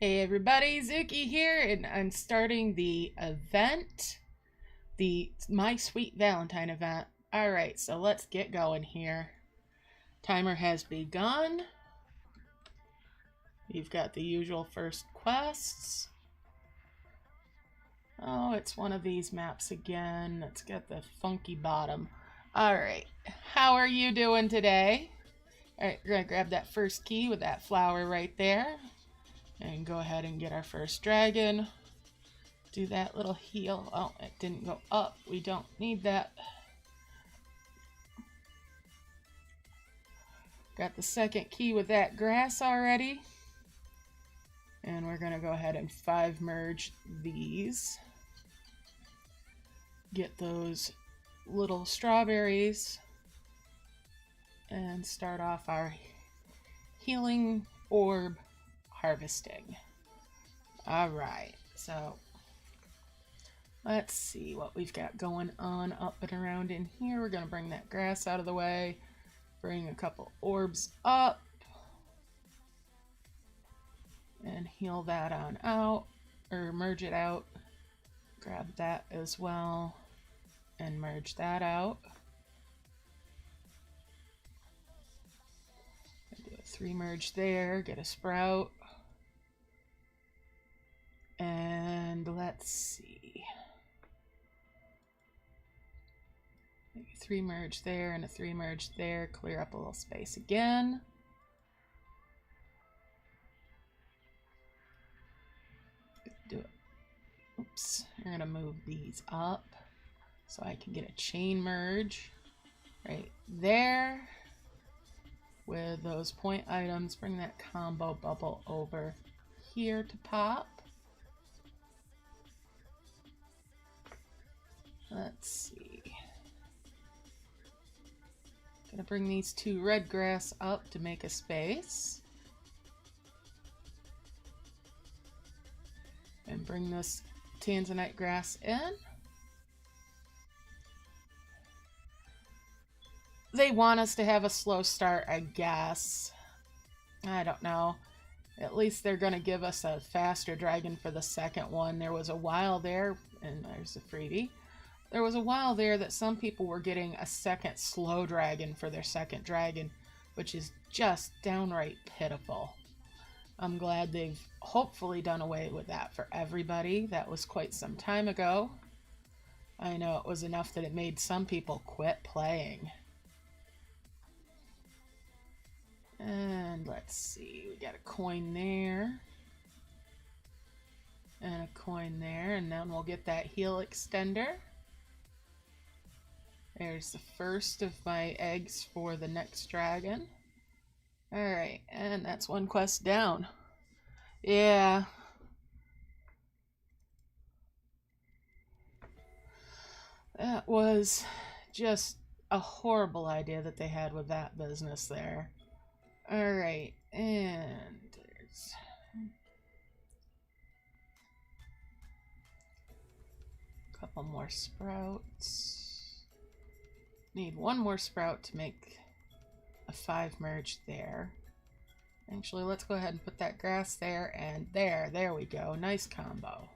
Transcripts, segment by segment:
Hey everybody, Zuki here, and I'm starting the event, the My Sweet Valentine event. Alright, so let's get going here. Timer has begun. You've got the usual first quests. Oh, it's one of these maps again. It's got the funky bottom. Alright, how are you doing today? Alright, we're gonna grab that first key with that flower right there. And go ahead and get our first dragon. Do that little heal. Oh, it didn't go up. We don't need that. Got the second key with that grass already. And we're going to go ahead and 5 merge these. Get those little strawberries. And start off our healing orb harvesting. Alright, so let's see what we've got going on up and around in here. We're going to bring that grass out of the way. Bring a couple orbs up. And heal that on out. Or merge it out. Grab that as well. And merge that out. Do a 3 merge there. Get a sprout. And let's see. Maybe 3 merge there and a 3 merge there. Clear up a little space again. Do it. Oops. I'm going to move these up so I can get a chain merge right there. With those point items, bring that combo bubble over here to pop. Let's see. Gonna bring these 2 red grass up to make a space. And bring this tanzanite grass in. They want us to have a slow start, I guess. I don't know. At least they're gonna give us a faster dragon for the second one. There was a while there, and there's a freebie. There was a while there that some people were getting a second slow dragon for their second dragon, which is just downright pitiful. I'm glad they've hopefully done away with that for everybody. That was quite some time ago. I know it was enough that it made some people quit playing. And let's see, we got a coin there. And a coin there, and then we'll get that heal extender. There's the first of my eggs for the next dragon. Alright, and that's 1 quest down. Yeah. That was just a horrible idea that they had with that business there. Alright, and there's a couple more sprouts. Need 1 more sprout to make a 5 merge there. Actually, let's go ahead and put that grass there and there. There we go. Nice combo.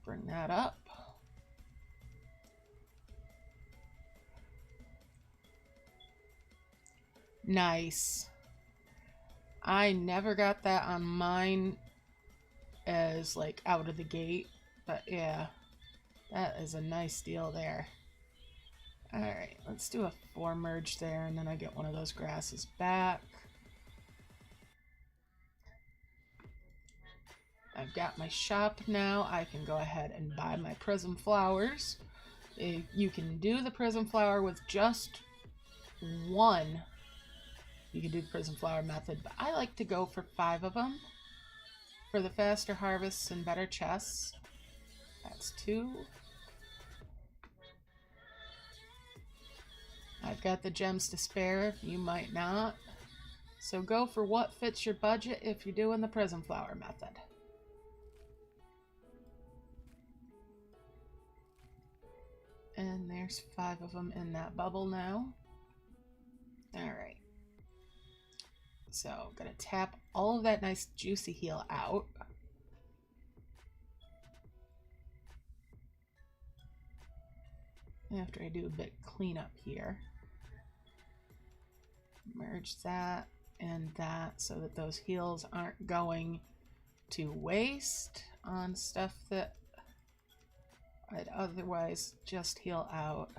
Bring that up. Nice. I never got that on mine as like out of the gate, but yeah, that is a nice deal there. Alright, let's do a 4 merge there, and then I get one of those grasses back. I've got my shop now. I can go ahead and buy my Prism Flowers. You can do the Prism Flower with just 1. You can do the Prism Flower method, but I like to go for 5 of them for the faster harvests and better chests. That's 2. I've got the gems to spare, you might not. So go for what fits your budget if you're doing the Prism Flower method. And there's 5 of them in that bubble now. Alright. So I'm gonna tap all of that nice juicy heal out. after I do a bit cleanup here. Merge that and that so that those heals aren't going to waste on stuff that I'd otherwise just heal out.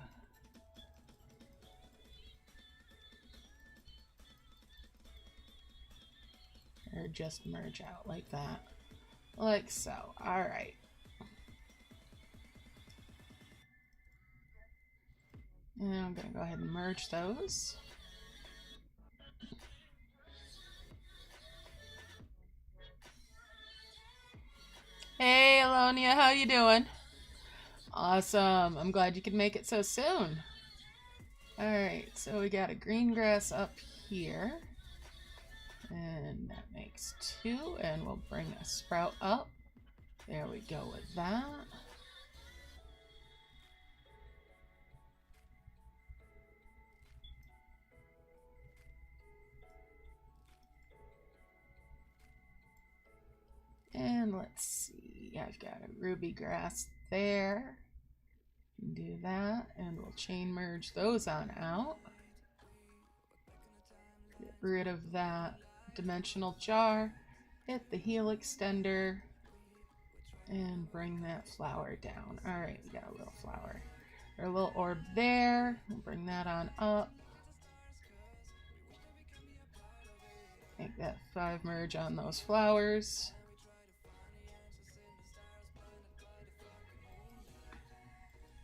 Or just merge out like that. Like so. Alright. And I'm going to go ahead and merge those. Hey, Alonia, how you doing? Awesome. I'm glad you could make it so soon. Alright, so we got a green grass up here. And that makes 2, and we'll bring a sprout up. There we go with that. And let's see, I've got a ruby grass there. Do that, and we'll chain merge those on out. Get rid of that dimensional jar, hit the heal extender, and bring that flower down. Alright, we got a little flower, or a little orb there. We'll bring that on up. Make that 5 merge on those flowers.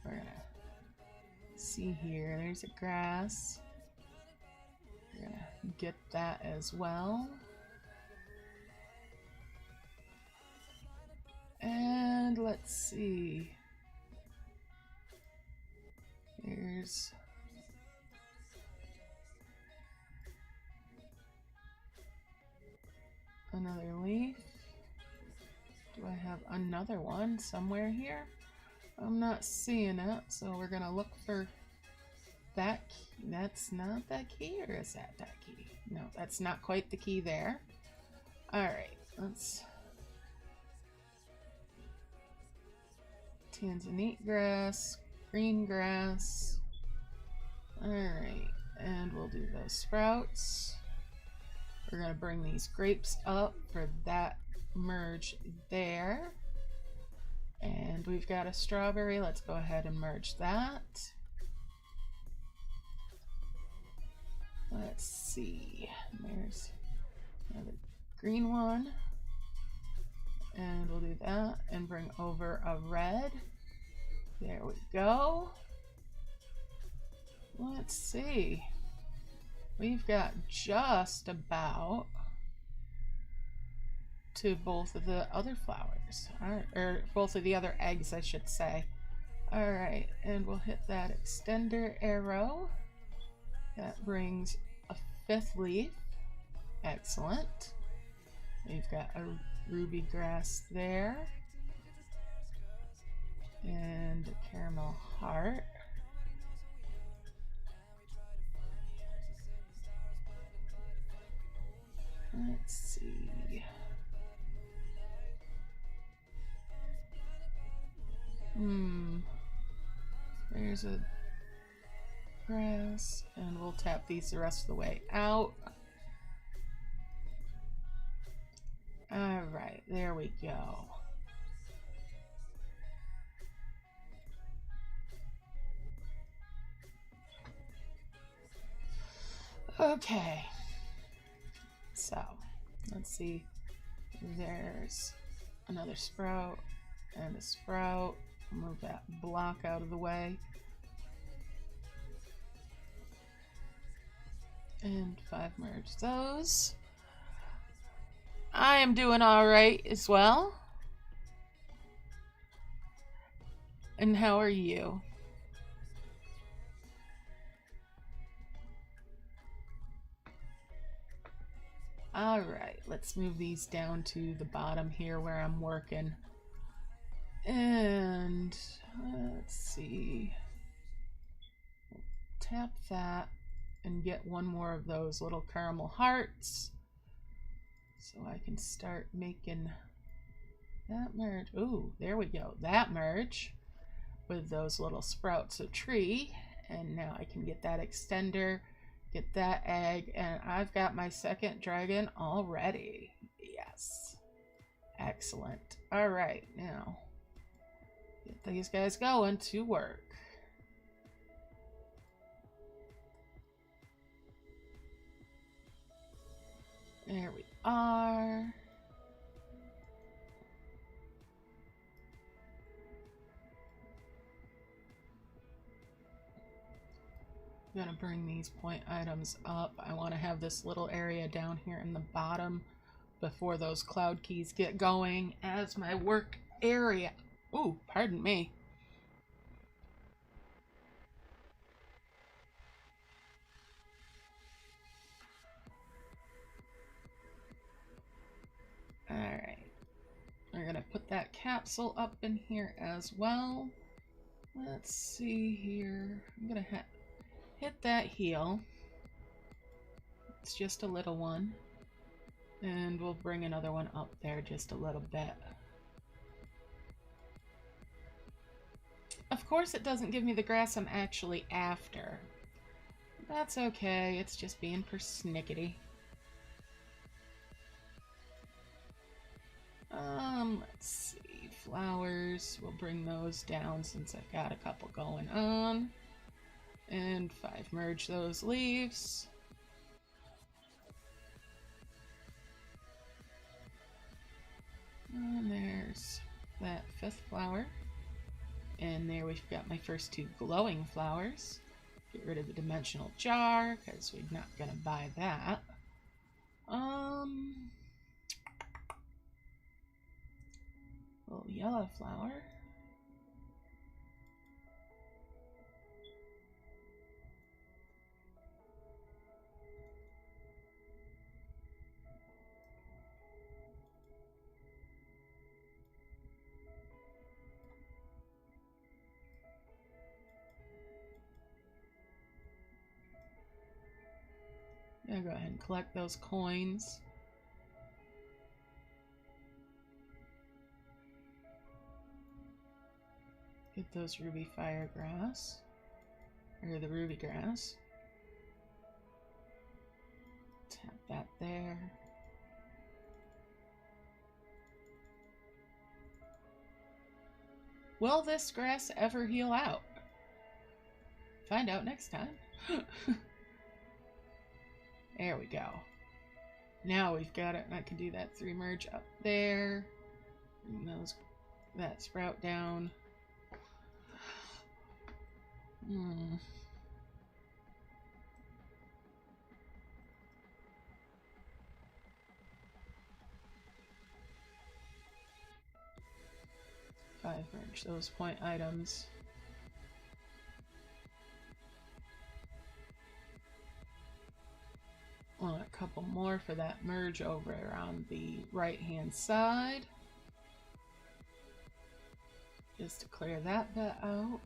We're gonna see here, there's a grass. We're gonna get that as well. And let's see. Here's another leaf. Do I have another one somewhere here? I'm not seeing it, so we're gonna look for that key. That's not that key, or is that that key? No, that's not quite the key there. Alright, let's... Tanzanite grass, green grass. Alright, and we'll do those sprouts. We're gonna bring these grapes up for that merge there. And we've got a strawberry. Let's go ahead and merge that. Let's see. There's another green one. And we'll do that and bring over a red. There we go. Let's see. We've got just about to both of the other flowers, or both of the other eggs, I should say. Alright, and we'll hit that extender arrow. That brings a 5th leaf. Excellent. We've got a ruby grass there. And a caramel heart. Let's see. There's a grass, and we'll tap these the rest of the way out. Alright, there we go. Okay. So, let's see. There's another sprout and a sprout. Move that block out of the way. And 5 merge those. I am doing alright as well. And how are you? Alright, let's move these down to the bottom here where I'm working. And let's see. We'll tap that and get one more of those little caramel hearts so I can start making that merge. Ooh, there we go. That merge. with those little sprouts of tree. And now I can get that extender, get that egg, and I've got my second dragon already. Yes. Excellent. All right, now get these guys going to work. There we are. I'm gonna bring these point items up. I want to have this little area down here in the bottom before those cloud keys get going as my work area. Ooh, pardon me. Alright. We're gonna put that capsule up in here as well. Let's see here. I'm gonna hit that heal. It's just a little one. And we'll bring another one up there just a little bit. Of course it doesn't give me the grass I'm actually after. That's okay, it's just being persnickety. Let's see, flowers, we'll bring those down since I've got a couple going on. And 5 merge those leaves. And there's that 5th flower. And there we've got my first 2 glowing flowers. Get rid of the dimensional jar, because we're not gonna buy that. Little yellow flower. I'm gonna go ahead and collect those coins. Get those ruby fire grass, or the ruby grass. Tap that there. Will this grass ever heal out? Find out next time. There we go. Now we've got it, and I can do that 3 merge up there. Bring that sprout down. 5 merge those point items. Want a couple more for that merge over on the right hand side. Just to clear that bit out.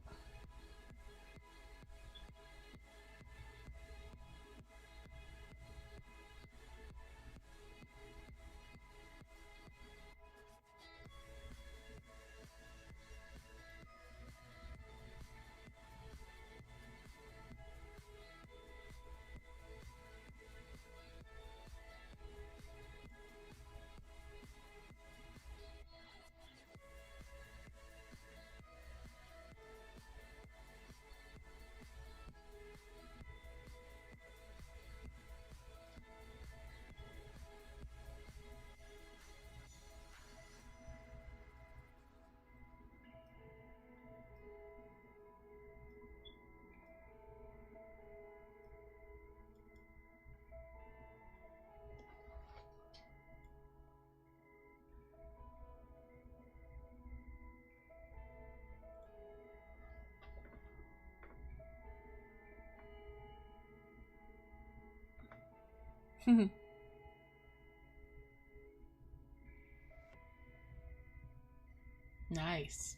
Nice.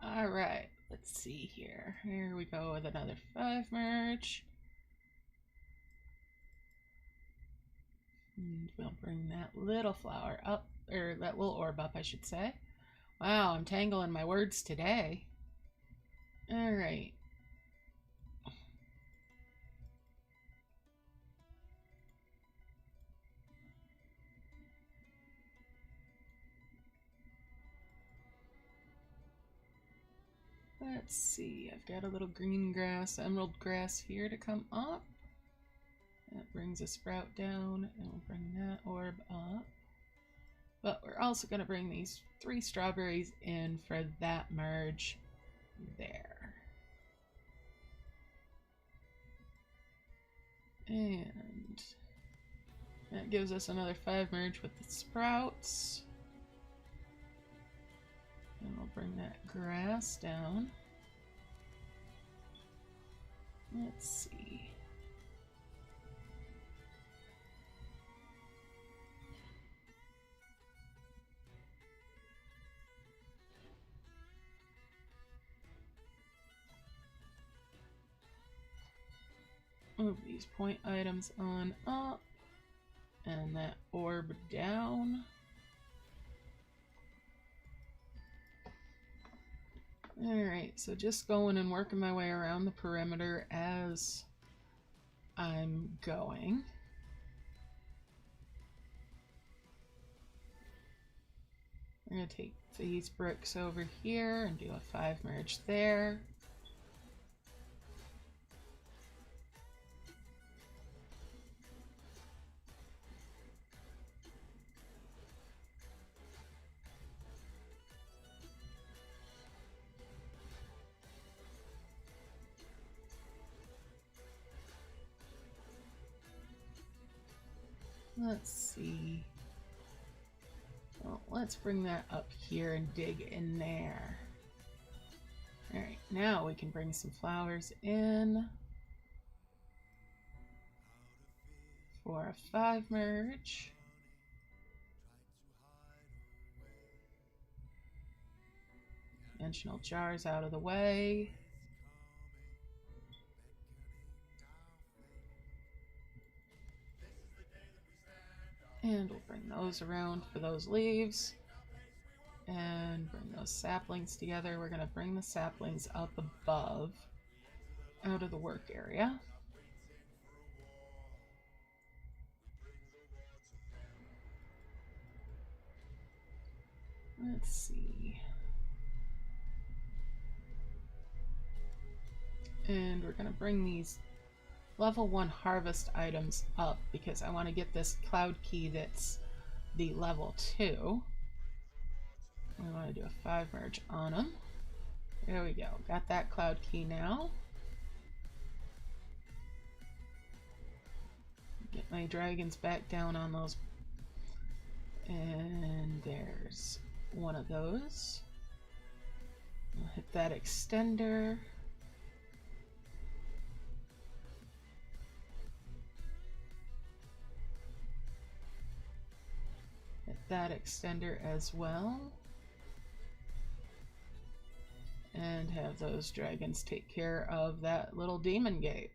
All right, let's see here. Here we go with another 5 merge. And we'll bring that little flower up, or that little orb up, I should say. Wow, I'm tangling my words today. All right. Let's see, I've got a little green grass, emerald grass here to come up. That brings a sprout down, and we'll bring that orb up. But we're also going to bring these 3 strawberries in for that merge there. And that gives us another 5 merge with the sprouts. And we'll bring that grass down. Let's see. Move these point items on up. And that orb down. Alright, so just going and working my way around the perimeter as I'm going. I'm going to take these bricks over here and do a 5 merge there. Let's see. Well, let's bring that up here and dig in there. Alright, now we can bring some flowers in for a 5 merge. Dimensional jars out of the way. And we'll bring those around for those leaves. And bring those saplings together. We're going to bring the saplings up above, out of the work area. Let's see. And we're going to bring these level 1 harvest items up because I want to get this cloud key that's the level 2. I want to do a 5 merge on them. There we go. Got that cloud key now. Get my dragons back down on those. And there's one of those. I'll hit that extender. Hit that extender as well. And have those dragons take care of that little demon gate.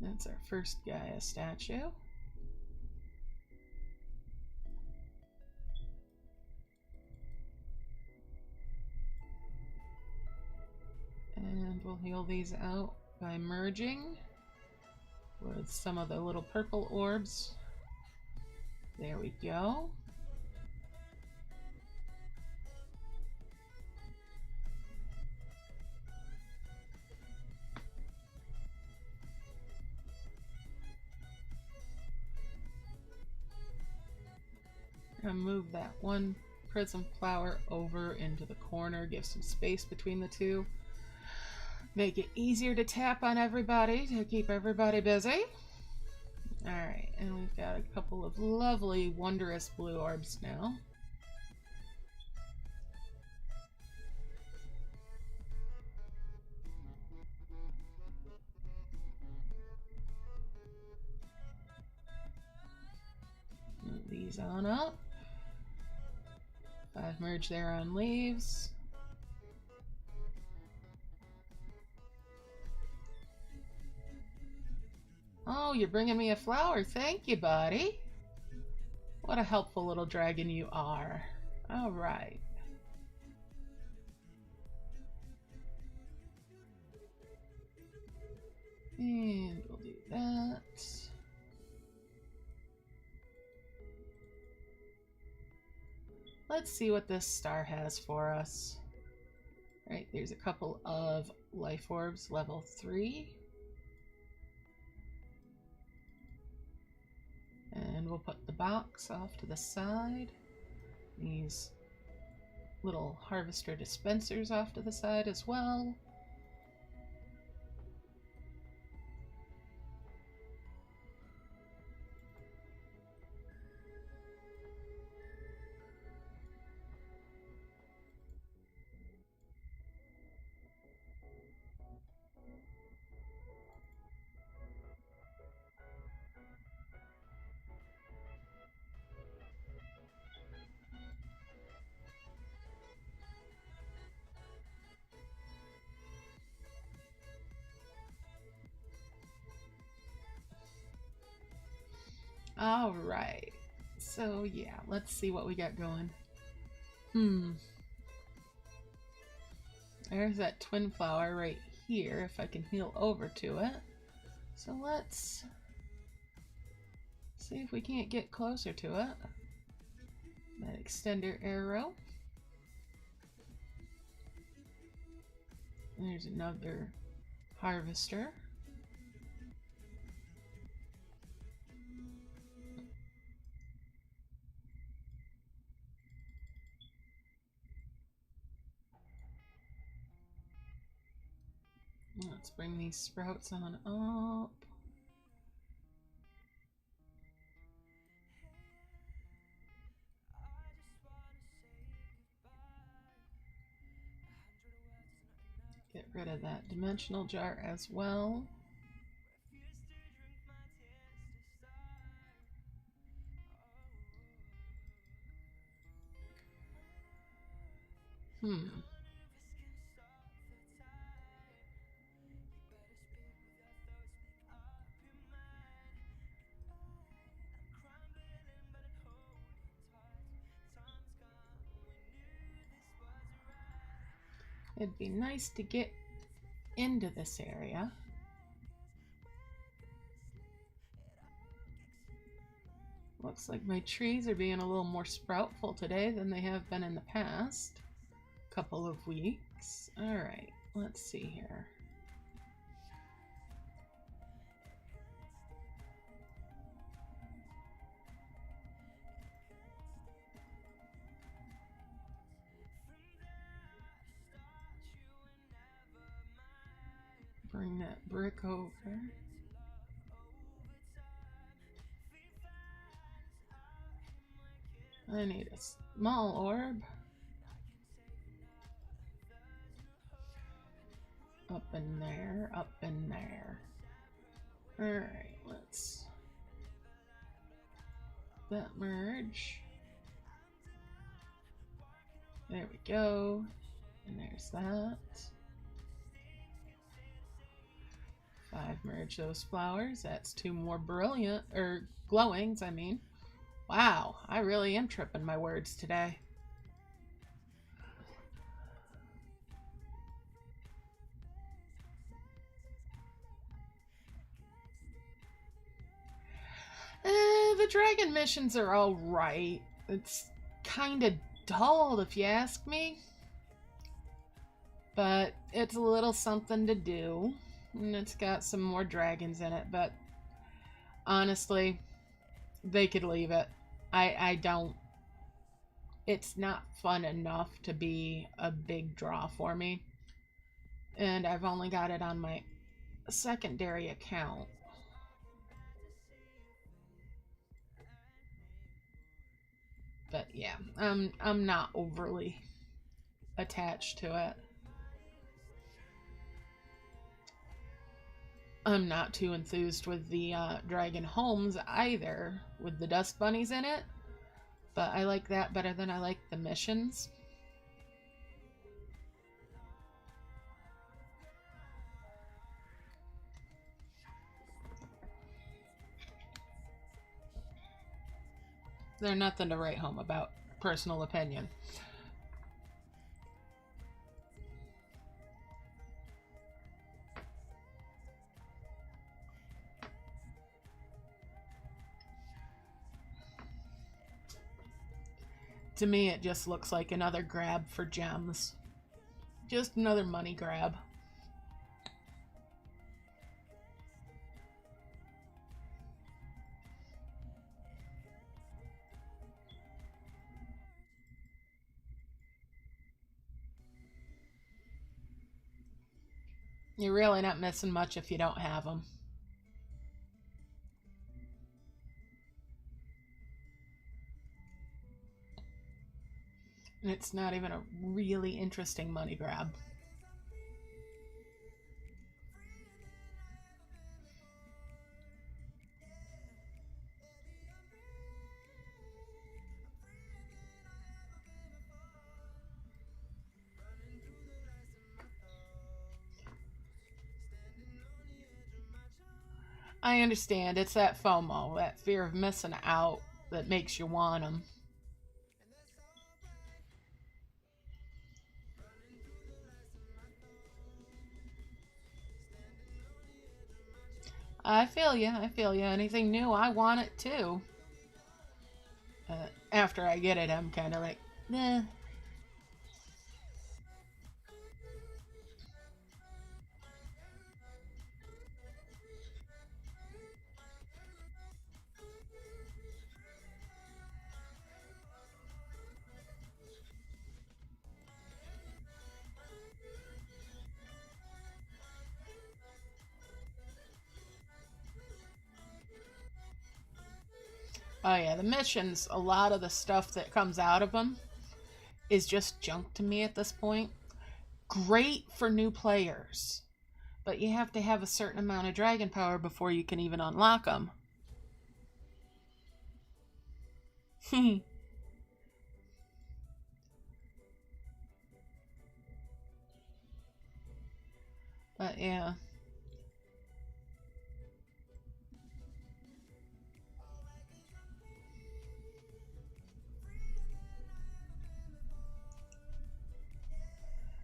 That's our first Gaia statue. And we'll heal these out by merging with some of the little purple orbs. There we go. I'm gonna move that one Prism Flower over into the corner, give some space between the two. Make it easier to tap on everybody to keep everybody busy. Alright, and we've got a couple of lovely, wondrous blue orbs now. Move these on up. 5 merge there on leaves. Oh, you're bringing me a flower. Thank you, buddy. What a helpful little dragon you are. All right. And we'll do that. Let's see what this star has for us. All right, there's a couple of life orbs, level 3. And we'll put the box off to the side. These little harvester dispensers off to the side as well. All right. So yeah, let's see what we got going. There's that twin flower right here, if I can heal over to it. So let's see if we can't get closer to it. That extender arrow. There's another harvester. Let's bring these sprouts on up. Get rid of that dimensional jar as well. It'd be nice to get into this area. Looks like my trees are being a little more sproutful today than they have been in the past couple of weeks. All right, let's see here. Bring that brick over. I need a small orb. Up in there, up in there. Alright, let's that merge. There we go. And there's that. 5 merge those flowers. That's 2 more brilliant, or glowings, I mean. Wow, I really am tripping my words today. The dragon missions are all right. It's kind of dull, if you ask me. But it's a little something to do. And it's got some more dragons in it, but honestly, they could leave it. I don't. It's not fun enough to be a big draw for me. And I've only got it on my secondary account. But yeah, I'm not overly attached to it. I'm not too enthused with the dragon homes either, with the dust bunnies in it. But I like that better than I like the missions. They're nothing to write home about. Personal opinion. To me, it just looks like another grab for gems. Just another money grab. You're really not missing much if you don't have them. And it's not even a really interesting money grab. I understand. It's that FOMO, that fear of missing out that makes you want them. I feel you. I feel you. Anything new, I want it too. After I get it, I'm kind of like, nah. Oh yeah, the missions, a lot of the stuff that comes out of them is just junk to me at this point. Great for new players, but you have to have a certain amount of dragon power before you can even unlock them. But yeah.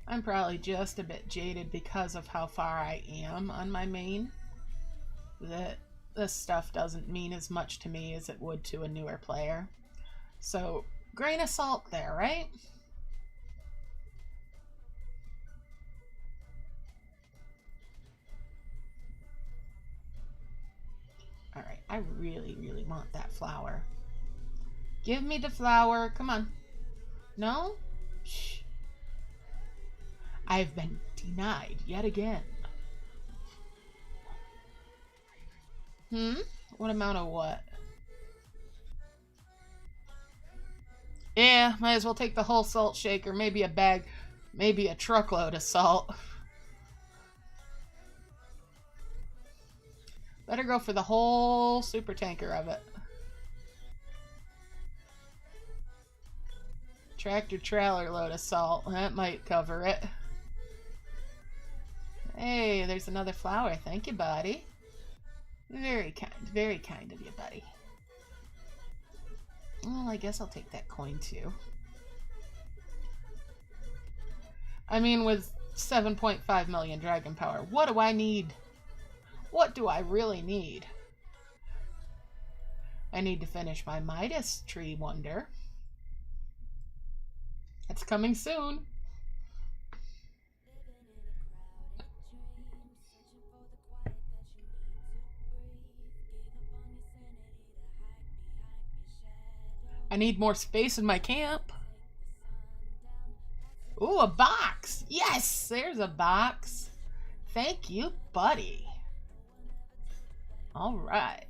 I'm probably just a bit jaded because of how far I am on my main. That this stuff doesn't mean as much to me as it would to a newer player. So, grain of salt there, right? Alright, I really, really want that flower. Give me the flower. Come on. No? Shh. I've been denied yet again. What amount of what? Yeah, might as well take the whole salt shaker. Maybe a bag. Maybe a truckload of salt. Better go for the whole super tanker of it. Tractor trailer load of salt. That might cover it. Hey, there's another flower. Thank you, buddy. Very kind of you, buddy. Well, I guess I'll take that coin too. I mean, with 7.5 million dragon power, what do I need? What do I really need? I need to finish my Midas tree wonder. It's coming soon. I need more space in my camp. Ooh, a box. Yes, there's a box. Thank you, buddy. All right.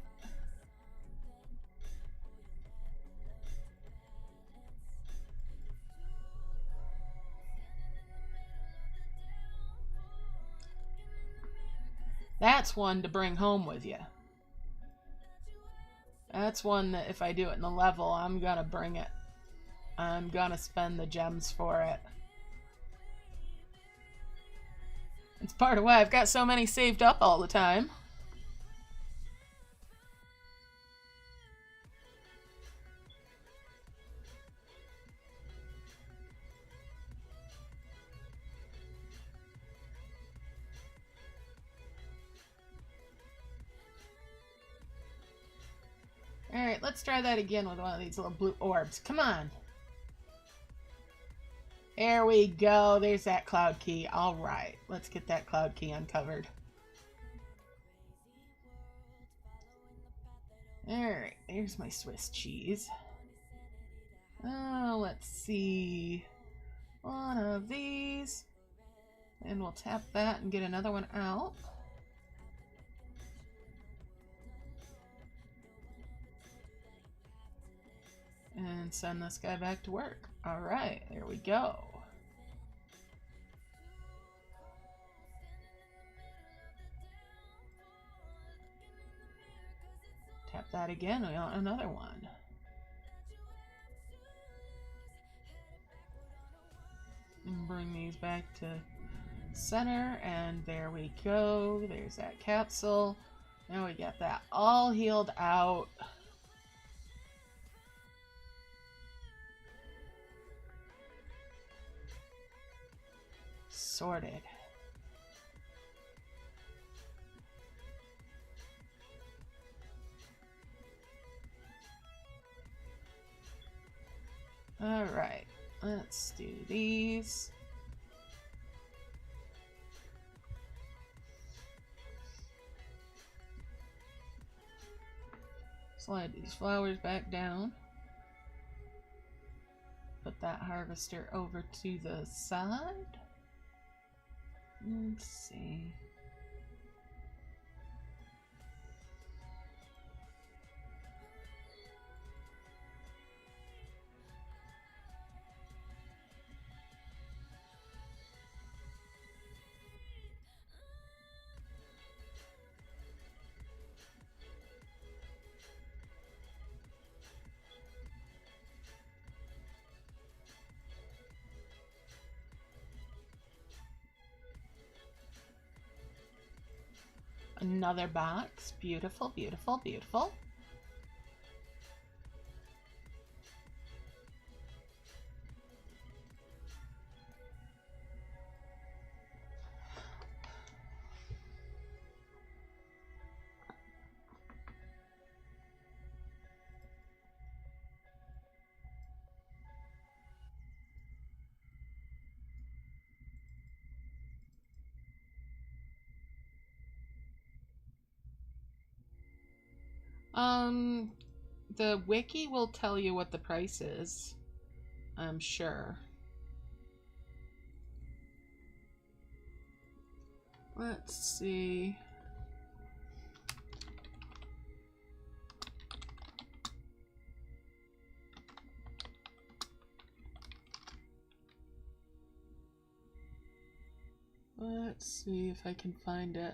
That's one to bring home with you. That's one that if I do it in the level, I'm gonna bring it. I'm gonna spend the gems for it. It's part of why I've got so many saved up all the time. let's try that again with one of these little blue orbs. Come on. There we go. There's that cloud key. All right. Let's get that cloud key uncovered. All right. There's my Swiss cheese. Oh, let's see. One of these. And we'll tap that and get another one out. And send this guy back to work. All right, there we go. Tap that again, we want another one. And bring these back to center, and there we go. There's that capsule. Now we got that all healed out. Sorted. All right, let's do these. Slide these flowers back down. Put that harvester over to the side. Let's see. Another box. Beautiful, beautiful, beautiful. The wiki will tell you what the price is, I'm sure. Let's see. Let's see if I can find it.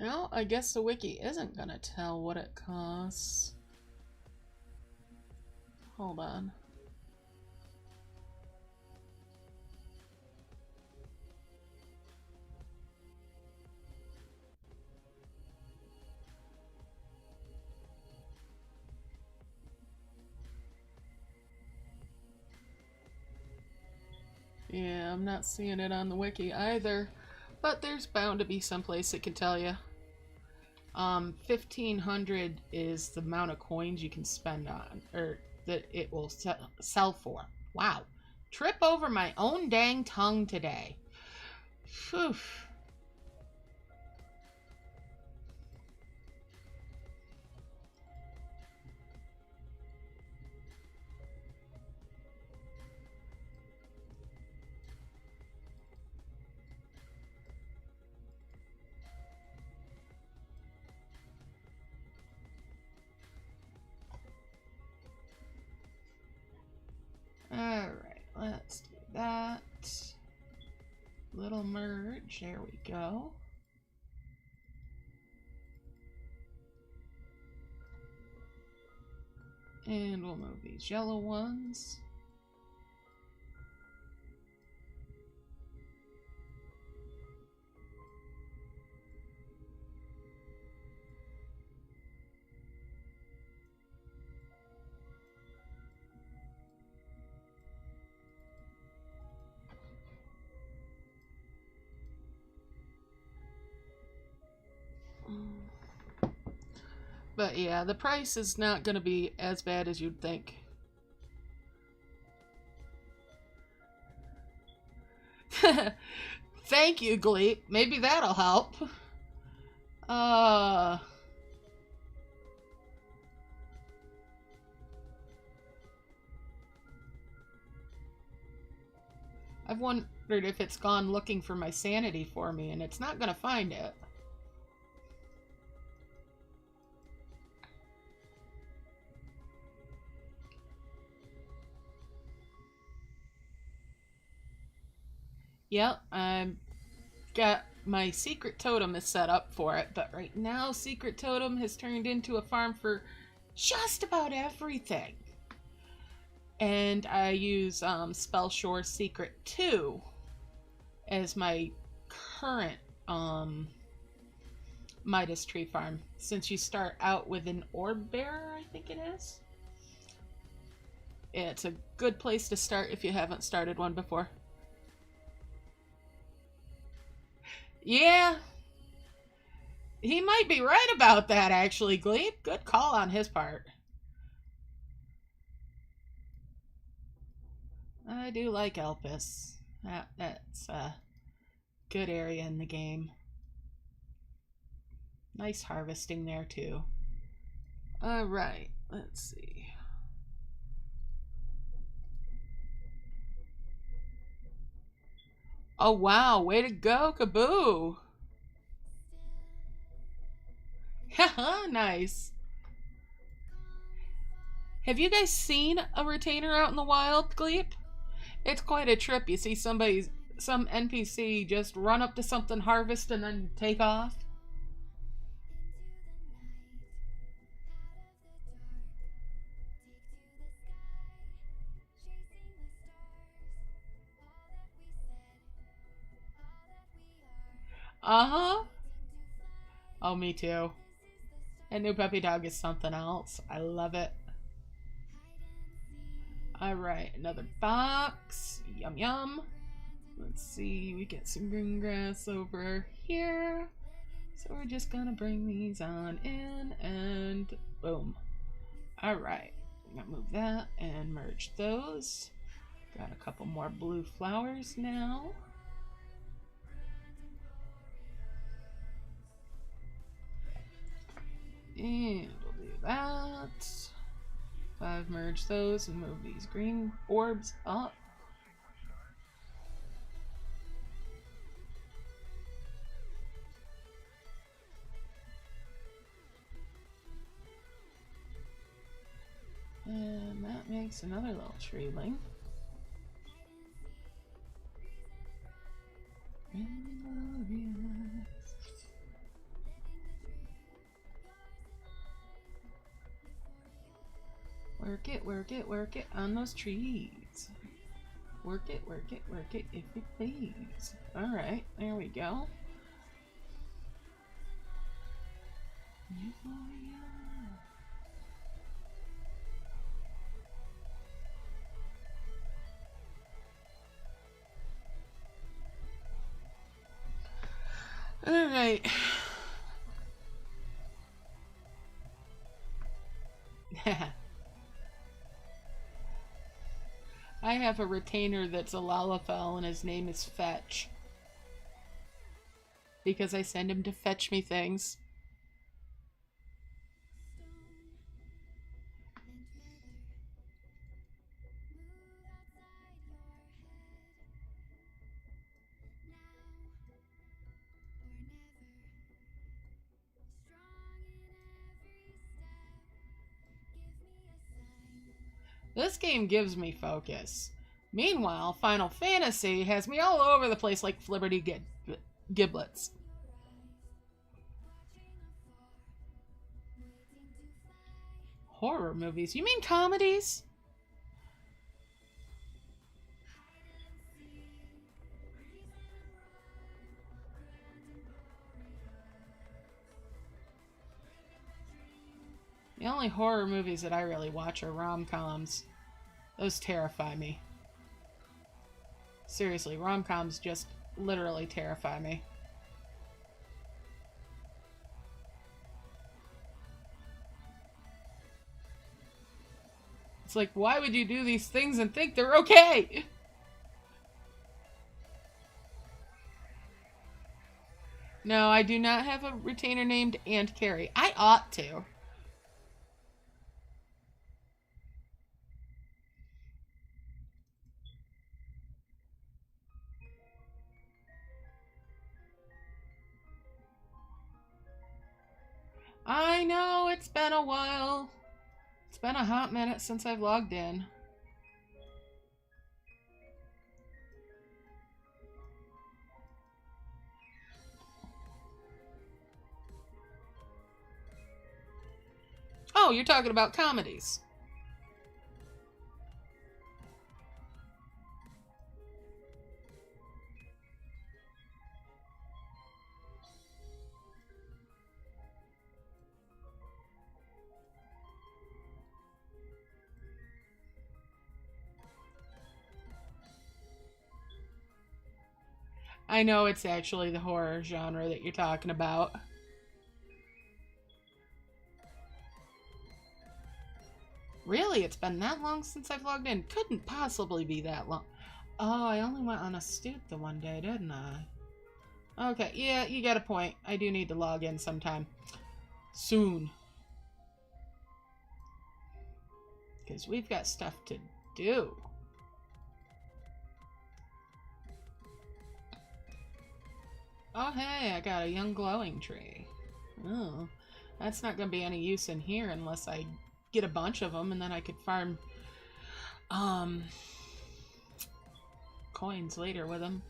Well, I guess the wiki isn't gonna tell what it costs. Hold on. Yeah, I'm not seeing it on the wiki either, but there's bound to be someplace that can tell you. 1,500 is the amount of coins you can spend on, or that it will sell for. Wow. Trip over my own dang tongue today. Phew. Alright, let's merge. There we go. And we'll move these yellow ones. But yeah, the price is not going to be as bad as you'd think. Thank you, Gleep. Maybe that'll help. I've wondered if it's gone looking for my sanity for me, and it's not going to find it. Yep, I've got my secret totem is set up for it, but right now secret totem has turned into a farm for just about everything. And I use Spellshore Secret 2 as my current Midas tree farm, since you start out with an orb bearer, I think it is. It's a good place to start if you haven't started one before. Yeah, he might be right about that, actually, Gleep. Good call on his part. I do like Elpis. That's a good area in the game. Nice harvesting there, too. Alright, let's see. Oh, wow. Way to go, Kaboo. Haha, nice. Have you guys seen a retainer out in the wild, Gleep? It's quite a trip. You see some NPC just run up to something, harvest, and then take off. Uh-huh. Oh, me too. And new puppy dog is something else. I love it. Alright, another box. Yum yum. Let's see, we get some green grass over here. So we're just gonna bring these on in and boom. Alright, I'm gonna move that and merge those. Got a couple more blue flowers now. And we'll do that. 5 merge those and move these green orbs up. And that makes another little treeling. Work it, work it, work it on those trees. Work it, work it, work it, if you please. Alright, there we go. Alright. I have a retainer that's a Lalafell and his name is Fetch. Because I send him to fetch me things. This game gives me focus. Meanwhile, Final Fantasy has me all over the place like giblets. Horror movies? You mean comedies? The only horror movies that I really watch are rom-coms. Those terrify me. Seriously, rom-coms just literally terrify me. It's like, why would you do these things and think they're okay? No, I do not have a retainer named Aunt Carrie. I ought to. I know, it's been a while. It's been a hot minute since I've logged in. Oh, you're talking about comedies. I know it's actually the horror genre that you're talking about. Really? It's been that long since I've logged in? Couldn't possibly be that long. Oh, I only went on a stoop the one day, didn't I? Okay, yeah, you got a point. I do need to log in sometime. Soon. Because we've got stuff to do. Oh, hey, I got a young glowing tree. Oh, that's not going to be any use in here unless I get a bunch of them, and then I could farm coins later with them.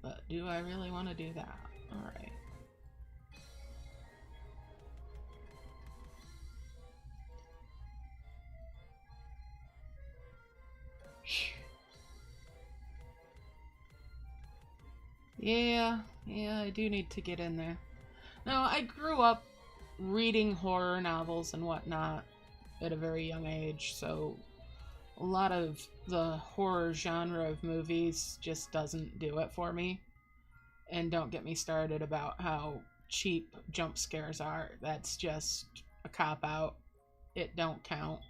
But do I really want to do that? Alright. Yeah, I do need to get in there. No, I grew up reading horror novels and whatnot at a very young age, so a lot of the horror genre of movies just doesn't do it for me. And don't get me started about how cheap jump scares are. That's just a cop-out. It don't count.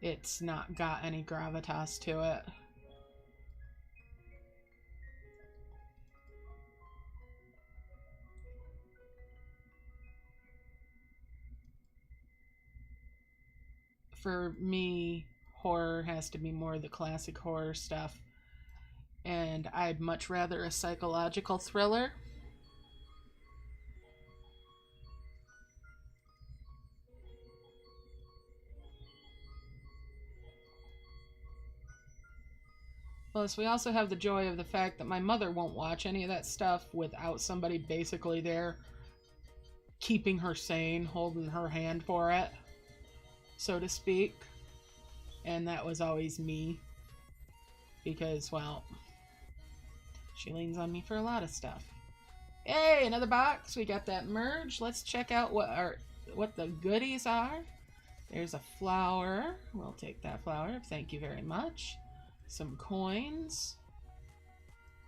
It's not got any gravitas to it. For me, horror has to be more the classic horror stuff. And I'd much rather a psychological thriller. Plus, we also have the joy of the fact that my mother won't watch any of that stuff without somebody basically there keeping her sane, holding her hand for it, so to speak. And that was always me. Because, well, she leans on me for a lot of stuff. Hey, another box. We got that merge. Let's check out what the goodies are. There's a flower. We'll take that flower. Thank you very much. Some coins.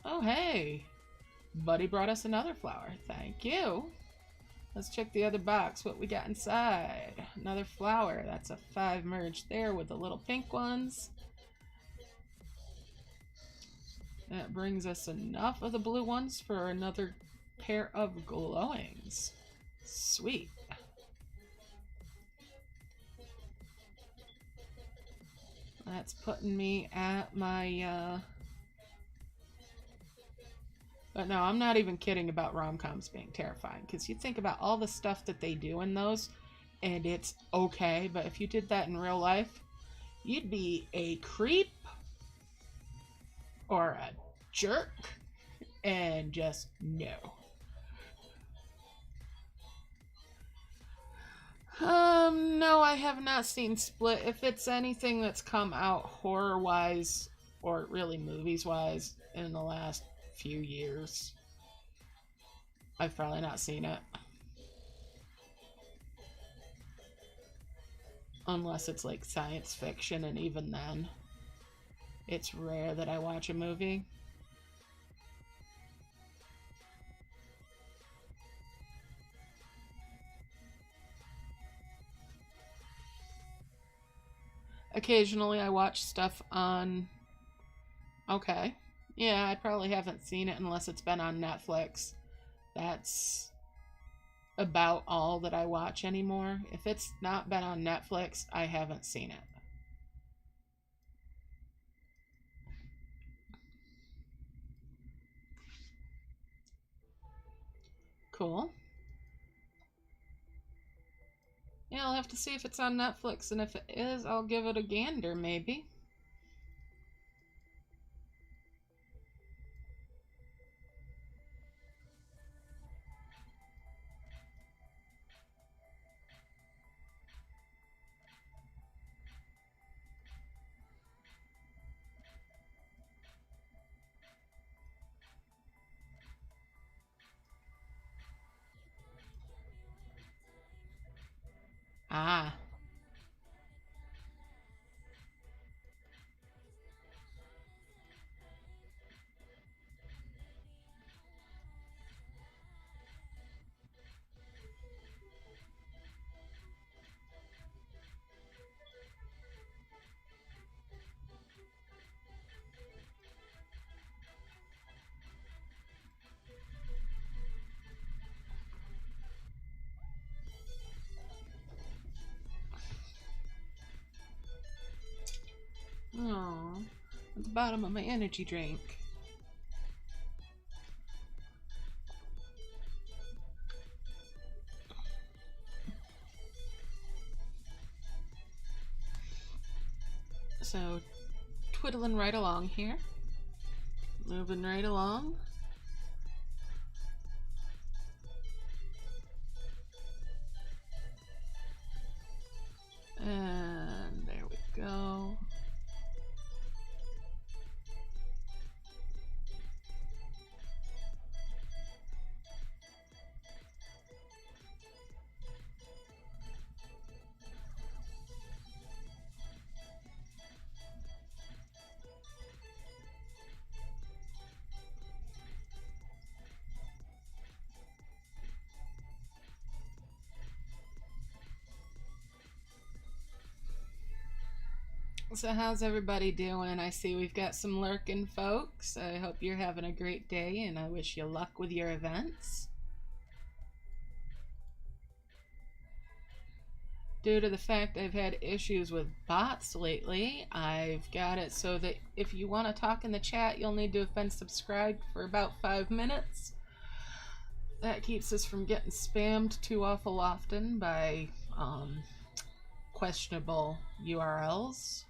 Oh, hey. Buddy brought us another flower. Thank you. Let's check the other box. What we got inside. Another flower. That's a 5 merge there with the little pink ones. That brings us enough of the blue ones for another pair of glowings. Sweet. That's putting me at my, But no, I'm not even kidding about rom-coms being terrifying, because you think about all the stuff that they do in those, and it's okay, but if you did that in real life, you'd be a creep. or a jerk, and just no. No, I have not seen Split. If it's anything that's come out horror-wise, or really movies-wise, in the last few years, I've probably not seen it. Unless it's like science fiction, and even then, it's rare that I watch a movie. Occasionally I watch stuff on... Okay. Yeah, I probably haven't seen it unless it's been on Netflix. That's about all that I watch anymore. If it's not been on Netflix, I haven't seen it. Cool. Yeah, I'll have to see if it's on Netflix, and if it is, I'll give it a gander, maybe. Ah. Oh, at the bottom of my energy drink. So, twiddling right along here. Moving right along. And there we go. So how's everybody doing? I see we've got some lurking folks. I hope you're having a great day, and I wish you luck with your events. Due to the fact I've had issues with bots lately, I've got it so that if you want to talk in the chat, you'll need to have been subscribed for about 5 minutes. That keeps us from getting spammed too awful often by questionable URLs.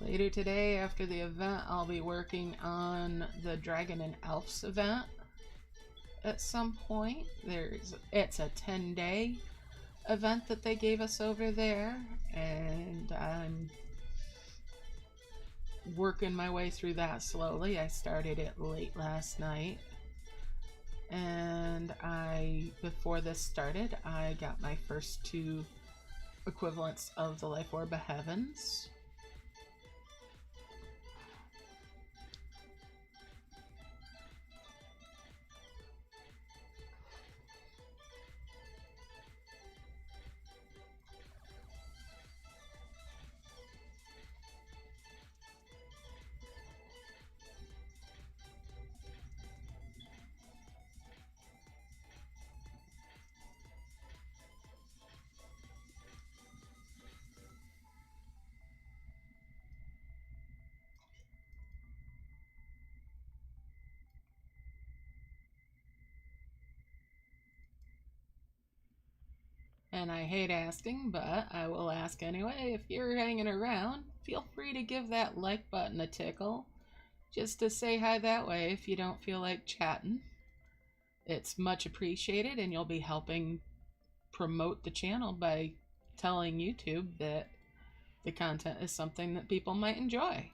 Later today, after the event, I'll be working on the Dragon and Elves event at some point. It's a 10-day event that they gave us over there, and I'm working my way through that slowly. I started it late last night, and before this started, I got my first 2 equivalents of the Life Orb of Heavens. and I hate asking, but I will ask anyway. If you're hanging around, feel free to give that like button a tickle, just to say hi that way if you don't feel like chatting. It's much appreciated, and you'll be helping promote the channel by telling YouTube that the content is something that people might enjoy.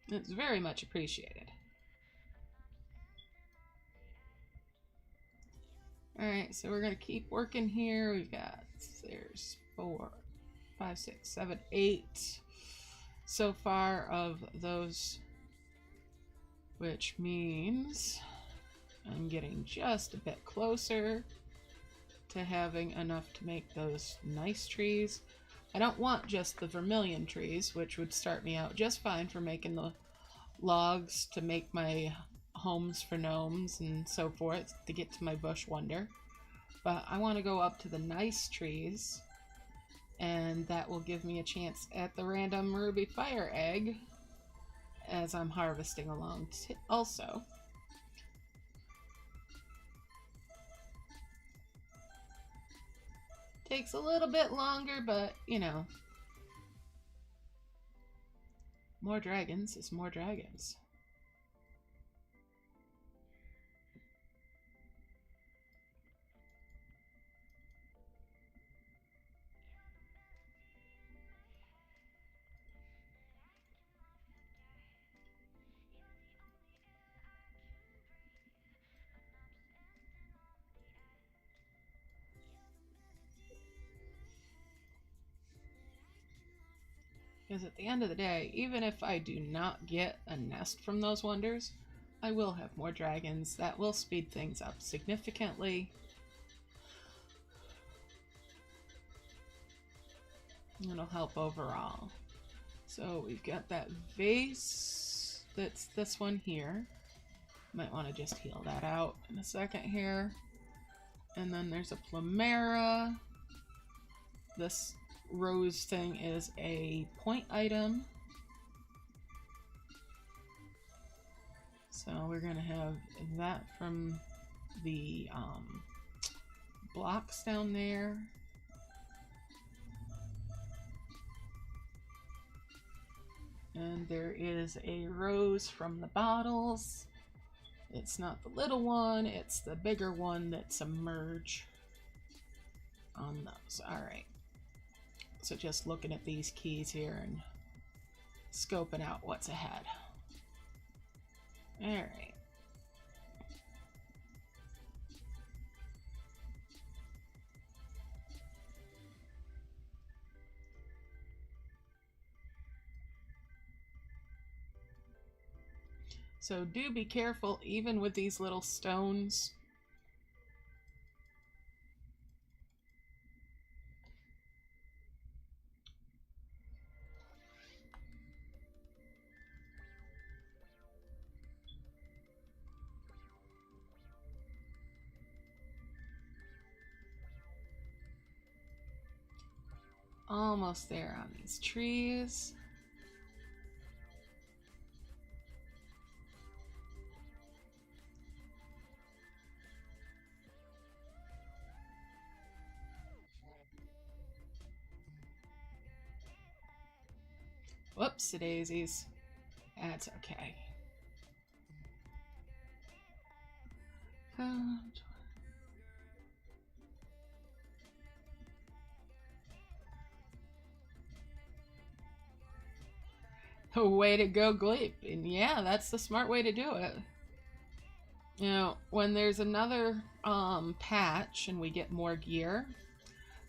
It's very much appreciated. Alright, so we're going to keep working here. We've got, there's 4, 5, 6, 7, 8 so far of those, which means I'm getting just a bit closer to having enough to make those nice trees. I don't want just the vermilion trees, which would start me out just fine for making the logs to make my homes for gnomes and so forth to get to my bush wonder. But I want to go up to the nice trees, and that will give me a chance at the random ruby fire egg as I'm harvesting along also. Takes a little bit longer, but you know, more dragons is more dragons. Because at the end of the day, even if I do not get a nest from those wonders, I will have more dragons. That will speed things up significantly. It'll help overall. So we've got that vase. That's this one here. Might want to just heal that out in a second here. And then there's a Phaera. This rose thing is a point item. So we're going to have that from the blocks down there. And there is a rose from the bottles. It's not the little one, it's the bigger one that's a merge on those. Alright. So just looking at these keys here and scoping out what's ahead. Alright. So do be careful even with these little stones. Almost there on these trees. Whoopsie-daisies. That's okay. Way to go, Gleep. And yeah, that's the smart way to do it. You know, when there's another patch and we get more gear,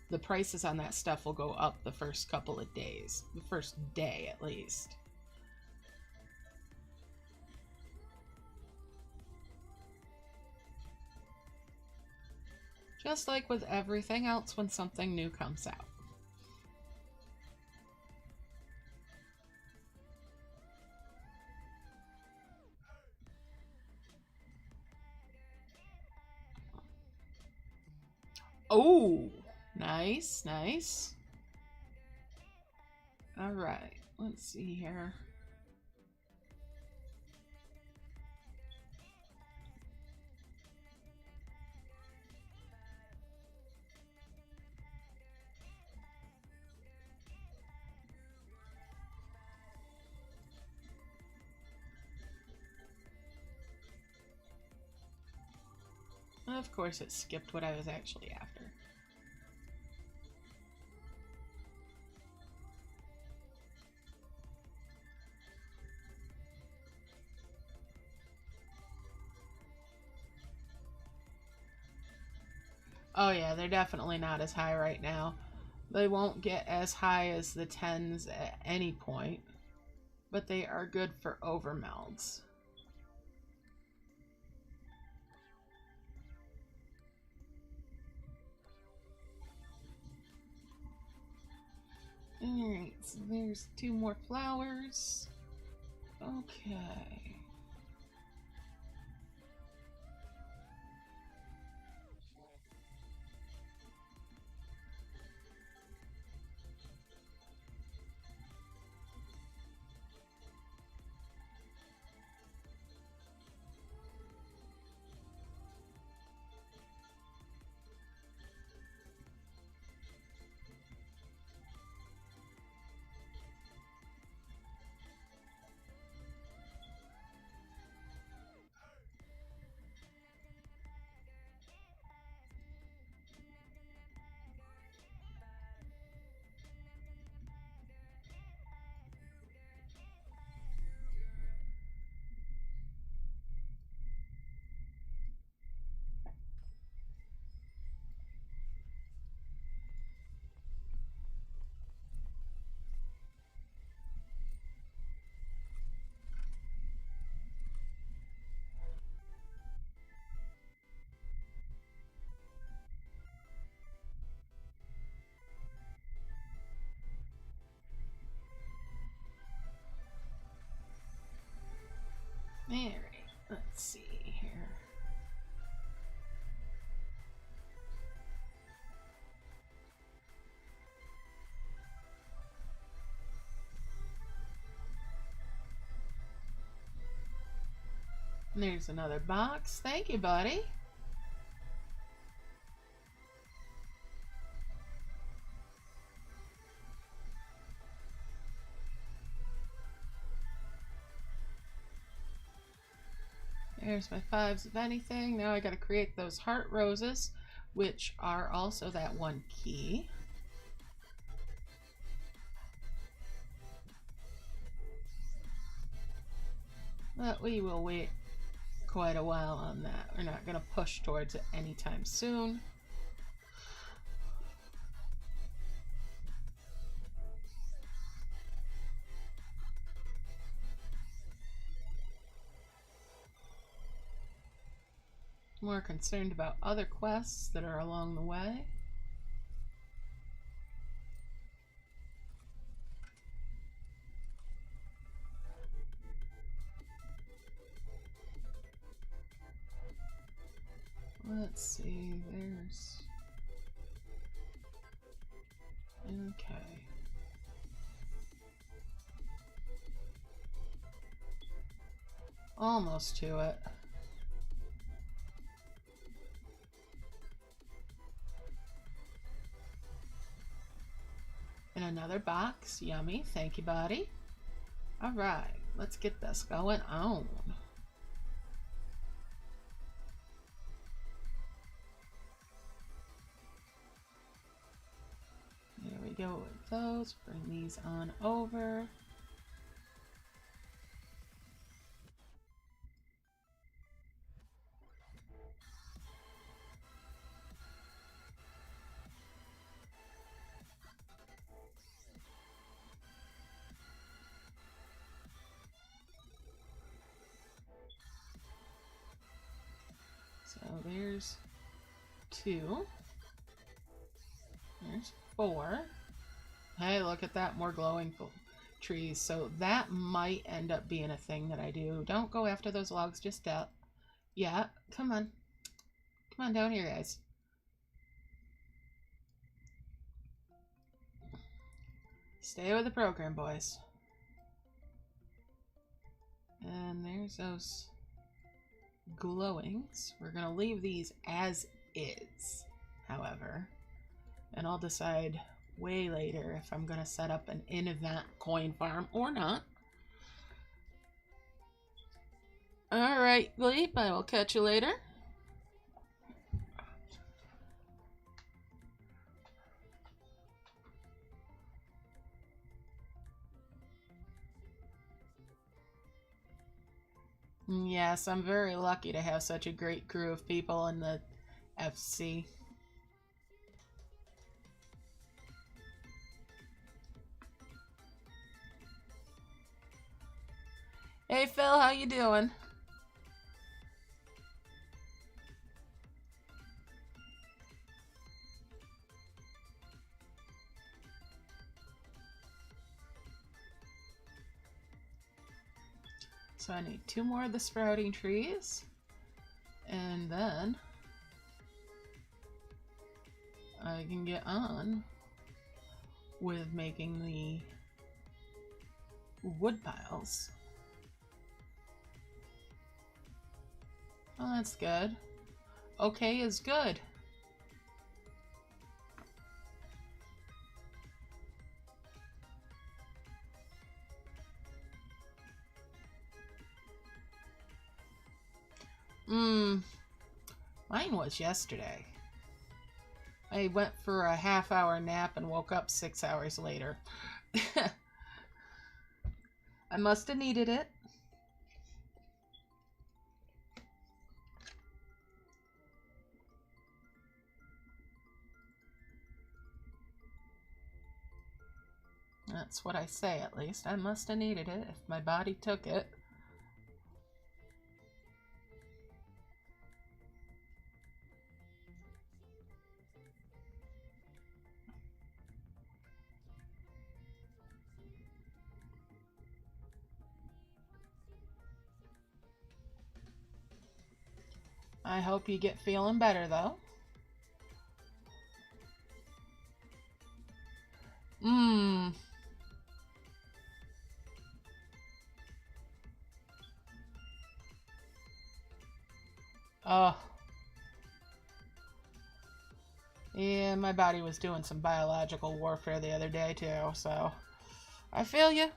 the prices on that stuff will go up the first couple of days. The first day, at least. Just like with everything else when something new comes out. Oh, nice, nice. All right, let's see here. Of course it skipped what I was actually after. Oh yeah, they're definitely not as high right now. They won't get as high as the 10s at any point, but they are good for overmelds. Alright, so there's 2 more flowers. Okay. Alright, let's see here. There's another box. Thank you, buddy. There's my 5s of anything. Now I gotta create those heart roses, which are also that 1 key. But we will wait quite a while on that. We're not gonna push towards it anytime soon. More concerned about other quests that are along the way. Let's see, there's... Okay. Almost to it. And another box. Yummy. Thank you, buddy. Alright, let's get this going on. There we go with those. Bring these on over. So there's 2. There's 4. Hey, look at that, more glowing trees. So that might end up being a thing that I do. Don't go after those logs just yet. Yeah, come on. Come on down here, guys. Stay with the program, boys. And there's those glowings. We're gonna leave these as is, however, and I'll decide way later if I'm gonna set up an in-event coin farm or not. Alright, Gleep, I will catch you later. Yes, I'm very lucky to have such a great crew of people in the FC. Hey Phil, how you doing? So I need 2 more of the sprouting trees, and then I can get on with making the wood piles. Oh, that's good. Okay is good. Mine was yesterday. I went for a half-hour nap and woke up 6 hours later. I must have needed it. That's what I say, at least. I must have needed it if my body took it. I hope you get feeling better, though. Oh. Yeah, my body was doing some biological warfare the other day, too, so I feel you.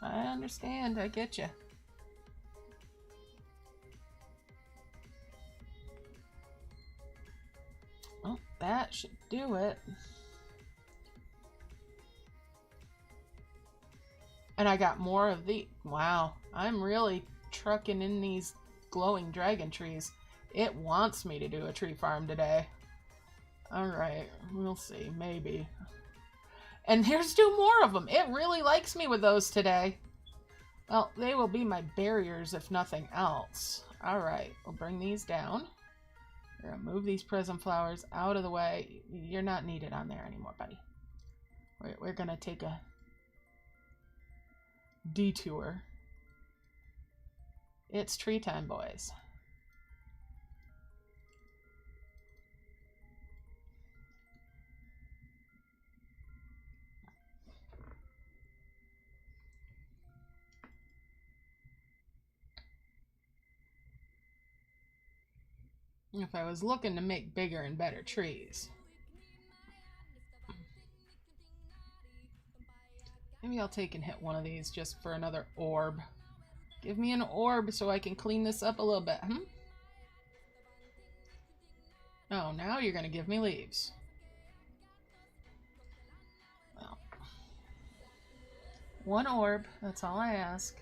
I understand. I get you. Well, that should do it. And I got more of the... Wow, I'm really trucking in these glowing dragon trees. It wants me to do a tree farm today. Alright, we'll see. Maybe. And here's 2 more of them. It really likes me with those today. Well, they will be my barriers if nothing else. Alright, we'll bring these down. We're going to move these prism flowers out of the way. You're not needed on there anymore, buddy. We're going to take a detour. It's tree time, boys. If I was looking to make bigger and better trees, maybe I'll take and hit one of these just for another orb. Give me an orb so I can clean this up a little bit, Oh, now you're going to give me leaves. Well, 1 orb, that's all I ask.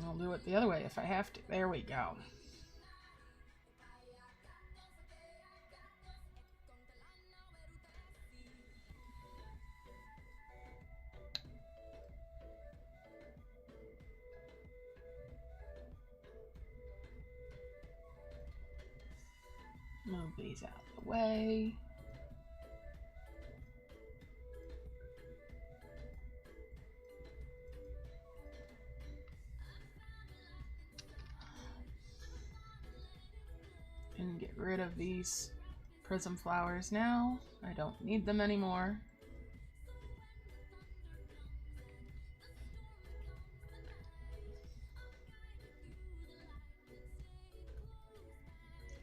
I'll do it the other way if I have to. There we go. Move these out of the way. And get rid of these prism flowers now. I don't need them anymore.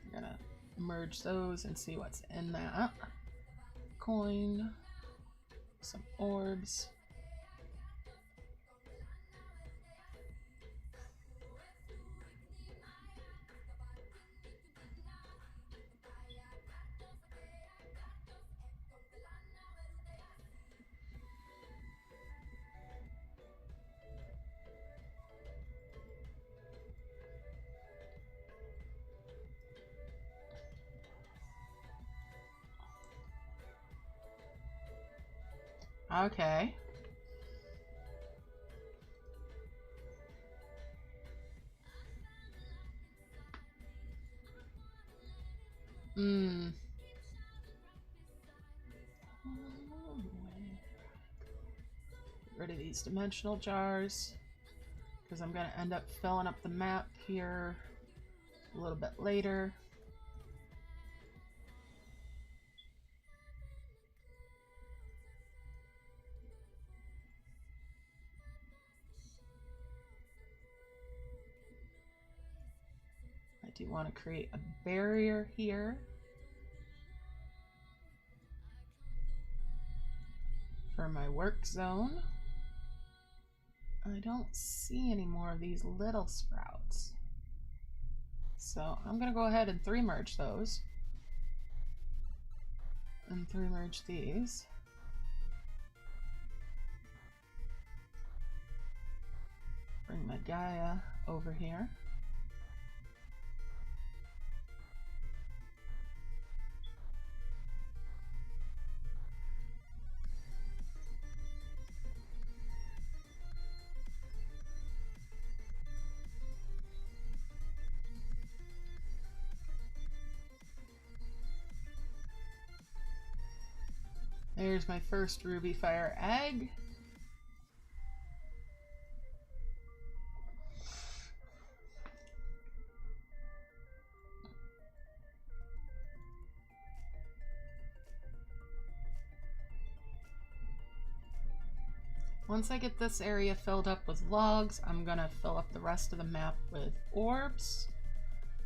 I'm gonna merge those and see what's in that. Coin, some orbs. Okay. Hmm. Get rid of these dimensional jars, because I'm going to end up filling up the map here a little bit later. I do want to create a barrier here for my work zone. I don't see any more of these little sprouts, so I'm going to go ahead and 3 merge those and 3 merge these. Bring my Gaia over here. There's my first ruby fire egg. Once I get this area filled up with logs, I'm gonna fill up the rest of the map with orbs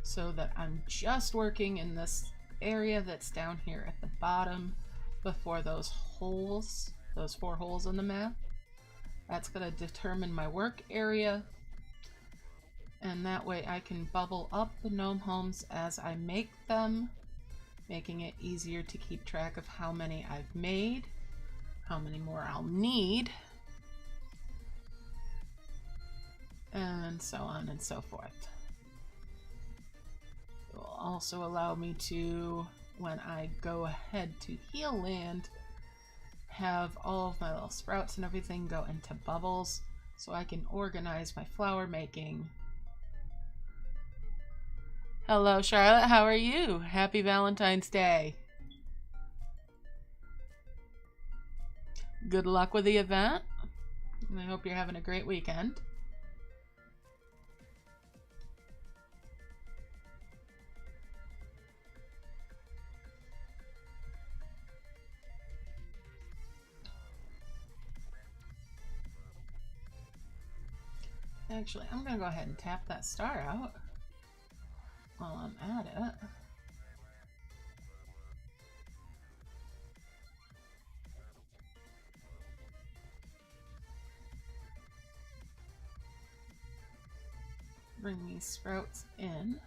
so that I'm just working in this area that's down here at the bottom before those holes, those 4 holes in the map. That's gonna determine my work area, and that way I can bubble up the gnome homes as I make them, making it easier to keep track of how many I've made, how many more I'll need, and so on and so forth. It will also allow me to, when I go ahead to heal land, have all of my little sprouts and everything go into bubbles so I can organize my flower making. Hello, Charlotte. How are you? Happy Valentine's Day. Good luck with the event. I hope you're having a great weekend. Actually, I'm going to go ahead and tap that star out while I'm at it. Bring these sprouts in.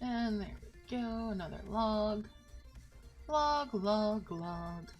And there we go, another log. Log, log, log.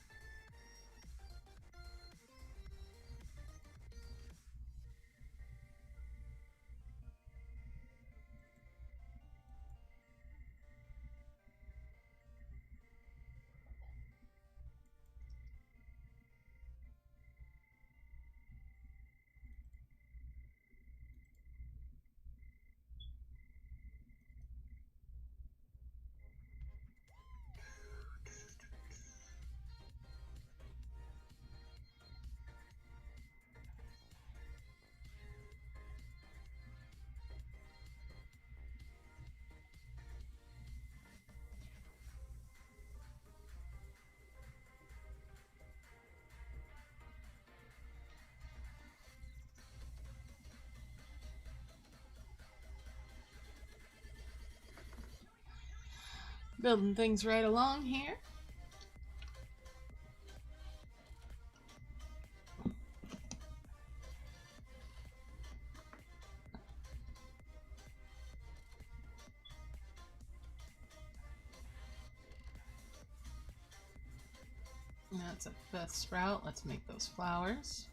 Building things right along here. That's a 5th sprout. Let's make those flowers.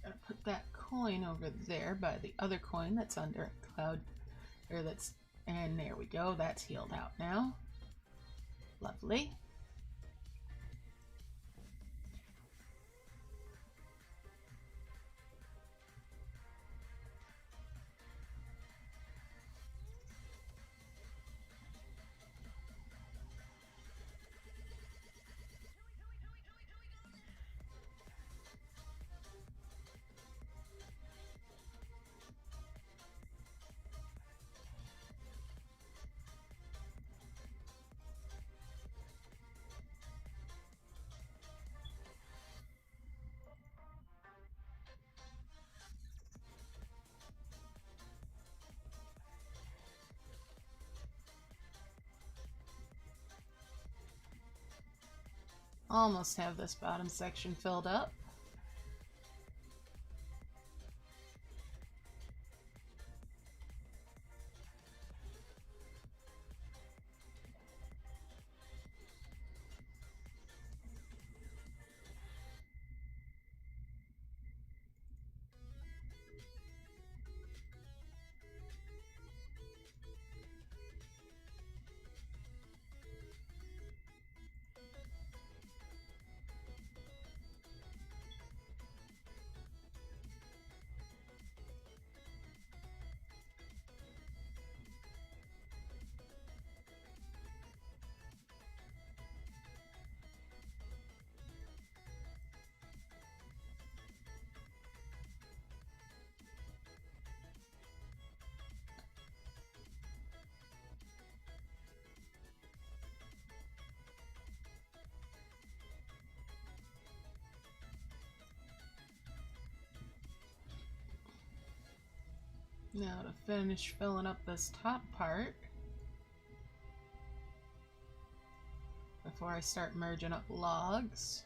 Gotta put that coin over there by the other coin that's under cloud, or that's, and there we go. That's healed out now. Lovely. Almost have this bottom section filled up. Now to finish filling up this top part before I start merging up logs.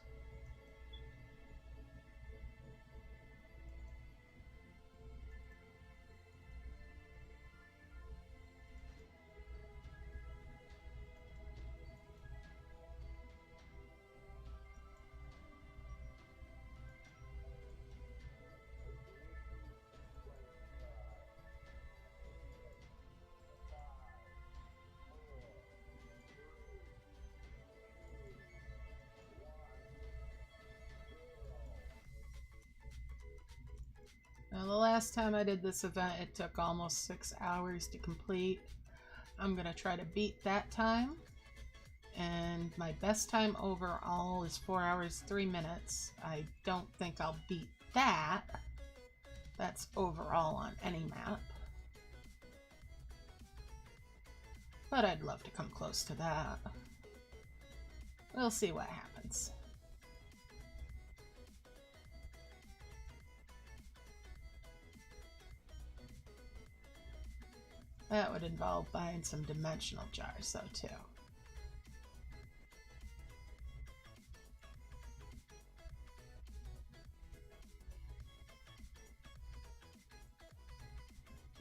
Now, the last time I did this event, it took almost 6 hours to complete. I'm going to try to beat that time. And my best time overall is 4 hours, 3 minutes. I don't think I'll beat that. That's overall on any map. But I'd love to come close to that. We'll see what happens. That would involve buying some dimensional jars, though, too.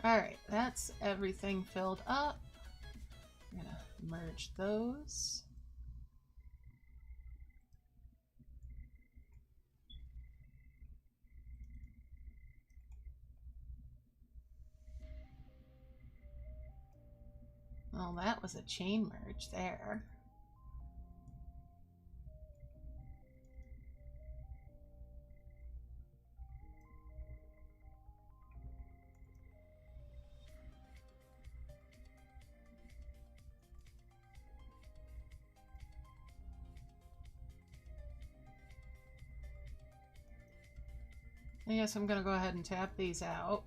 Alright, that's everything filled up. I'm gonna merge those. Well, that was a chain merge there. I guess I'm gonna go ahead and tap these out.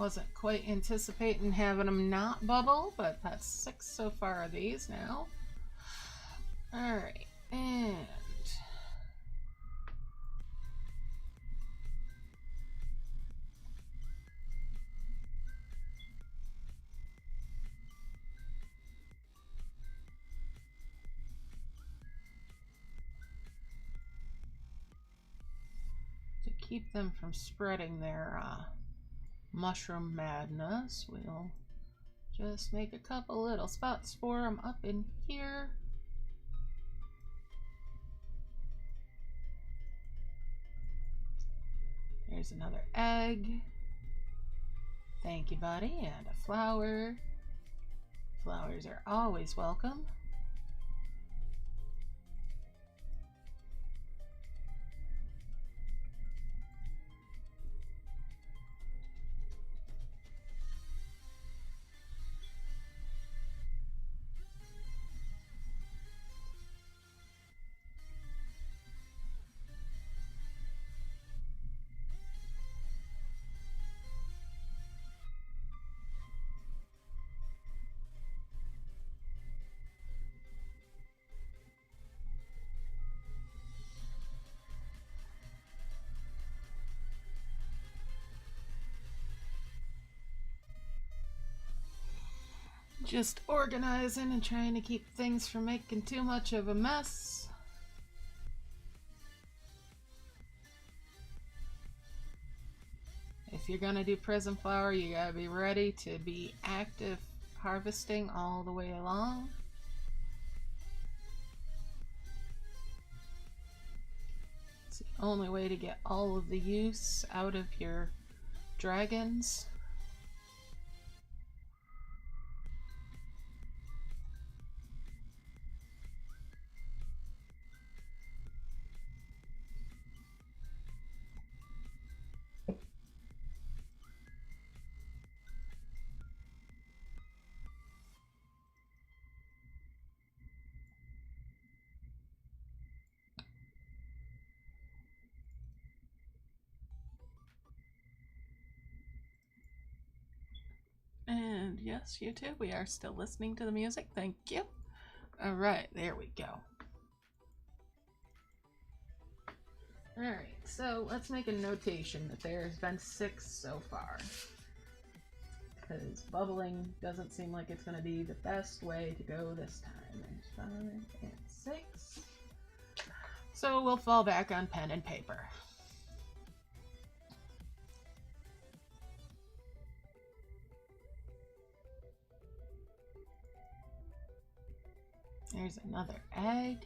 Wasn't quite anticipating having them not bubble, but that's 6 so far of these now. Alright, and to keep them from spreading their mushroom madness, we'll just make a couple little spots for them up in here. Here's another egg. Thank you, buddy. And a flower. Flowers are always welcome. Just organizing and trying to keep things from making too much of a mess. If you're gonna do Prism Flower, you gotta be ready to be active harvesting all the way along. It's the only way to get all of the use out of your dragons. And yes, you too. We are still listening to the music. Thank you. All right, there we go. All right, so let's make a notation that there's been 6 so far. Because bubbling doesn't seem like it's going to be the best way to go this time. There's 5 and 6. So we'll fall back on pen and paper. There's another egg.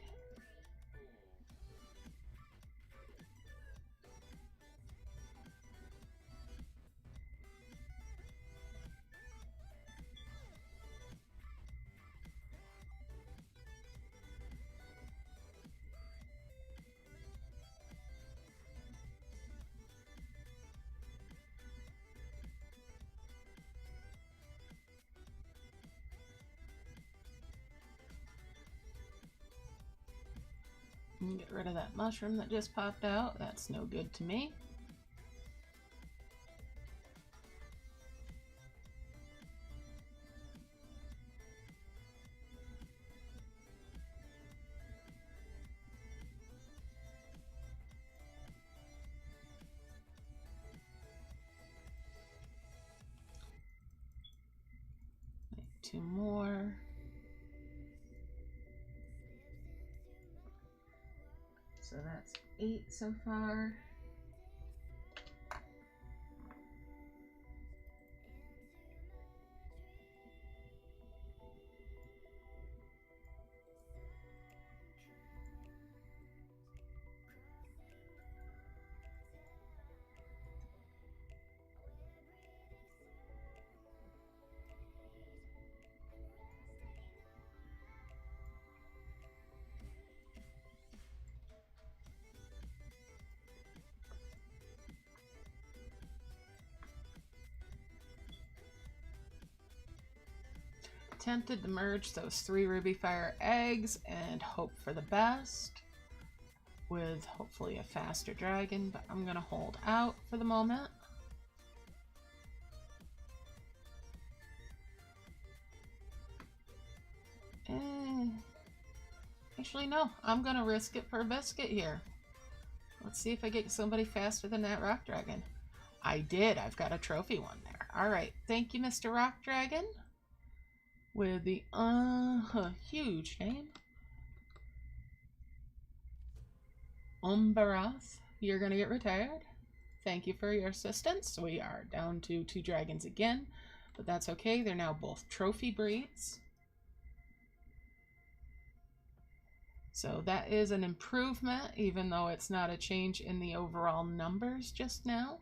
Get rid of that mushroom that just popped out. That's no good to me. Make 2 more. So that's 8 so far. Tempted to merge those 3 ruby fire eggs and hope for the best with hopefully a faster dragon, but I'm gonna hold out for the moment. Actually, no. I'm gonna risk it for a biscuit here. Let's see if I get somebody faster than that rock dragon. I did. I've got a trophy one there. All right. Thank you, Mr. Rock Dragon. With the huge name. Umbaras. You're gonna get retired. Thank you for your assistance. We are down to 2 dragons again, but that's okay. They're now both trophy breeds. So that is an improvement, even though it's not a change in the overall numbers just now.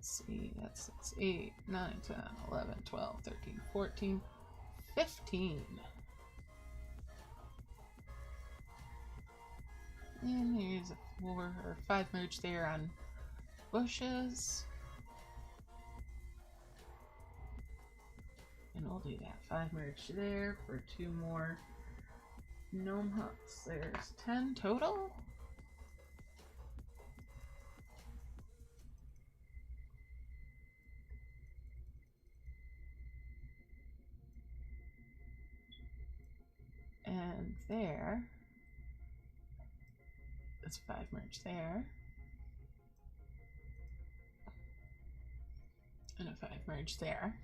See, that's 6, 8, 9, 10, 11, 12, 13, 14, 15. And here's a 4 or 5 merge there on bushes. And we'll do that 5 merge there for 2 more gnome huts. There's 10 total. And there, that's 5 merge there. And a 5 merge there.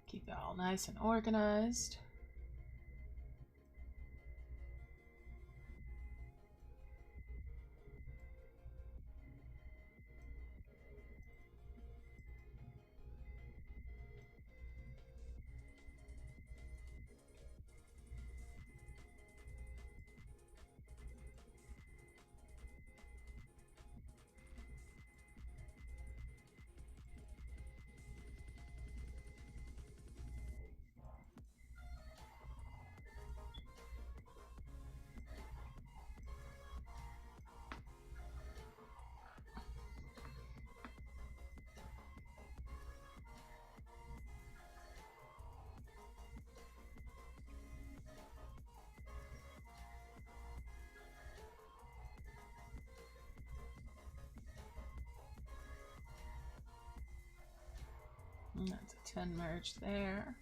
Keep it all nice and organized. And that's a 10 merge there.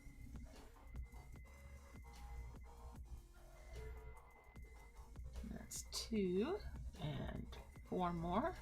That's 2 and 4 more.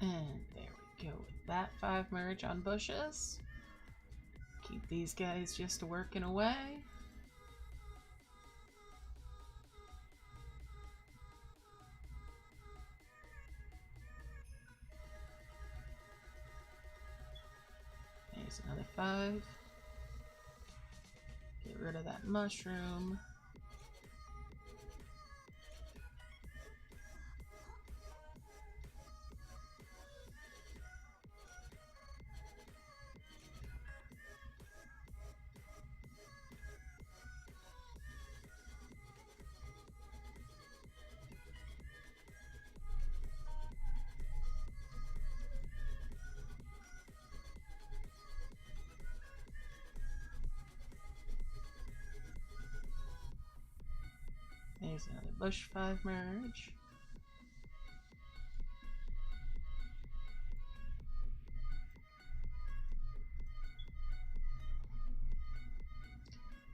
And there we go with that 5 merge on bushes. Keep these guys just working away. There's another 5. Get rid of that mushroom. There's another bush 5 merge.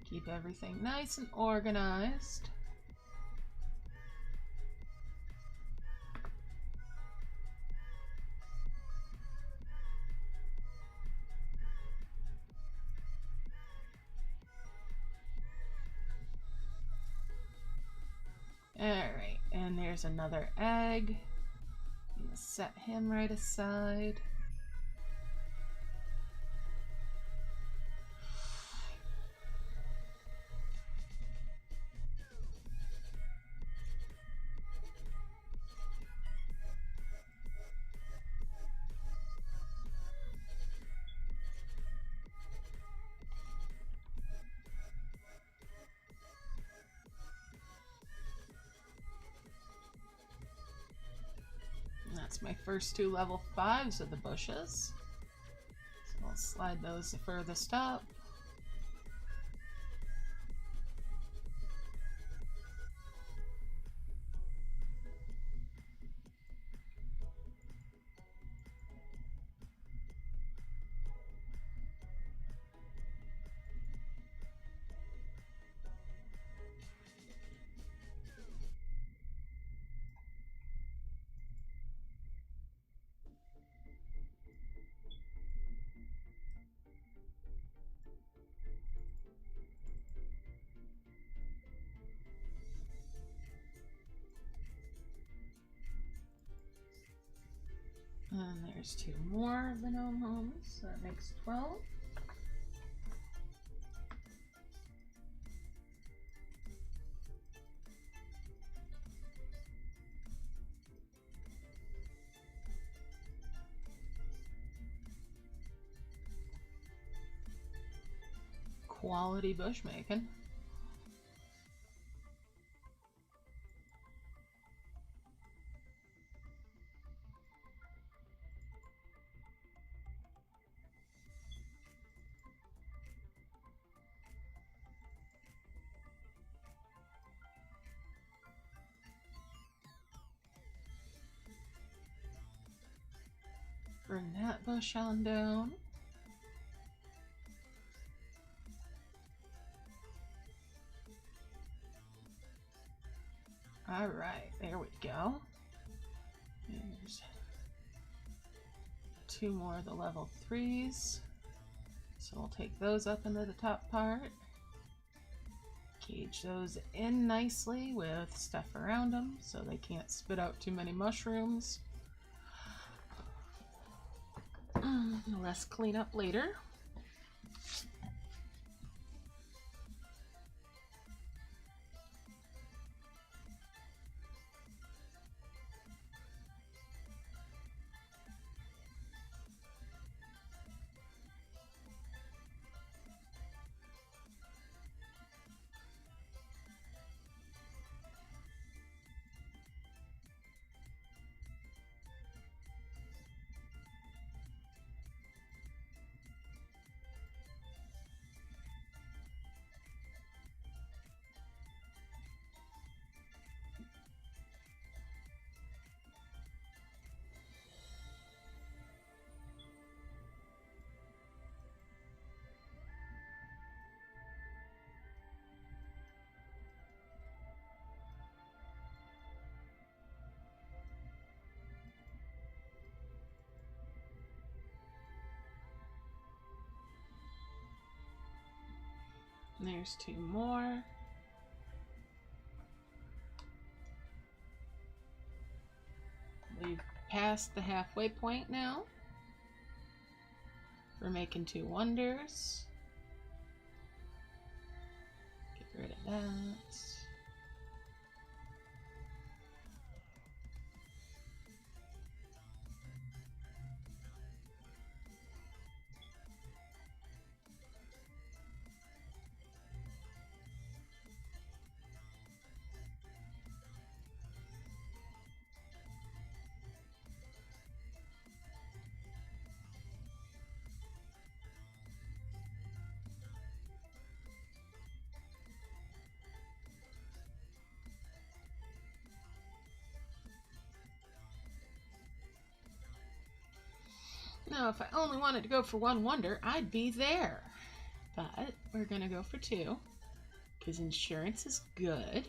Keep everything nice and organized. there's another egg. I'm gonna set him right aside. That's my first 2 level 5s of the bushes. So I'll slide those the furthest up. And there's 2 more of the gnome homes, so that makes 12. Quality bushmaking. Bring that bush on down. All right, there we go. There's 2 more of the level 3s. So we'll take those up into the top part. Cage those in nicely with stuff around them so they can't spit out too many mushrooms. Less cleanup later. And there's 2 more. We've passed the halfway point now. We're making 2 wonders. Get rid of that. Now, if I only wanted to go for 1 wonder, I'd be there. But we're going to go for 2, because insurance is good.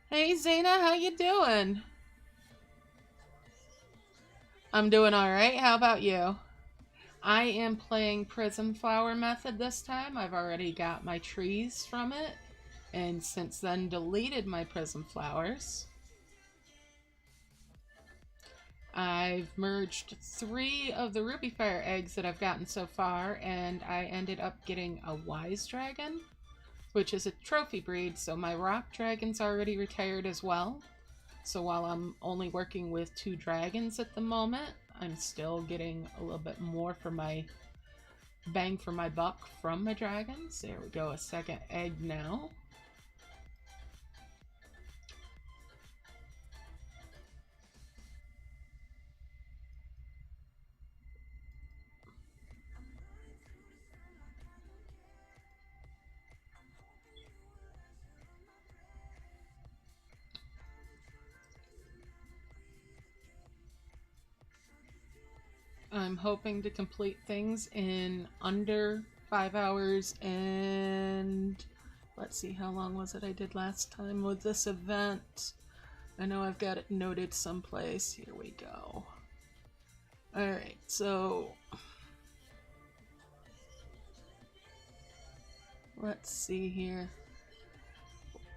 Hey Zena, how you doing? I'm doing alright, how about you? I am playing Prism Flower method this time. I've already got my trees from it, and since then deleted my Prism Flowers. I've merged 3 of the Ruby Fire eggs that I've gotten so far, and I ended up getting a Wise Dragon, which is a trophy breed, so my Rock Dragon's already retired as well. So while I'm only working with 2 dragons at the moment, I'm still getting a little bit more for my bang for my buck from my dragons. There we go, a second egg now. I'm hoping to complete things in under 5 hours, and let's see, how long was it I did last time with this event? I know I've got it noted someplace. Here we go. Alright, so let's see here.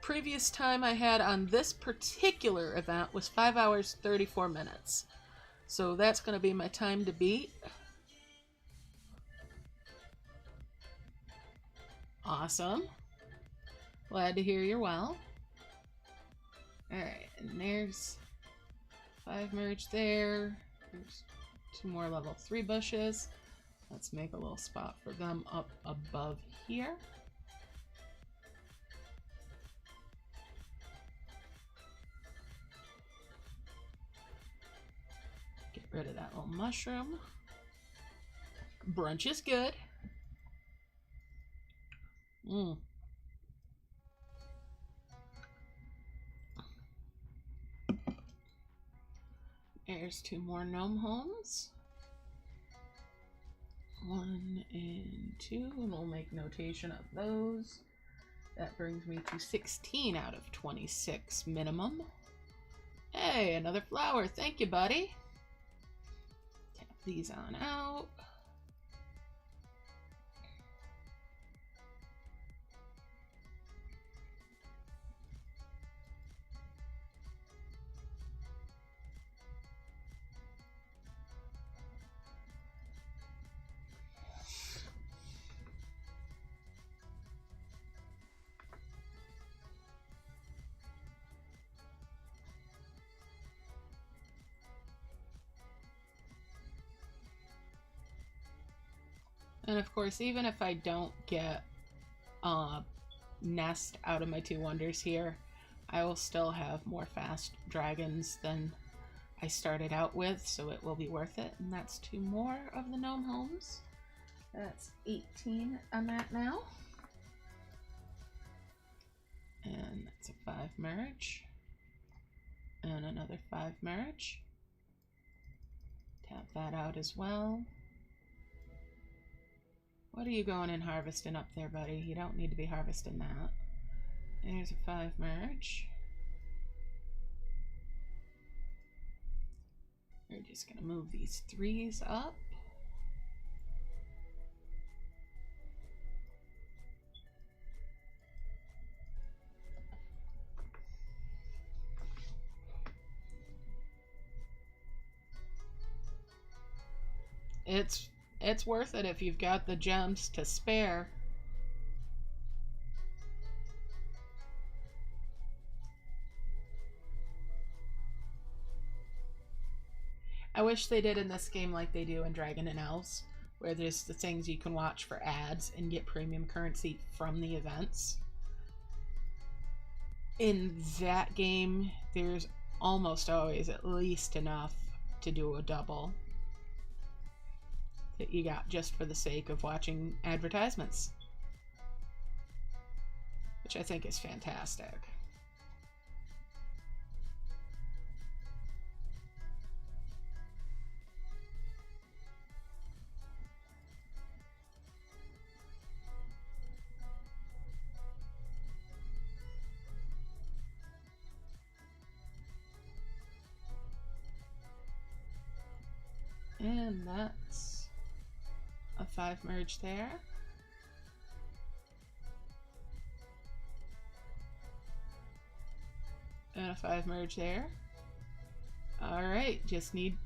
Previous time I had on this particular event was 5 hours 34 minutes. So that's going to be my time to beat. Awesome. Glad to hear you're well. Alright, and there's 5 merge there. There's 2 more level 3 bushes. Let's make a little spot for them up above here. Get rid of that little mushroom. Brunch is good. There's 2 more gnome homes. 1 and 2, and we'll make notation of those. That brings me to 16 out of 26 minimum. Hey, another flower. Thank you, buddy. Tap these on out. And of course, even if I don't get nest out of my 2 wonders here, I will still have more fast dragons than I started out with, so it will be worth it. And that's 2 more of the gnome homes. That's 18 I'm at now. And that's a 5 merge. And another 5 merge. Tap that out as well. What are you going and harvesting up there, buddy? You don't need to be harvesting that. There's a 5 merge. We're just going to move these 3s up. It's worth it if you've got the gems to spare. I wish they did in this game like they do in Dragon and Elves, where there's the things you can watch for ads and get premium currency from the events. In that game, there's almost always at least enough to do a double that you got just for the sake of watching advertisements, which I think is fantastic. And that's a 5 merge there. And a 5 merge there. Alright, just need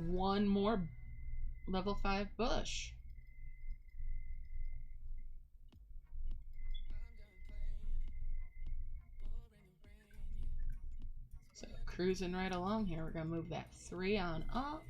one more level 5 bush. So cruising right along here, we're going to move that 3 on up.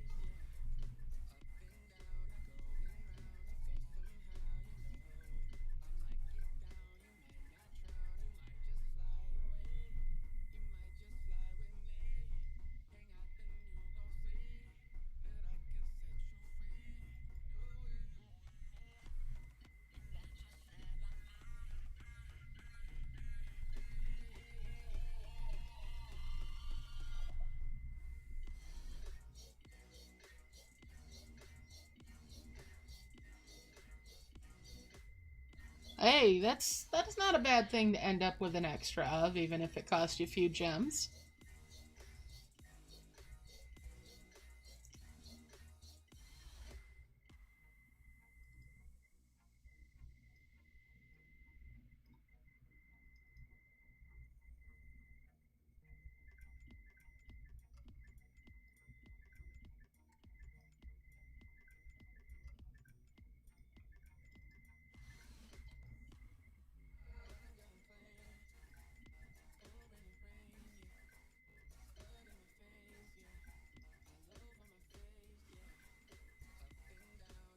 Hey, that's not a bad thing to end up with an extra of, even if it costs you a few gems.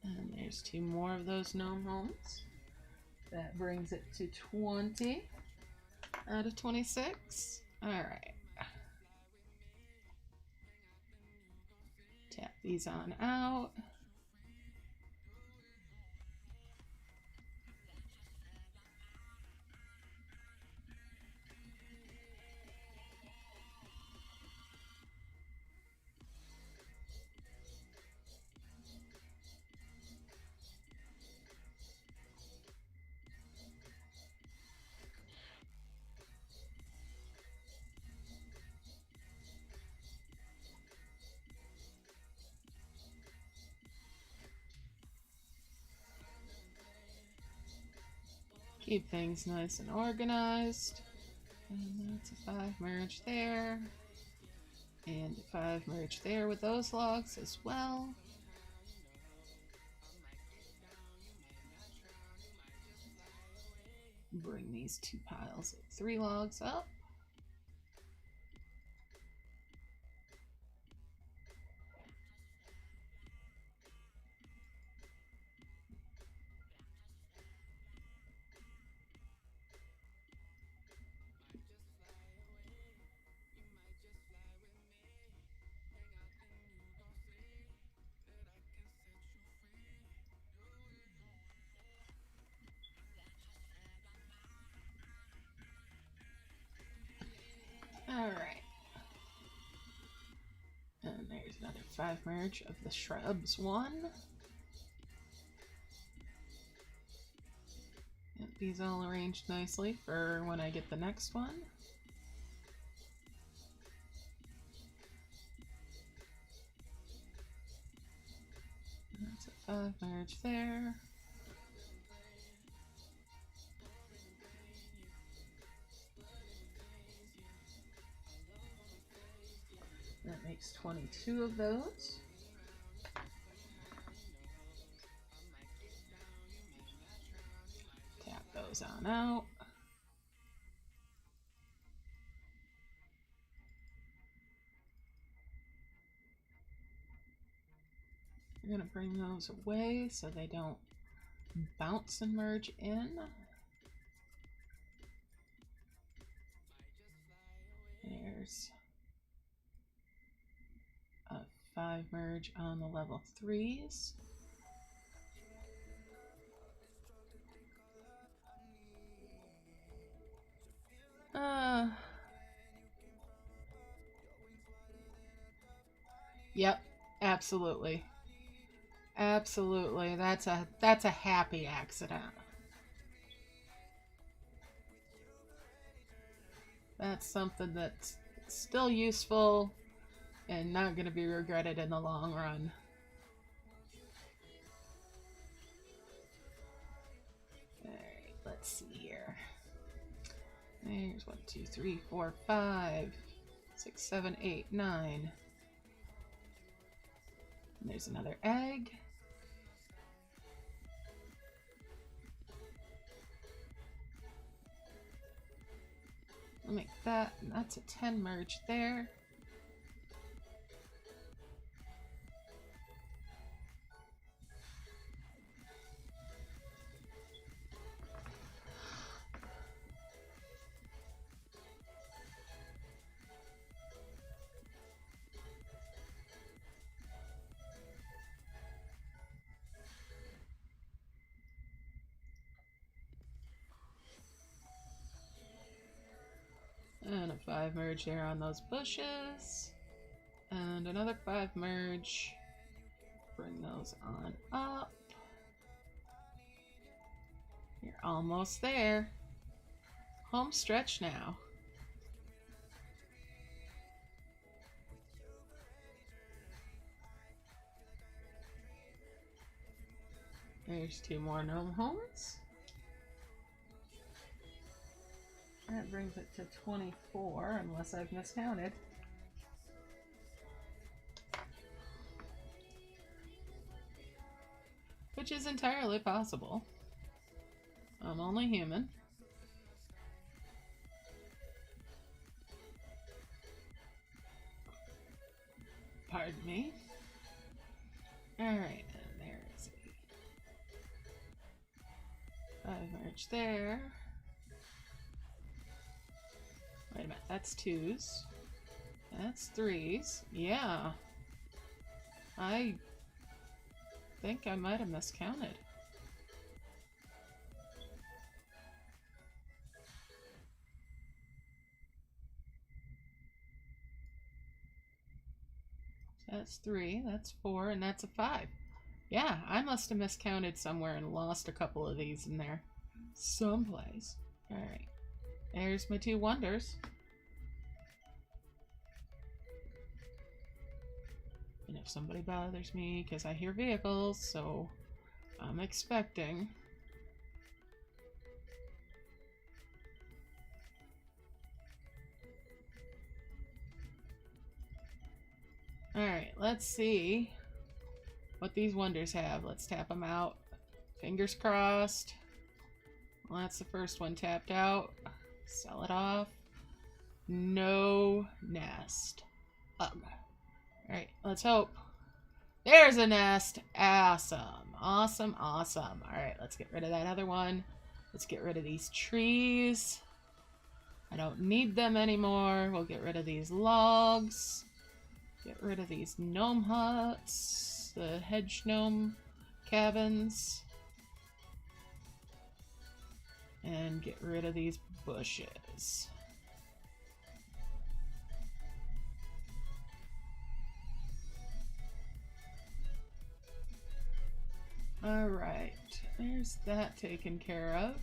And there's 2 more of those gnome homes. That brings it to 20 out of 26. Alright. Tap these on out. Keep things nice and organized. And that's a 5 merge there. And a 5 merge there with those logs as well. Bring these 2 piles of 3 logs up. Alright. And there's another 5 merge of the shrubs 1. Get these all arranged nicely for when I get the next one. And that's a 5 merge there. That makes 22 of those. Tap those on out. We're going to bring those away so they don't bounce and merge in. There's a 5 merge on the level 3s. Yep, absolutely. Absolutely. That's a happy accident. That's something that's still useful and not going to be regretted in the long run. There's 1, 2, 3, 4, 5, 6, 7, 8, 9. And there's another egg. We'll make that, and that's a 10 merge there. And a 5 merge there on those bushes. And another 5 merge. Bring those on up. You're almost there. Home stretch now. There's 2 more gnome homes. That brings it to 24, unless I've miscounted. Which is entirely possible. I'm only human. Pardon me. Alright, and there's a 5 merge there. Wait a minute, that's 2s. That's 3s. Yeah. I think I might have miscounted. That's 3, that's 4, and that's a 5. Yeah, I must have miscounted somewhere and lost a couple of these in there. Someplace. Alright. There's my 2 wonders. And if somebody bothers me, because I hear vehicles, so I'm expecting. Alright, let's see what these wonders have. Let's tap them out. Fingers crossed. Well, that's the first one tapped out. Sell it off. No nest. Ugh. Alright, let's hope. There's a nest. Awesome. Awesome, awesome. Alright, let's get rid of that other one. Let's get rid of these trees. I don't need them anymore. We'll get rid of these logs. Get rid of these gnome huts. The hedge gnome cabins. And get rid of these bushes. Alright, there's that taken care of.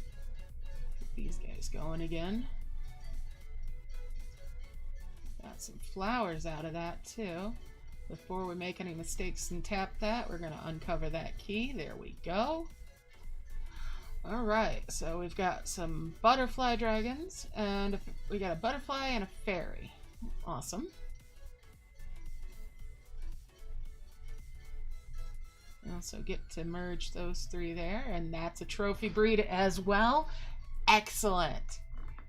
Get these guys going again. Got some flowers out of that too. Before we make any mistakes and tap that, we're going to uncover that key. There we go. Alright, so we've got some butterfly dragons, and we got a butterfly and a fairy. Awesome. We also get to merge those 3 there, and that's a trophy breed as well. Excellent.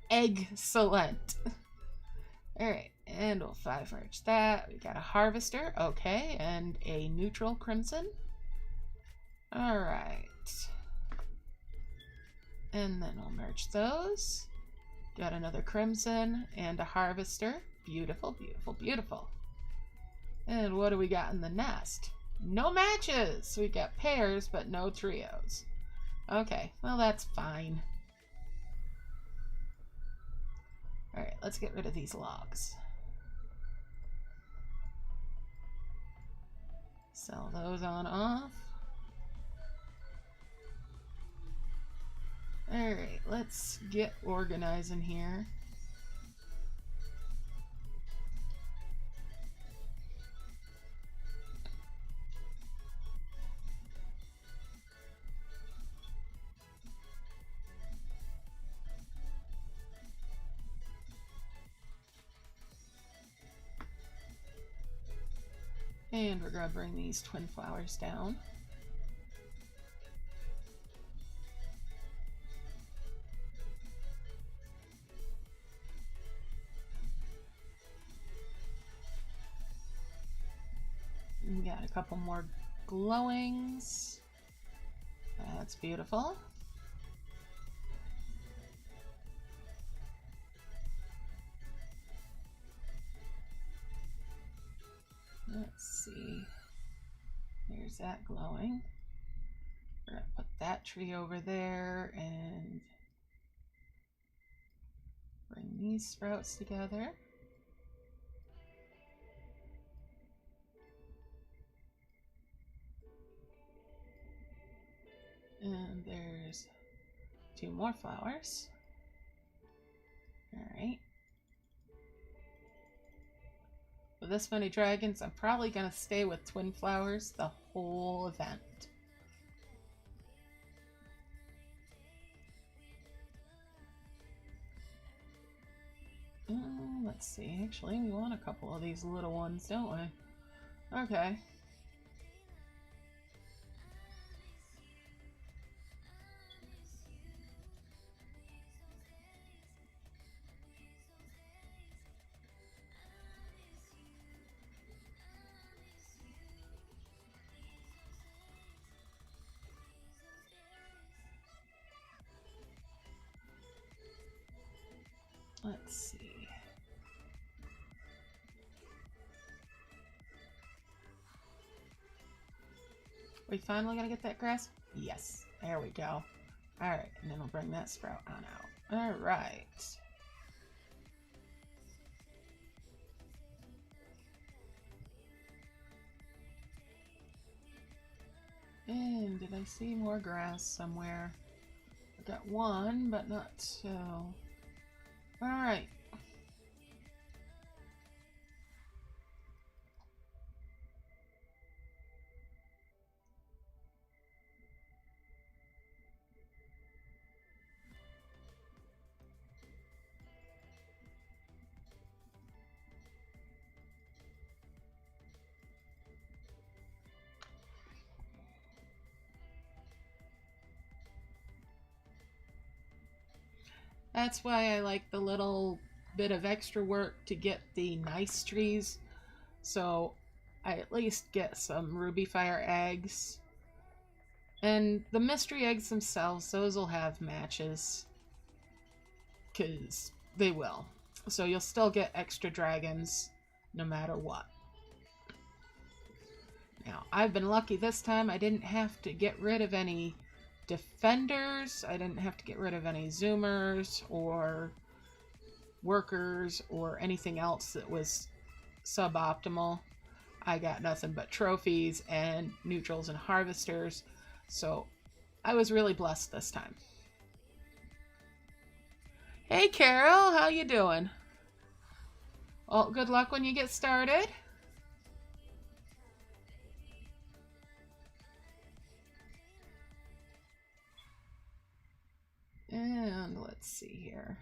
Excellent. Alright, and we'll 5 merge that. We got a harvester, okay, and a neutral crimson. Alright. And then we'll merge those. Got another crimson and a harvester. Beautiful, beautiful, beautiful. And what do we got in the nest? No matches! We got pairs, but no trios. Okay, well that's fine. Alright, let's get rid of these logs. Sell those on off. Alright, let's get organizing here. And we're going to bring these twin flowers down. We got a couple more glowings. That's beautiful. Let's see. There's that glowing. We're going to put that tree over there and bring these sprouts together. And there's 2 more flowers. Alright. With this many dragons, I'm probably going to stay with twin flowers the whole event. Let's see. Actually, we want a couple of these little ones, don't we? Okay. Let's see. We finally gonna get that grass? Yes. There we go. Alright, and then we'll bring that sprout on out. Alright. And did I see more grass somewhere? I got 1, but not 2. Alright. That's why I like the little bit of extra work to get the nice trees. So I at least get some ruby fire eggs. And the mystery eggs themselves, those will have matches. Because they will. So you'll still get extra dragons no matter what. Now, I've been lucky this time. I didn't have to get rid of any defenders. I didn't have to get rid of any zoomers or workers or anything else that was suboptimal. I got nothing but trophies and neutrals and harvesters. So I was really blessed this time. Hey Carol, how you doing? Well, good luck when you get started. And let's see here.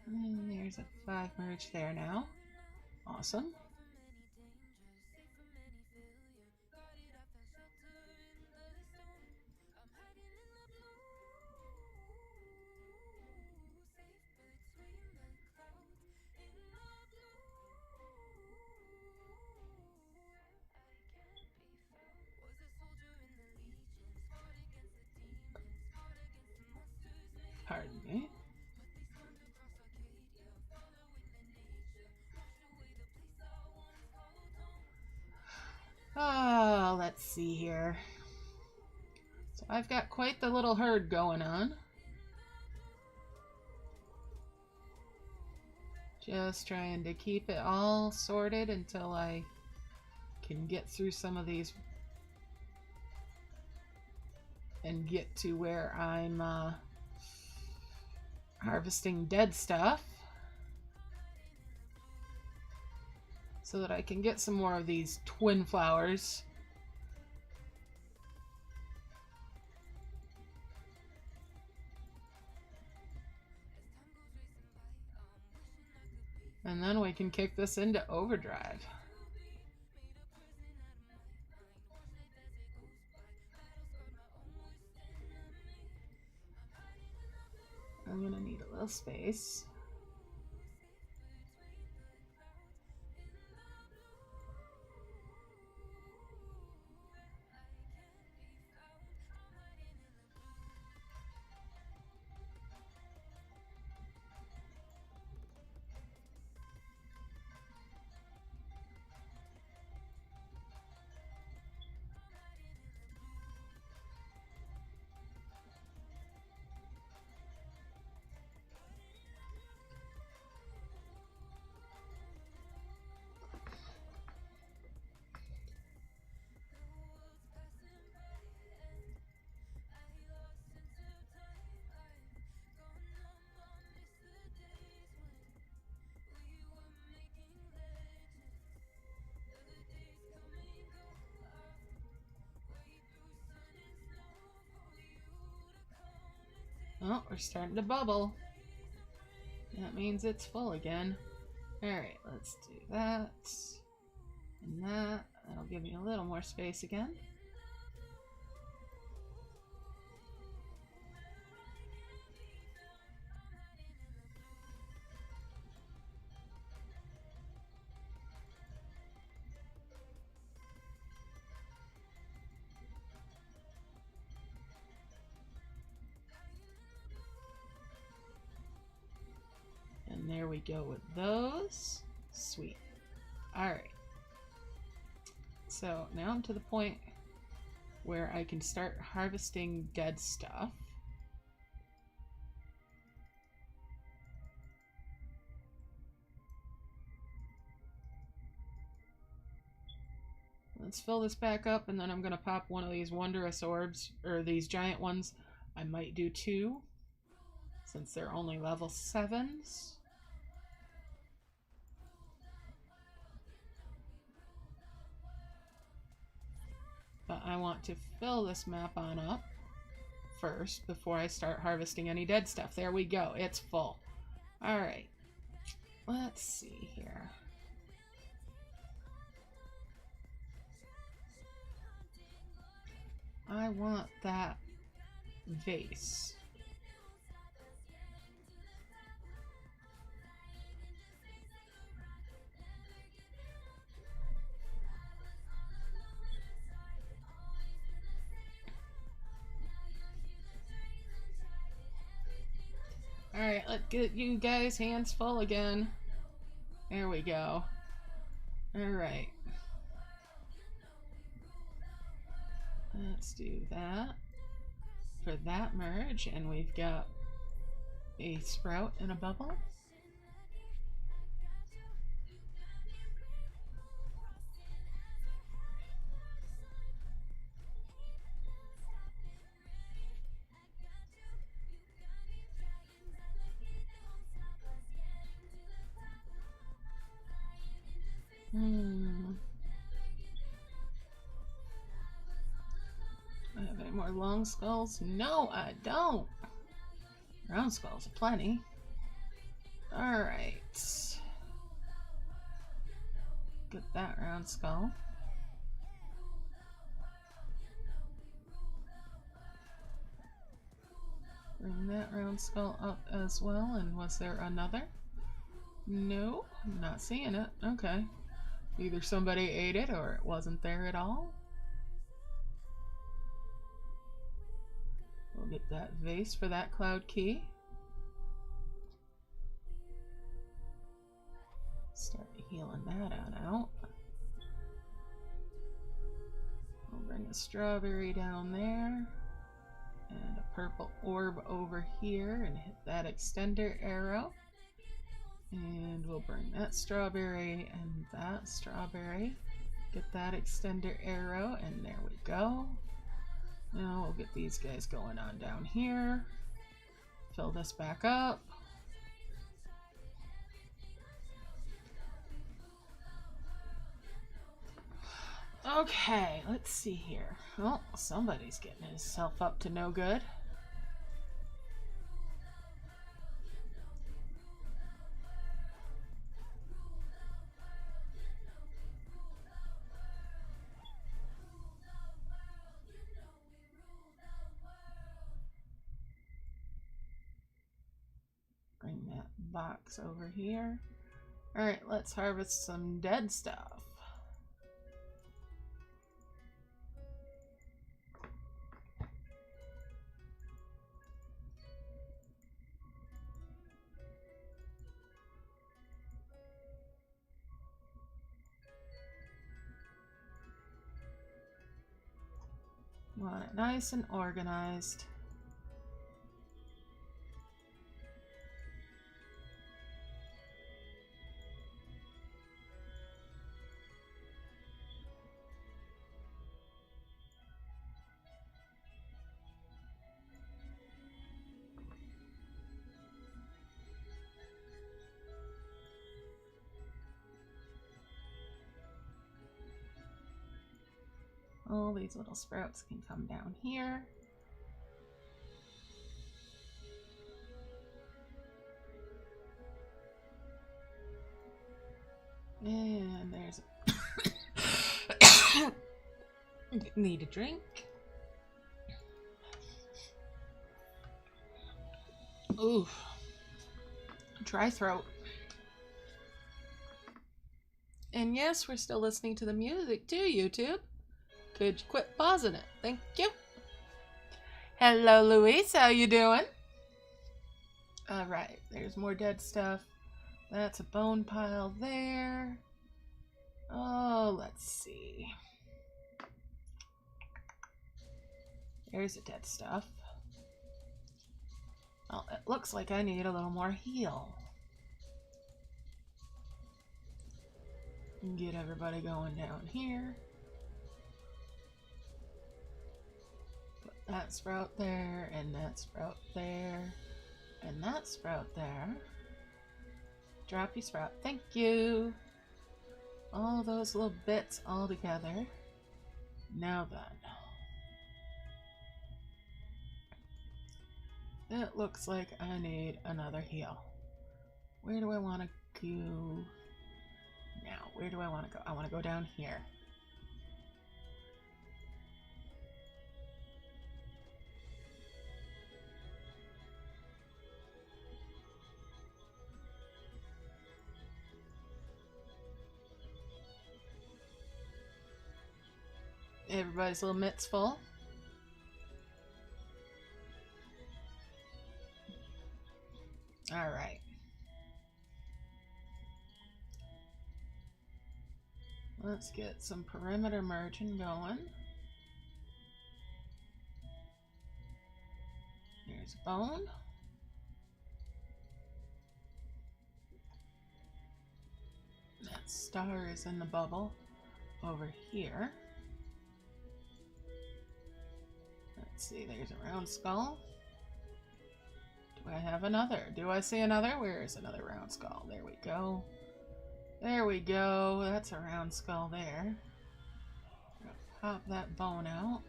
And there's a 5 merge there now. Awesome. Pardon me. Oh, let's see here. So I've got quite the little herd going on. Just trying to keep it all sorted until I can get through some of these and get to where I'm harvesting dead stuff. so that I can get some more of these twin flowers. And then we can kick this into overdrive. I'm gonna need a little space. Oh, we're starting to bubble. That means it's full again. Alright, let's do that. And that. That'll give me a little more space again. And there we go with those. Sweet. Alright. So now I'm to the point where I can start harvesting dead stuff. Let's fill this back up, and then I'm going to pop one of these wondrous orbs, or these giant ones. I might do 2, since they're only level 7s. But I want to fill this map on up first before I start harvesting any dead stuff. There we go. It's full. Alright. Let's see here. I want that vase. Alright, let's get you guys hands full again. There we go. Alright. Let's do that for that merge, and we've got a sprout and a bubble. I have any more long skulls? No, I don't. Round skulls are plenty. Alright. Get that round skull. Bring that round skull up as well. And was there another? No, I'm not seeing it. Okay. Either somebody ate it or it wasn't there at all. We'll get that vase for that cloud key. Start healing that on out. We'll bring a strawberry down there. And a purple orb over here and hit that extender arrow. And we'll bring that strawberry and that strawberry. Get that extender arrow, and there we go. Now we'll get these guys going on down here. Fill this back up. Okay, let's see here. Oh, somebody's getting himself up to no good. Bring that box over here. Alright, let's harvest some dead stuff. Want it nice and organized. All these little sprouts can come down here. And there's a need a drink. Ooh, dry throat. And yes, we're still listening to the music too, YouTube. Could you quit pausing it? Thank you. Hello, Luis. How you doing? Alright, there's more dead stuff. That's a bone pile there. Oh, let's see. There's the dead stuff. Well, it looks like I need a little more heal. Get everybody going down here. Put that sprout there, and that sprout there, and that sprout there. Drop your sprout. Thank you. All those little bits all together. Now then. It looks like I need another heal. Where do I want to go now? Where do I want to go? I want to go down here. Everybody's little mitts full. All right. Let's get some perimeter merging going. There's a bone. That star is in the bubble over here. Let's see, there's a round skull. Do I have another? Do I see another? Where is another round skull? There we go. There we go. That's a round skull there. Pop that bone out.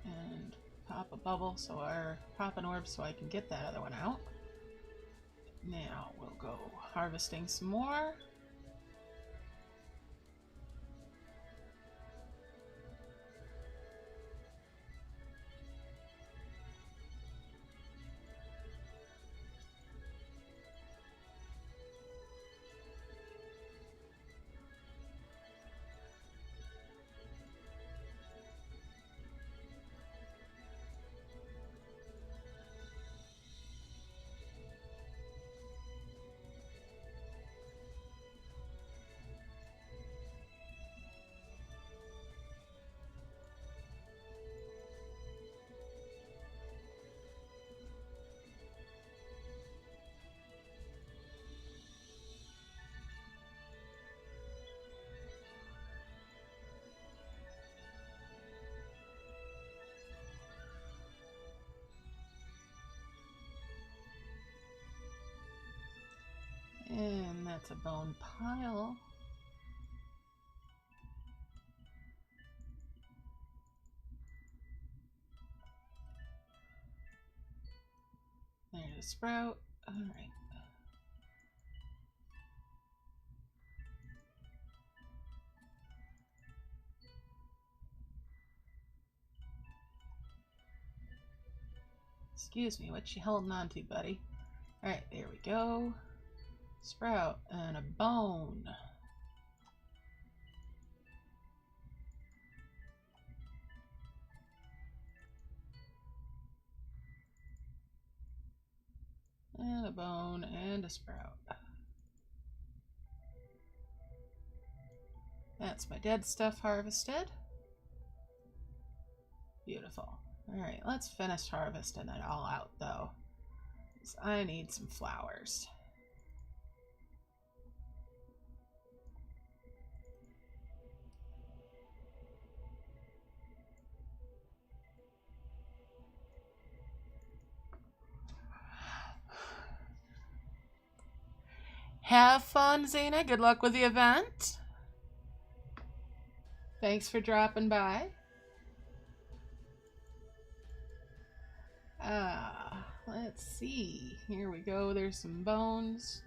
And pop a bubble, or pop an orb so I can get that other one out. Now we'll go harvesting some more. And that's a bone pile. a sprout. All right. Excuse me, what you holding on to, buddy? Alright, there we go. Sprout and a bone. And a bone and a sprout. That's my dead stuff harvested. Beautiful. Alright, let's finish harvesting it all out though. I need some flowers. Have fun, Xena. Good luck with the event. Thanks for dropping by. Let's see. Here we go. There's some bones.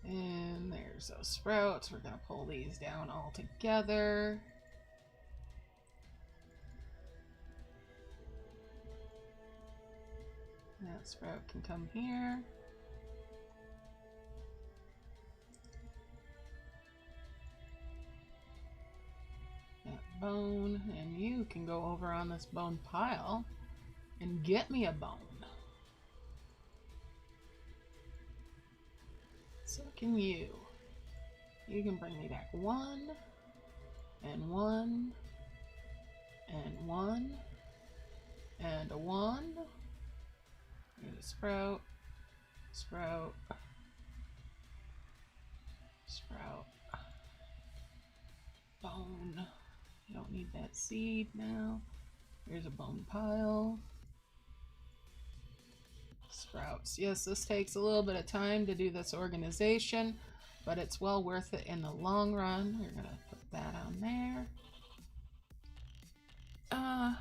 And there's those sprouts. We're going to pull these down all together. That sprout can come here. That bone. And you can go over on this bone pile and get me a bone. So can you. You can bring me back one, and one, and one, and a one. Here's a sprout, sprout, sprout, bone. You don't need that seed now. Here's a bone pile. Sprouts. Yes, this takes a little bit of time to do this organization, but it's well worth it in the long run. We're gonna put that on there. I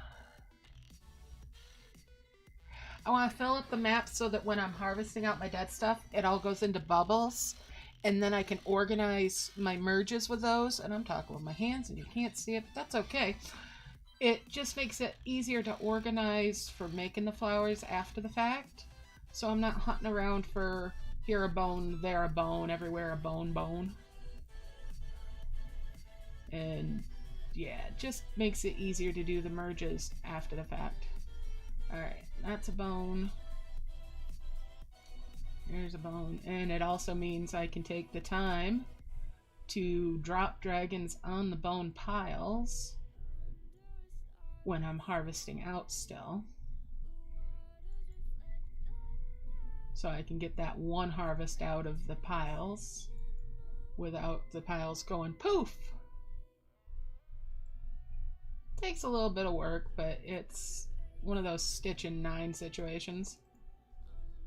want to fill up the map so that when I'm harvesting out my dead stuff, it all goes into bubbles, and then I can organize my merges with those. And I'm talking with my hands, and you can't see it, but that's okay. It just makes it easier to organize for making the flowers after the fact. So I'm not hunting around for here a bone, there a bone, everywhere a bone, bone. And yeah, it just makes it easier to do the merges after the fact. Alright, that's a bone. There's a bone. And it also means I can take the time to drop dragons on the bone piles when I'm harvesting out still. So I can get that one harvest out of the piles without the piles going poof. Takes a little bit of work, but it's one of those stitch in 9 situations.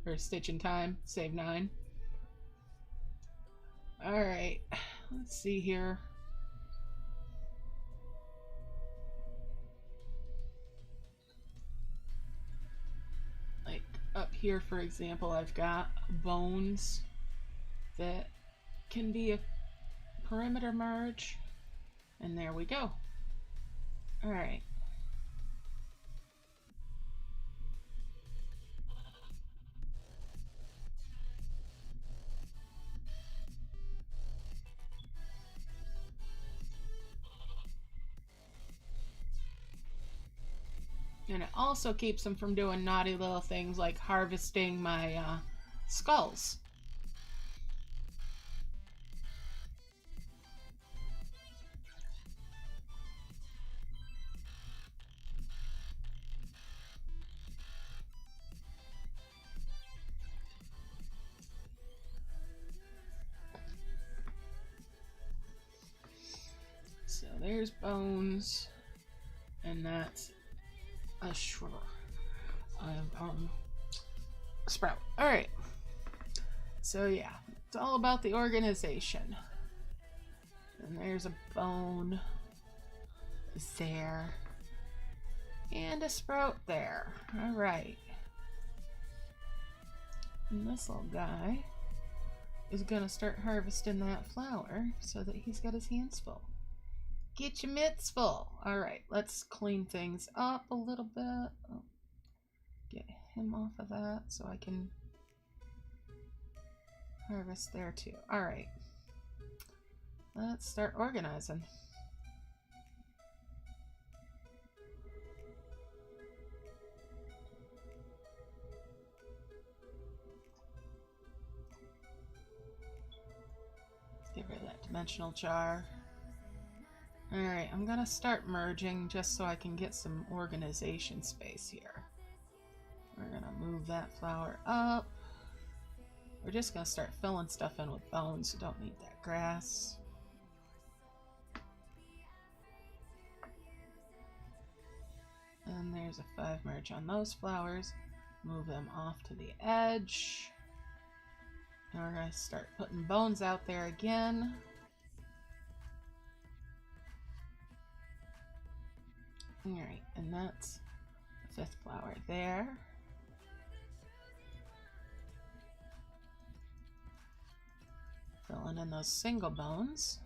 Or stitch in time, save 9. Alright, let's see here. Like up here, for example, I've got bones that can be a perimeter merge. And there we go. Alright. And it also keeps them from doing naughty little things like harvesting my skulls. So there's bones, and that's a shrub. Sprout. Alright. So yeah, it's all about the organization. And there's a bone there. And a sprout there. Alright. And this little guy is gonna start harvesting that flower so that he's got his hands full. Get your mitts full. Alright, let's clean things up a little bit. Oh, get him off of that so I can harvest there too. Alright. Let's start organizing. Get rid of that dimensional jar. Alright, I'm gonna start merging just so I can get some organization space here. We're gonna move that flower up. We're just gonna start filling stuff in with bones. Don't need that grass. And there's a 5 merge on those flowers. Move them off to the edge. And we're gonna start putting bones out there again. Alright, and that's the 5th flower there. Filling in those single bones.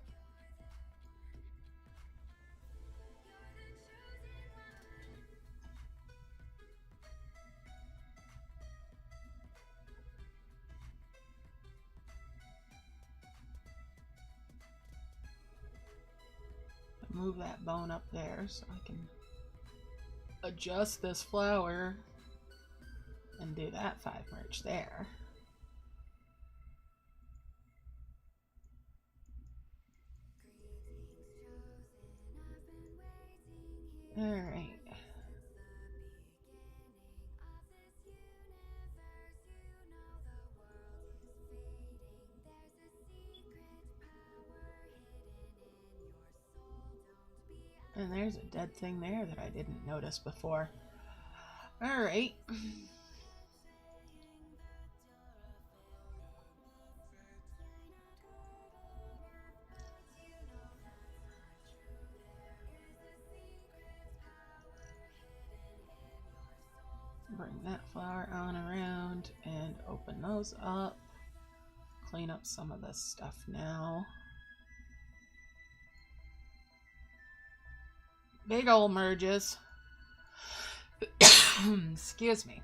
Move that bone up there so I can adjust this flower and do that 5 merge there. Alright. And there's a dead thing there that I didn't notice before. Alright. Bring that flower on around and open those up. Clean up some of this stuff now. Big old merges. Excuse me.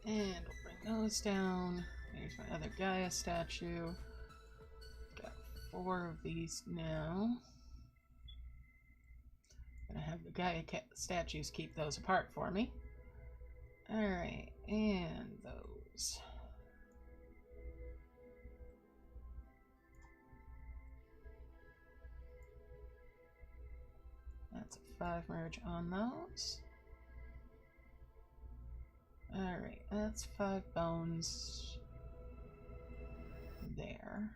And we'll bring those down. There's my other Gaia statue. Got 4 of these now. Gonna have the Gaia statues keep those apart for me. Alright, and those. That's a 5 merge on those. Alright, that's 5 bones there.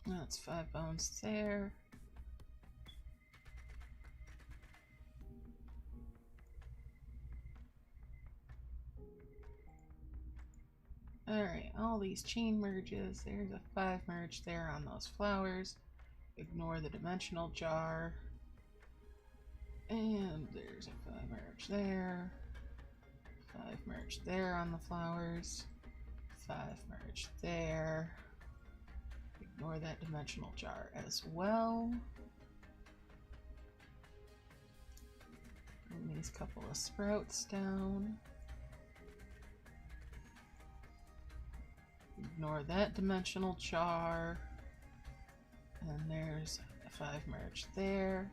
That's 5 bones there. Alright, all these chain merges. There's a 5 merge there on those flowers. Ignore the dimensional jar. And there's a 5 merge there. 5 merge there on the flowers. 5 merge there. Ignore that dimensional jar as well. Bring these couple of sprouts down. Ignore that dimensional jar. And there's a 5 merge there.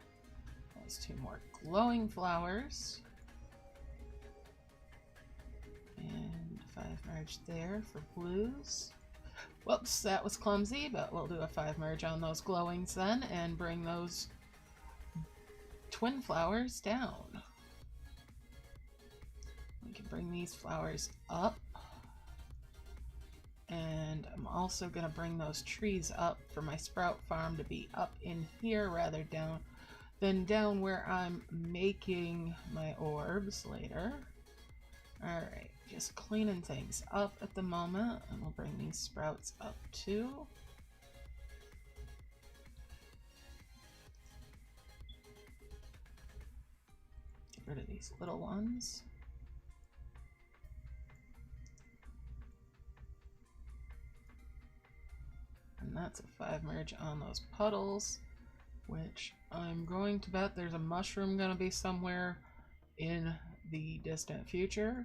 There's 2 more glowing flowers. And 5 merge there for blues. Whoops, that was clumsy, but we'll do a 5 merge on those glowings then and bring those twin flowers down. We can bring these flowers up. And I'm also going to bring those trees up for my sprout farm to be up in here rather than down where I'm making my orbs later. Alright, just cleaning things up at the moment, and we'll bring these sprouts up too. Get rid of these little ones. And that's a 5 merge on those puddles, which I'm going to bet there's a mushroom going to be somewhere in the distant future.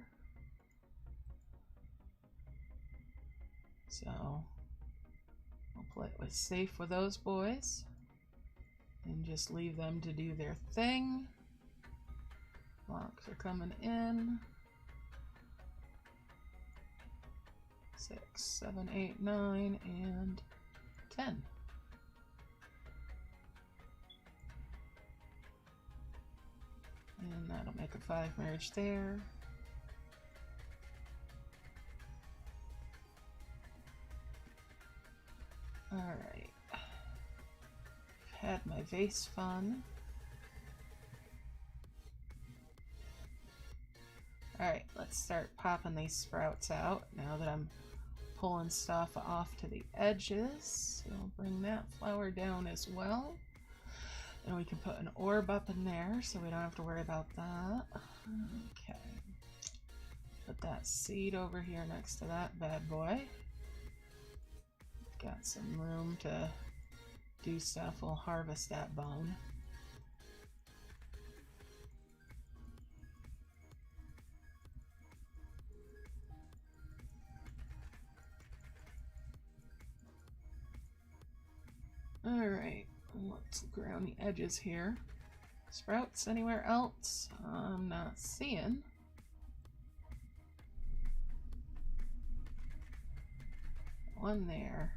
So we'll play it safe with those boys and just leave them to do their thing. Blocks are coming in. 6, 7, 8, 9, and 10. And that'll make a 5 merge there. Alright. Had my vase fun. Alright, let's start popping these sprouts out now that I'm pulling stuff off to the edges. So I'll bring that flower down as well. And we can put an orb up in there so we don't have to worry about that. Okay. Put that seed over here next to that bad boy. Got some room to do stuff. We'll harvest that bone. Alright, let's look around the edges here. Sprouts anywhere else? I'm not seeing. One there,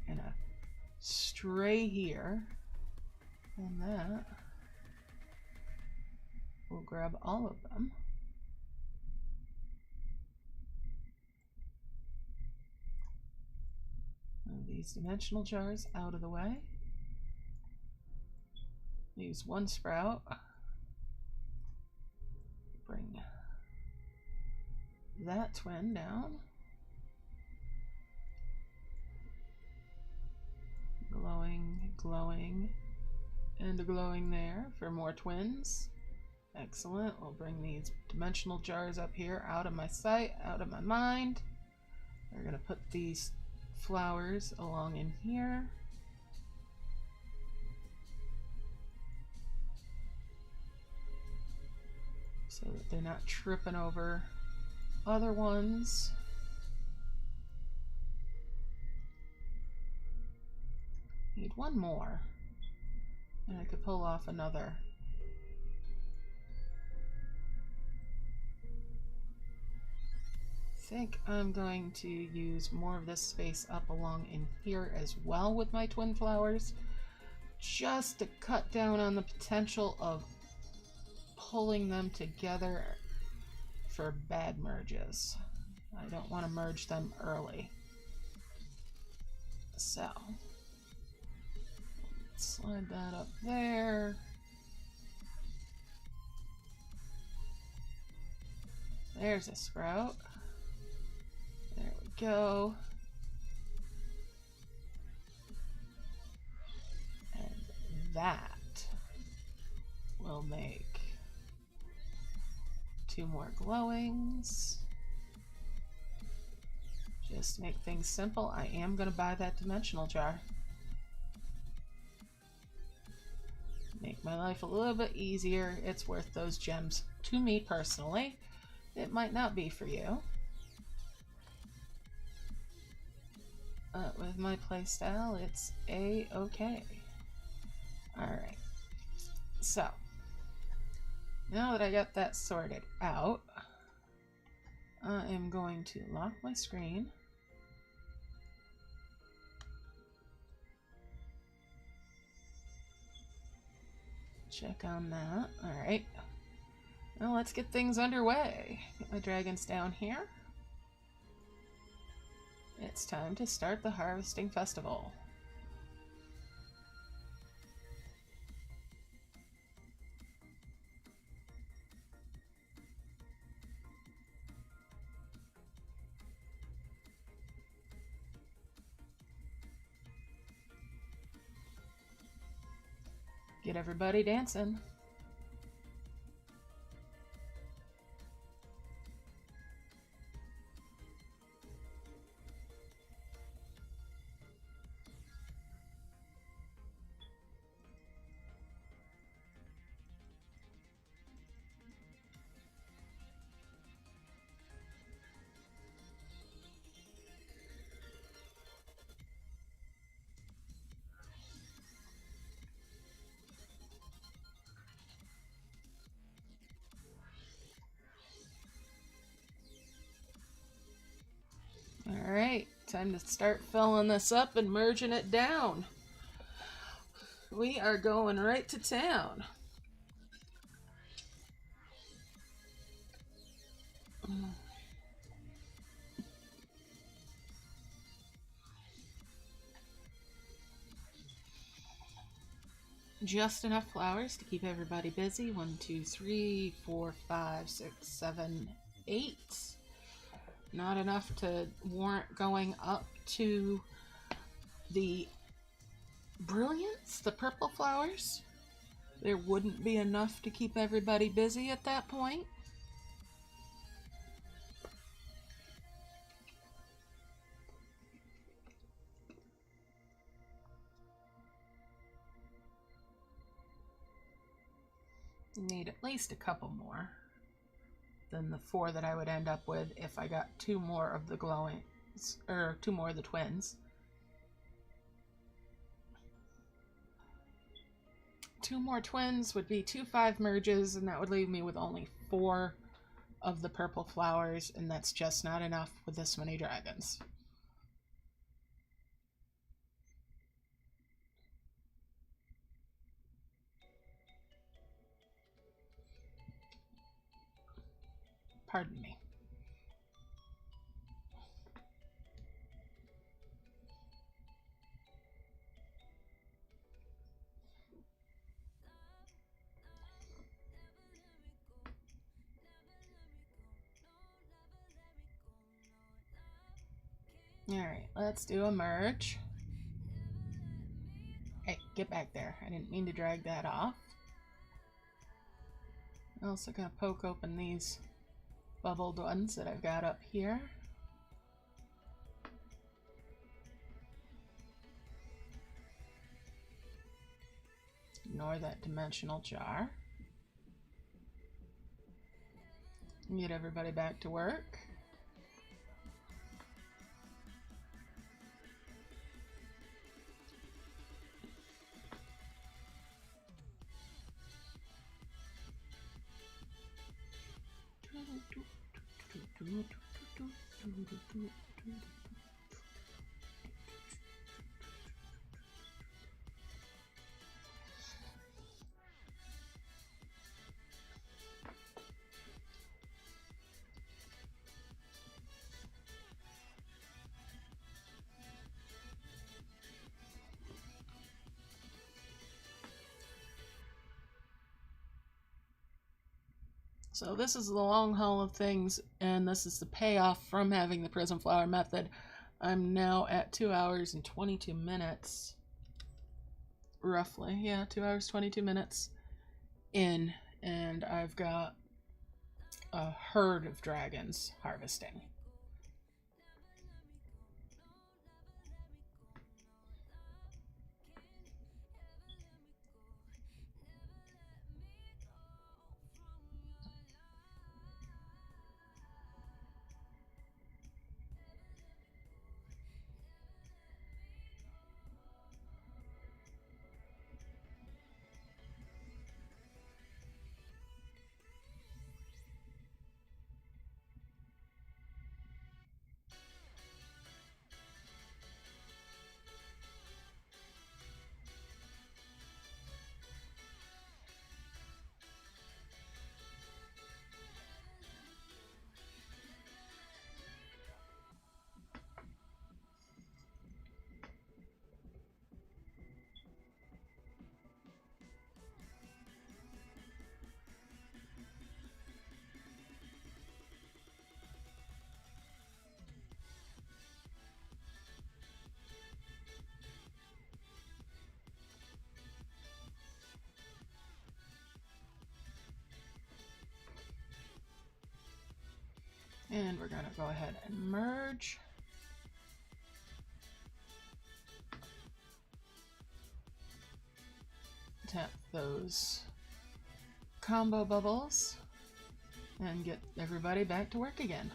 and a stray here. And that. We'll grab all of them. Move these dimensional jars out of the way. Use one sprout. Bring that twin down. Glowing, glowing, and a glowing there for more twins. Excellent. We'll bring these dimensional jars up here out of my sight, out of my mind. We're going to put these flowers along in here. So that they're not tripping over other ones. Need one more. And I could pull off another. I think I'm going to use more of this space up along in here as well with my twin flowers, just to cut down on the potential of pulling them together for bad merges. I don't want to merge them early. So, slide that up there. There's a sprout. There we go. And that will make 2 more glowings. Just to make things simple, I am going to buy that dimensional jar. Make my life a little bit easier. It's worth those gems to me personally. It might not be for you. with my playstyle, it's A-okay. Alright. So, now that I got that sorted out, I am going to lock my screen. Check on that. Alright. Well, let's get things underway. Get my dragons down here. It's time to start the Harvesting Festival. Get everybody dancing. Alright, time to start filling this up and merging it down. We are going right to town. Just enough flowers to keep everybody busy. 1, 2, 3, 4, 5, 6, 7, 8. Not enough to warrant going up to the brilliance, the purple flowers. There wouldn't be enough to keep everybody busy at that point. Need at least a couple more than the 4 that I would end up with if I got 2 more of the glowing, or 2 more of the twins. 2 more twins would be 2 5 merges, and that would leave me with only 4 of the purple flowers, and that's just not enough with this many dragons. Pardon me. Alright, let's do a merge. Hey, get back there. I didn't mean to drag that off. I'm also going to poke open these bubbled ones that I've got up here. Ignore that dimensional jar. Get everybody back to work. So this is the long haul of things, and this is the payoff from having the Prism Flower method. I'm now at 2 hours and 22 minutes. Roughly, yeah, 2 hours, 22 minutes in, and I've got a herd of dragons harvesting. And we're gonna go ahead and merge. Tap those combo bubbles and get everybody back to work again.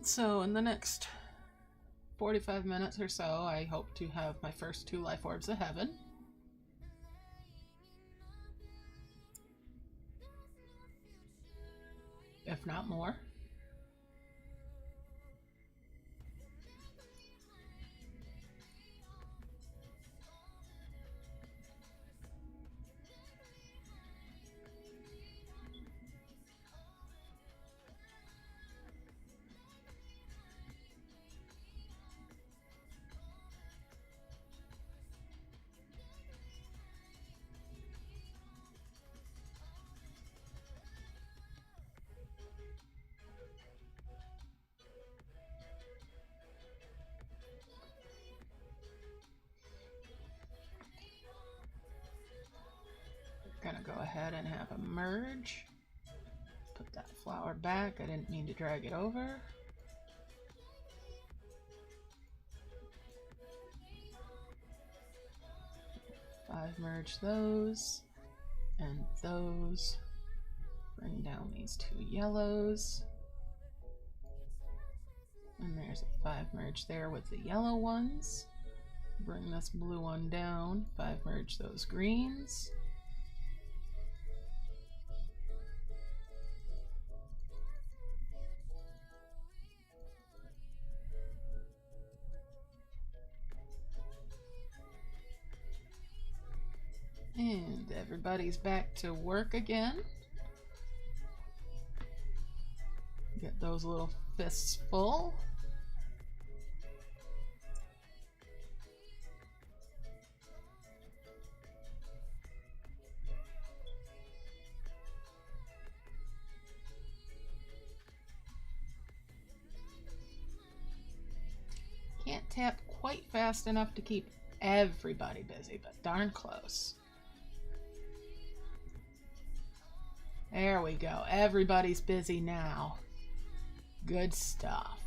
So in the next 45 minutes or so, I hope to have my first 2 life orbs of heaven. If not more. Gonna go ahead and have a merge. Put that flower back. I didn't mean to drag it over. Five merge those and those. Bring down these 2 yellows. And there's a 5 merge there with the yellow ones. Bring this blue one down. 5 merge those greens. And everybody's back to work again. Get those little fists full. Can't tap quite fast enough to keep everybody busy, but darn close. There we go. Everybody's busy now. Good stuff.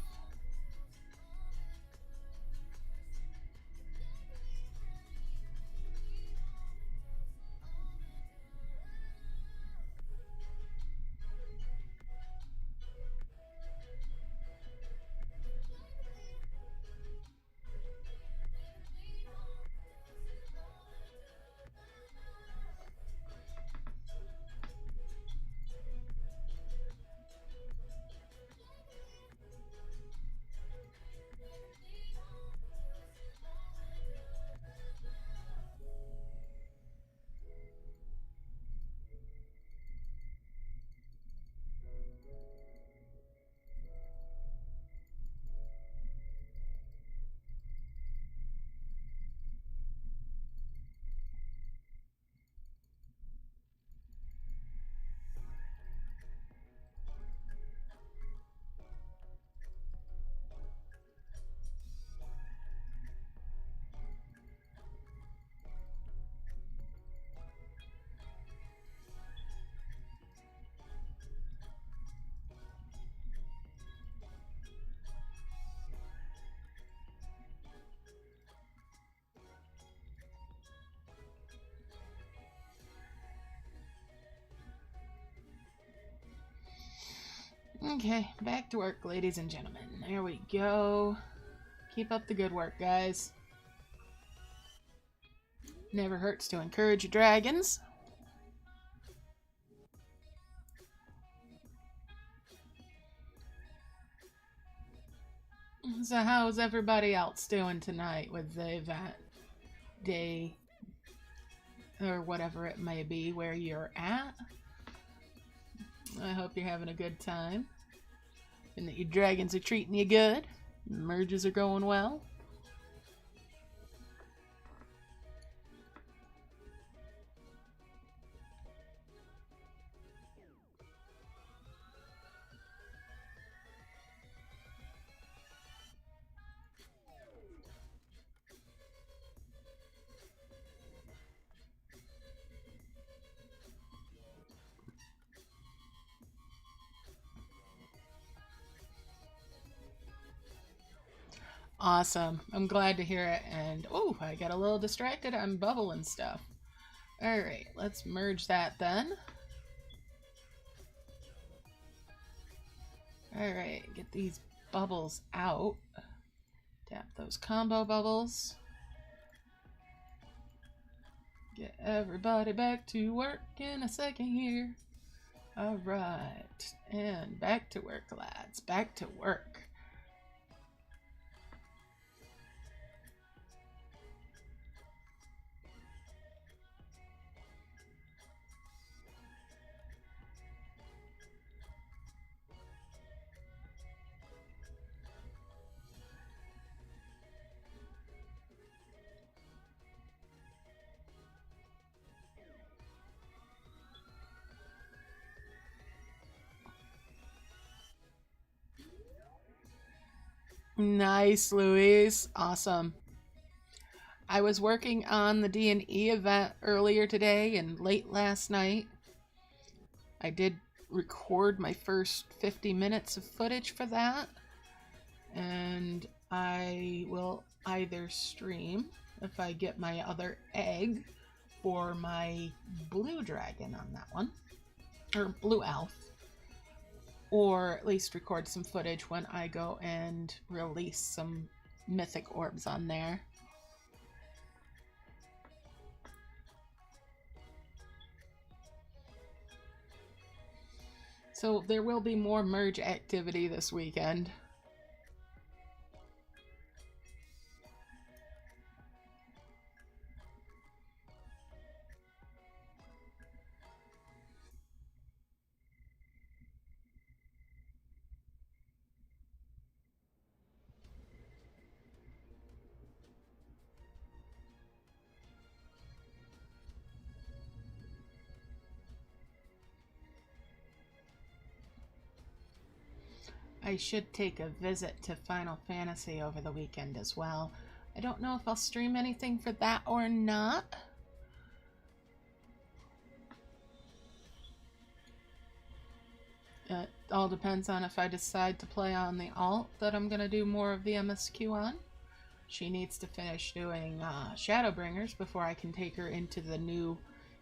Okay, back to work, ladies and gentlemen. There we go. Keep up the good work, guys. Never hurts to encourage your dragons. So how's everybody else doing tonight with the event day or whatever it may be where you're at? I hope you're having a good time and that your dragons are treating you good. The merges are going well. Awesome. I'm glad to hear it. And oh, I got a little distracted. I'm bubbling stuff. All right, let's merge that then. All right, get these bubbles out. Tap those combo bubbles. Get everybody back to work in a second here. All right, and back to work, lads. Back to work. Nice, Louise. Awesome. I was working on the D&E event earlier today and late last night. I did record my first 50 minutes of footage for that. And I will either stream if I get my other egg for my blue dragon on that one, or blue elf, or at least record some footage when I go and release some mythic orbs on there. So there will be more merge activity this weekend. I should take a visit to Final Fantasy over the weekend as well. I don't know if I'll stream anything for that or not. It all depends on if I decide to play on the alt that I'm going to do more of the MSQ on. She needs to finish doing Shadowbringers before I can take her into the new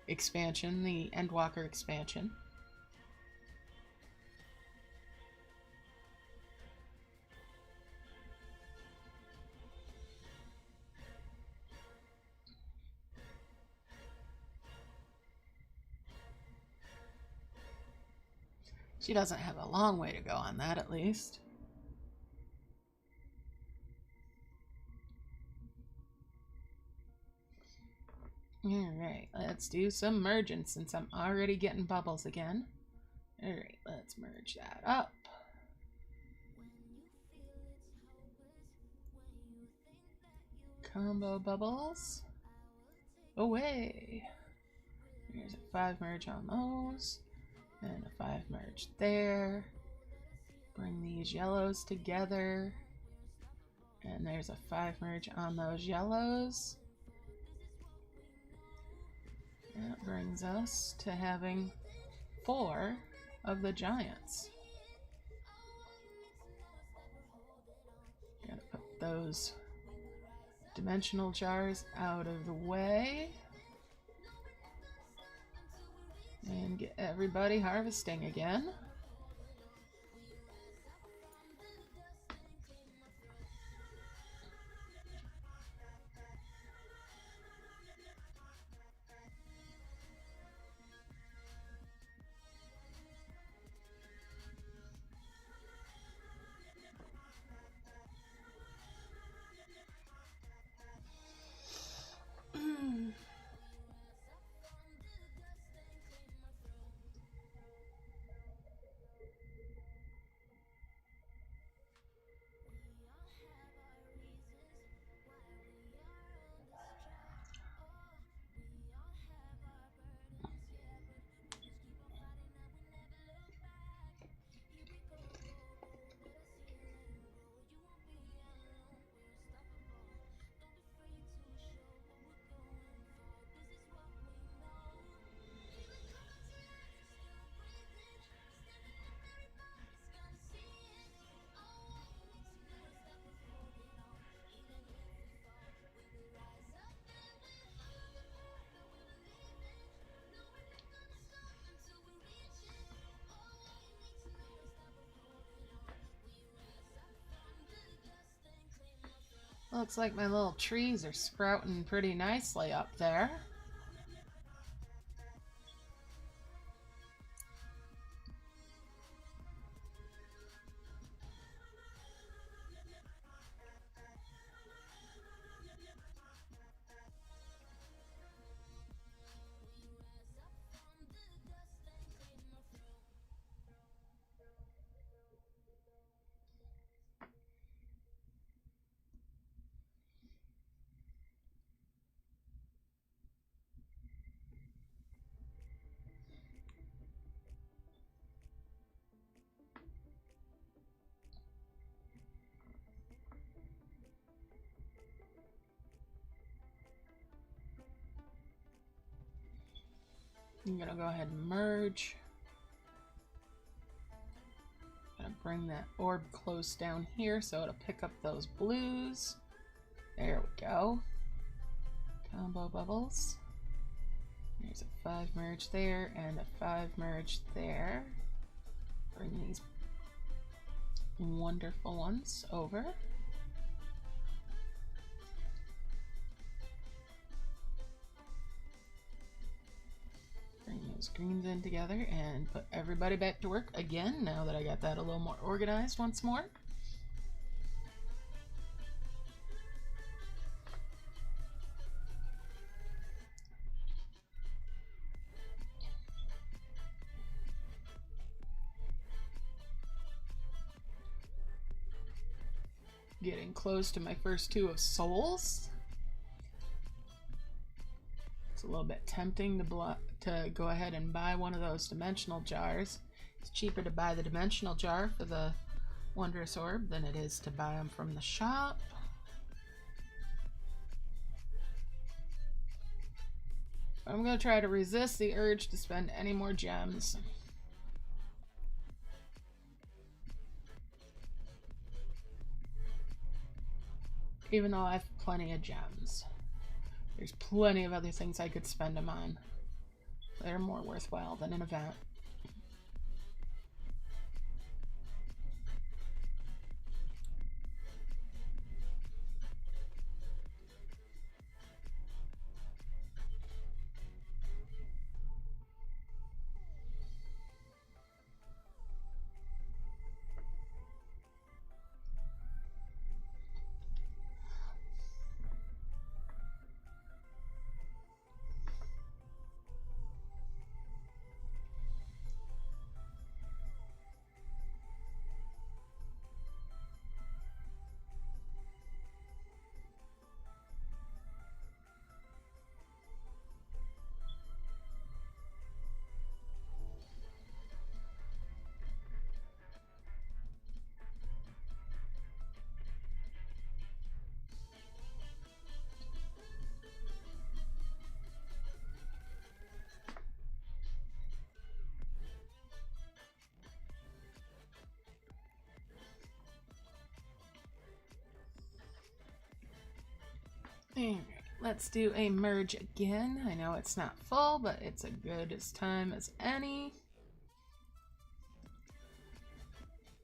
expansion, the Endwalker expansion. She doesn't have a long way to go on that, at least. Alright, let's do some merging since I'm already getting bubbles again. Alright, let's merge that up. Combo bubbles. Away. Here's a 5 merge on those. And a 5 merge there. Bring these yellows together. And there's a 5 merge on those yellows. That brings us to having 4 of the giants. Gotta put those dimensional jars out of the way. And get everybody harvesting again. Looks like my little trees are sprouting pretty nicely up there. I'm gonna go ahead and merge. Gonna bring that orb close down here so it'll pick up those blues. There we go. Combo bubbles. There's a 5 merge there and a 5 merge there. Bring these wonderful ones over. Bring those greens in together and put everybody back to work again now that I got that a little more organized once more. Getting close to my first 2 of souls. It's a little bit tempting to go ahead and buy one of those dimensional jars. It's cheaper to buy the dimensional jar for the wondrous orb than it is to buy them from the shop. I'm going to try to resist the urge to spend any more gems. Even though I have plenty of gems. There's plenty of other things I could spend them on. They're more worthwhile than an event. Alright, let's do a merge again. I know it's not full, but it's as good as time as any.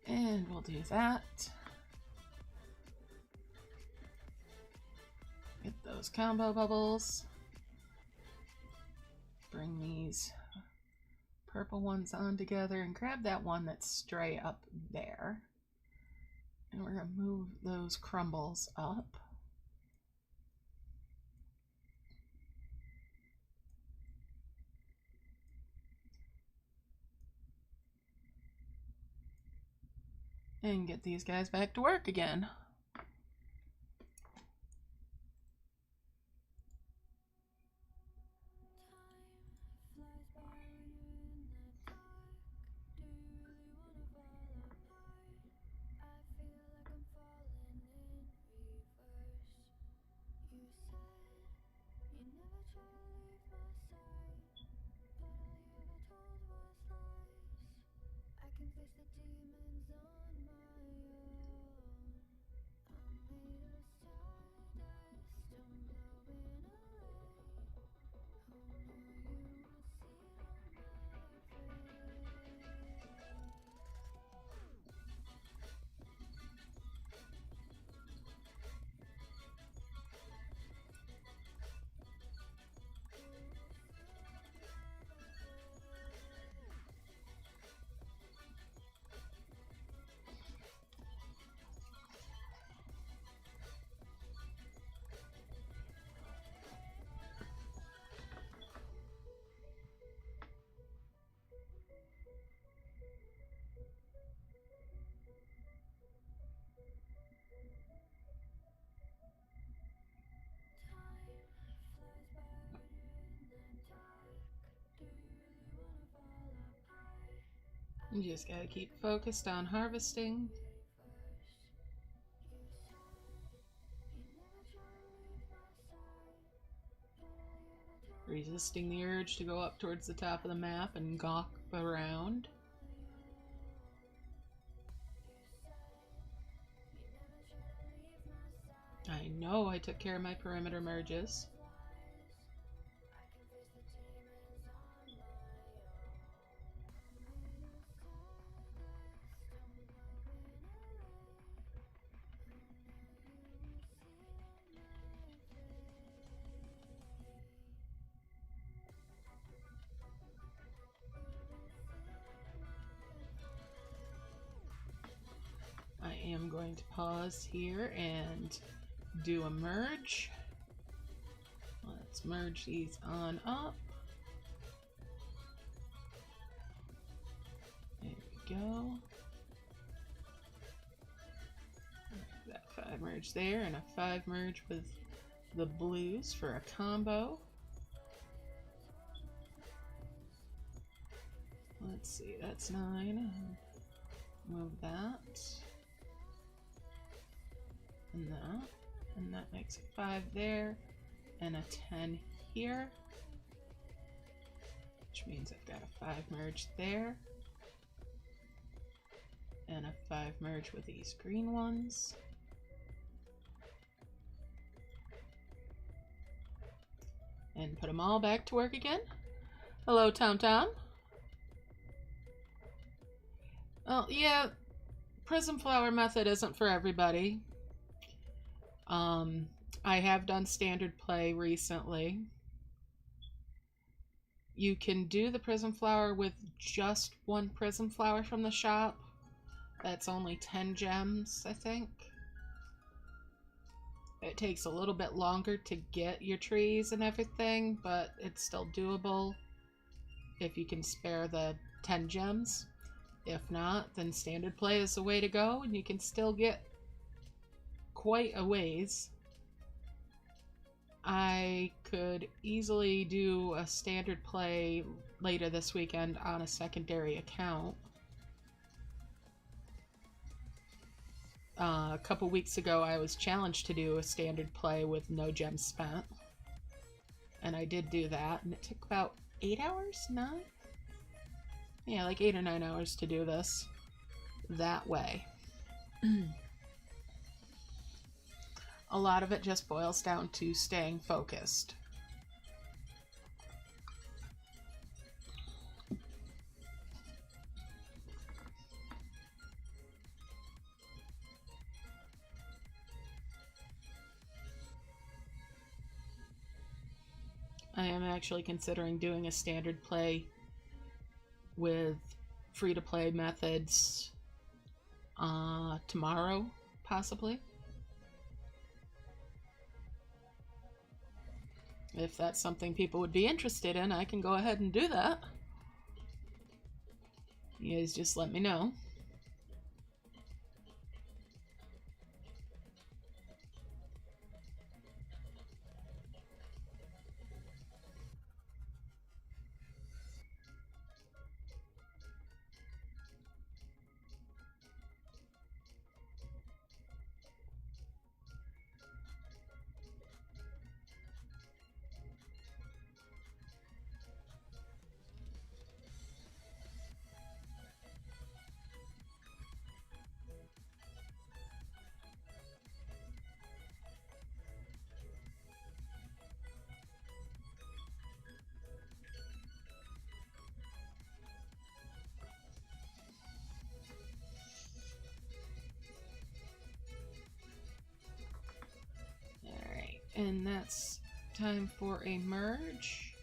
And we'll do that. Get those combo bubbles. Bring these purple ones on together and grab that one that's stray up there. And we're going to move those crumbles up. And get these guys back to work again. You just gotta keep focused on harvesting. Resisting the urge to go up towards the top of the map and gawk around. I know I took care of my perimeter merges. I am going to pause here and do a merge. Let's merge these on up. There we go. That 5 merge there and a 5 merge with the blues for a combo. Let's see, that's 9. Move that. And that makes a 5 there and a 10 here, which means I've got a 5 merge there and a 5 merge with these green ones. And put them all back to work again. Hello, Tom Tom. Well, yeah, Prism Flower method isn't for everybody. I have done standard play recently. You can do the Prism Flower with just one Prism Flower from the shop. That's only 10 gems, I think. It takes a little bit longer to get your trees and everything, but it's still doable if you can spare the 10 gems. If not, then standard play is the way to go, and you can still get quite a ways. I could easily do a standard play later this weekend on a secondary account. A couple weeks ago I was challenged to do a standard play with no gems spent, and I did do that, and it took about 8 hours? 9? Yeah, like 8 or 9 hours to do this that way. A lot of it just boils down to staying focused. I am actually considering doing a standard play with free-to-play methods tomorrow, possibly. If that's something people would be interested in, I can go ahead and do that. You guys just let me know. And that's time for a merge.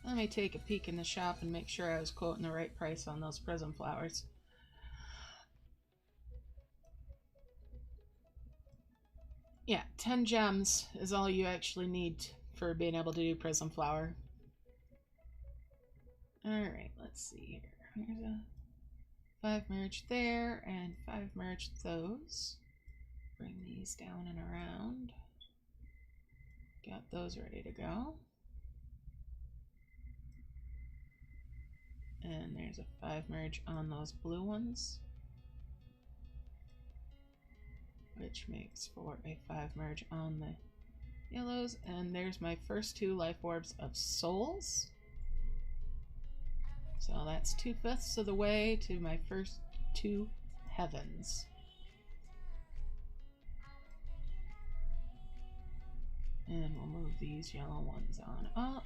Let me take a peek in the shop and make sure I was quoting the right price on those Prism Flowers. Yeah, 10 gems is all you actually need for being able to do Prism Flower. Alright, let's see here. Here's a 5 merge there, and 5 merge those. Bring these down and around. Got those ready to go. And there's a 5 merge on those blue ones, which makes for a 5 merge on the yellows. And there's my first 2 life orbs of souls. So that's 2/5 of the way to my first 2 heavens. And we'll move these yellow ones on up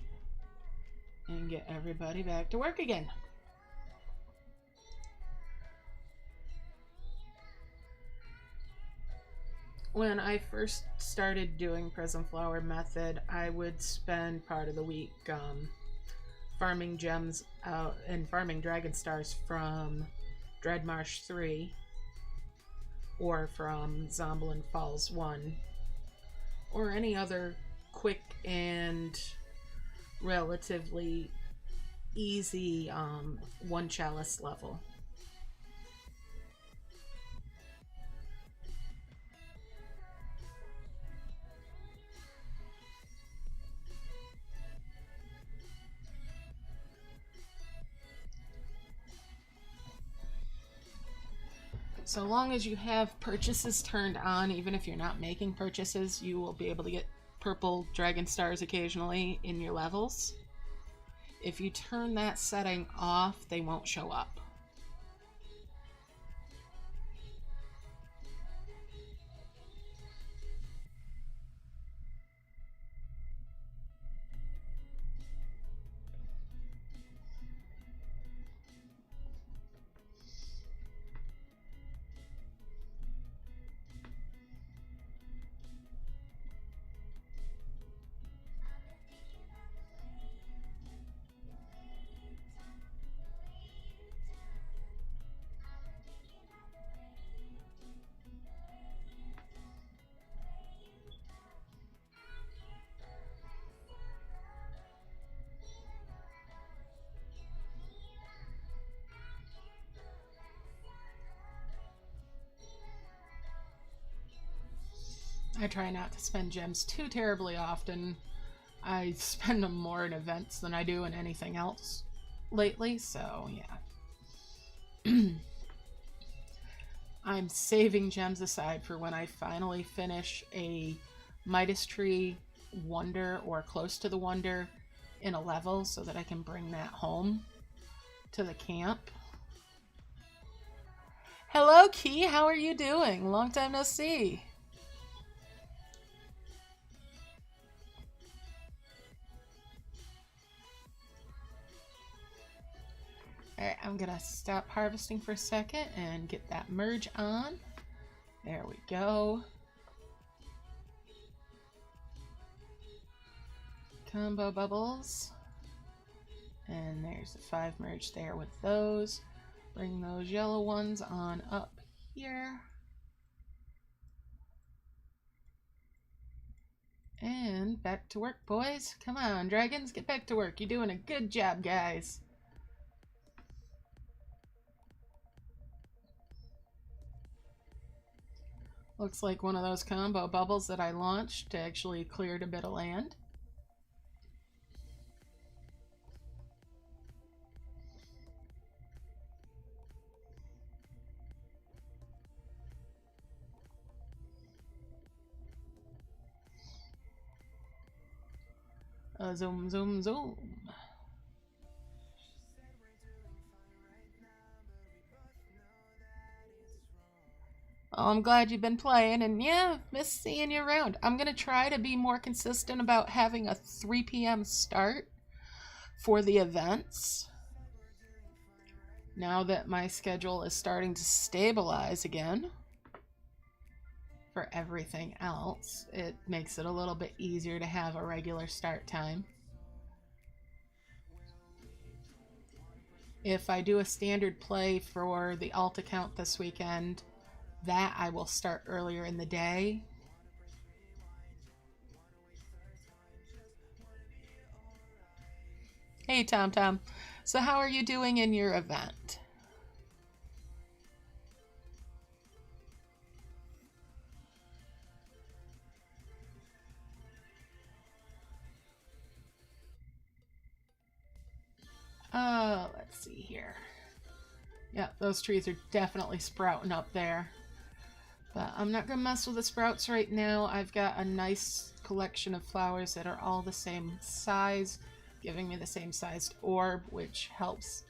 and get everybody back to work again. When I first started doing Prism Flower method, I would spend part of the week farming gems out and farming dragon stars from Dreadmarsh 3 or from Zomblin Falls 1 or any other quick and relatively easy 1 chalice level. So long as you have purchases turned on, even if you're not making purchases, you will be able to get purple dragon stars occasionally in your levels. If you turn that setting off, they won't show up. I try not to spend gems too terribly often. I spend them more in events than I do in anything else lately, so yeah. I'm saving gems aside for when I finally finish a Midas Tree Wonder or close to the Wonder in a level so that I can bring that home to the camp. Hello, Key. How are you doing? Long time no see. Alright, I'm gonna stop harvesting for a second and get that merge on. There we go. Combo bubbles. And there's the 5 merge there with those. Bring those yellow ones on up here. And back to work, boys. Come on, dragons, get back to work. You're doing a good job, guys. Looks like one of those combo bubbles that I launched actually cleared a bit of land. Zoom, zoom, zoom. Oh, I'm glad you've been playing, and yeah, miss seeing you around. I'm going to try to be more consistent about having a 3 p.m. start for the events. Now that my schedule is starting to stabilize again for everything else, it makes it a little bit easier to have a regular start time. If I do a standard play for the alt account this weekend, that I will start earlier in the day. Hey, Tom Tom. So how are you doing in your event? Let's see here. Yeah, those trees are definitely sprouting up there. But I'm not going to mess with the sprouts right now. I've got a nice collection of flowers that are all the same size, giving me the same sized orb, which helps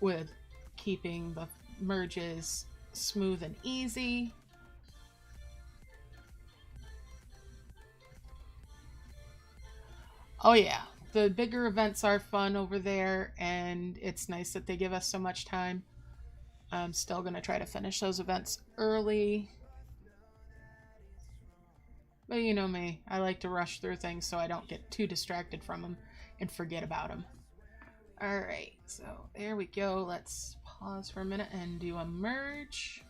with keeping the merges smooth and easy. Oh yeah, the bigger events are fun over there, and it's nice that they give us so much time. I'm still going to try to finish those events early. But you know me, I like to rush through things so I don't get too distracted from them and forget about them. Alright, so there we go. Let's pause for a minute and do a merge.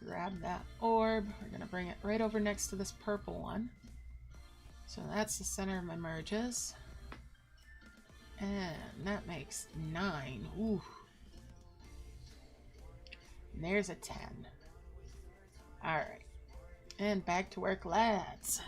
Grab that orb. We're going to bring it right over next to this purple one. So that's the center of my merges. And that makes 9. Ooh. And there's a 10. Alright. And back to work, lads.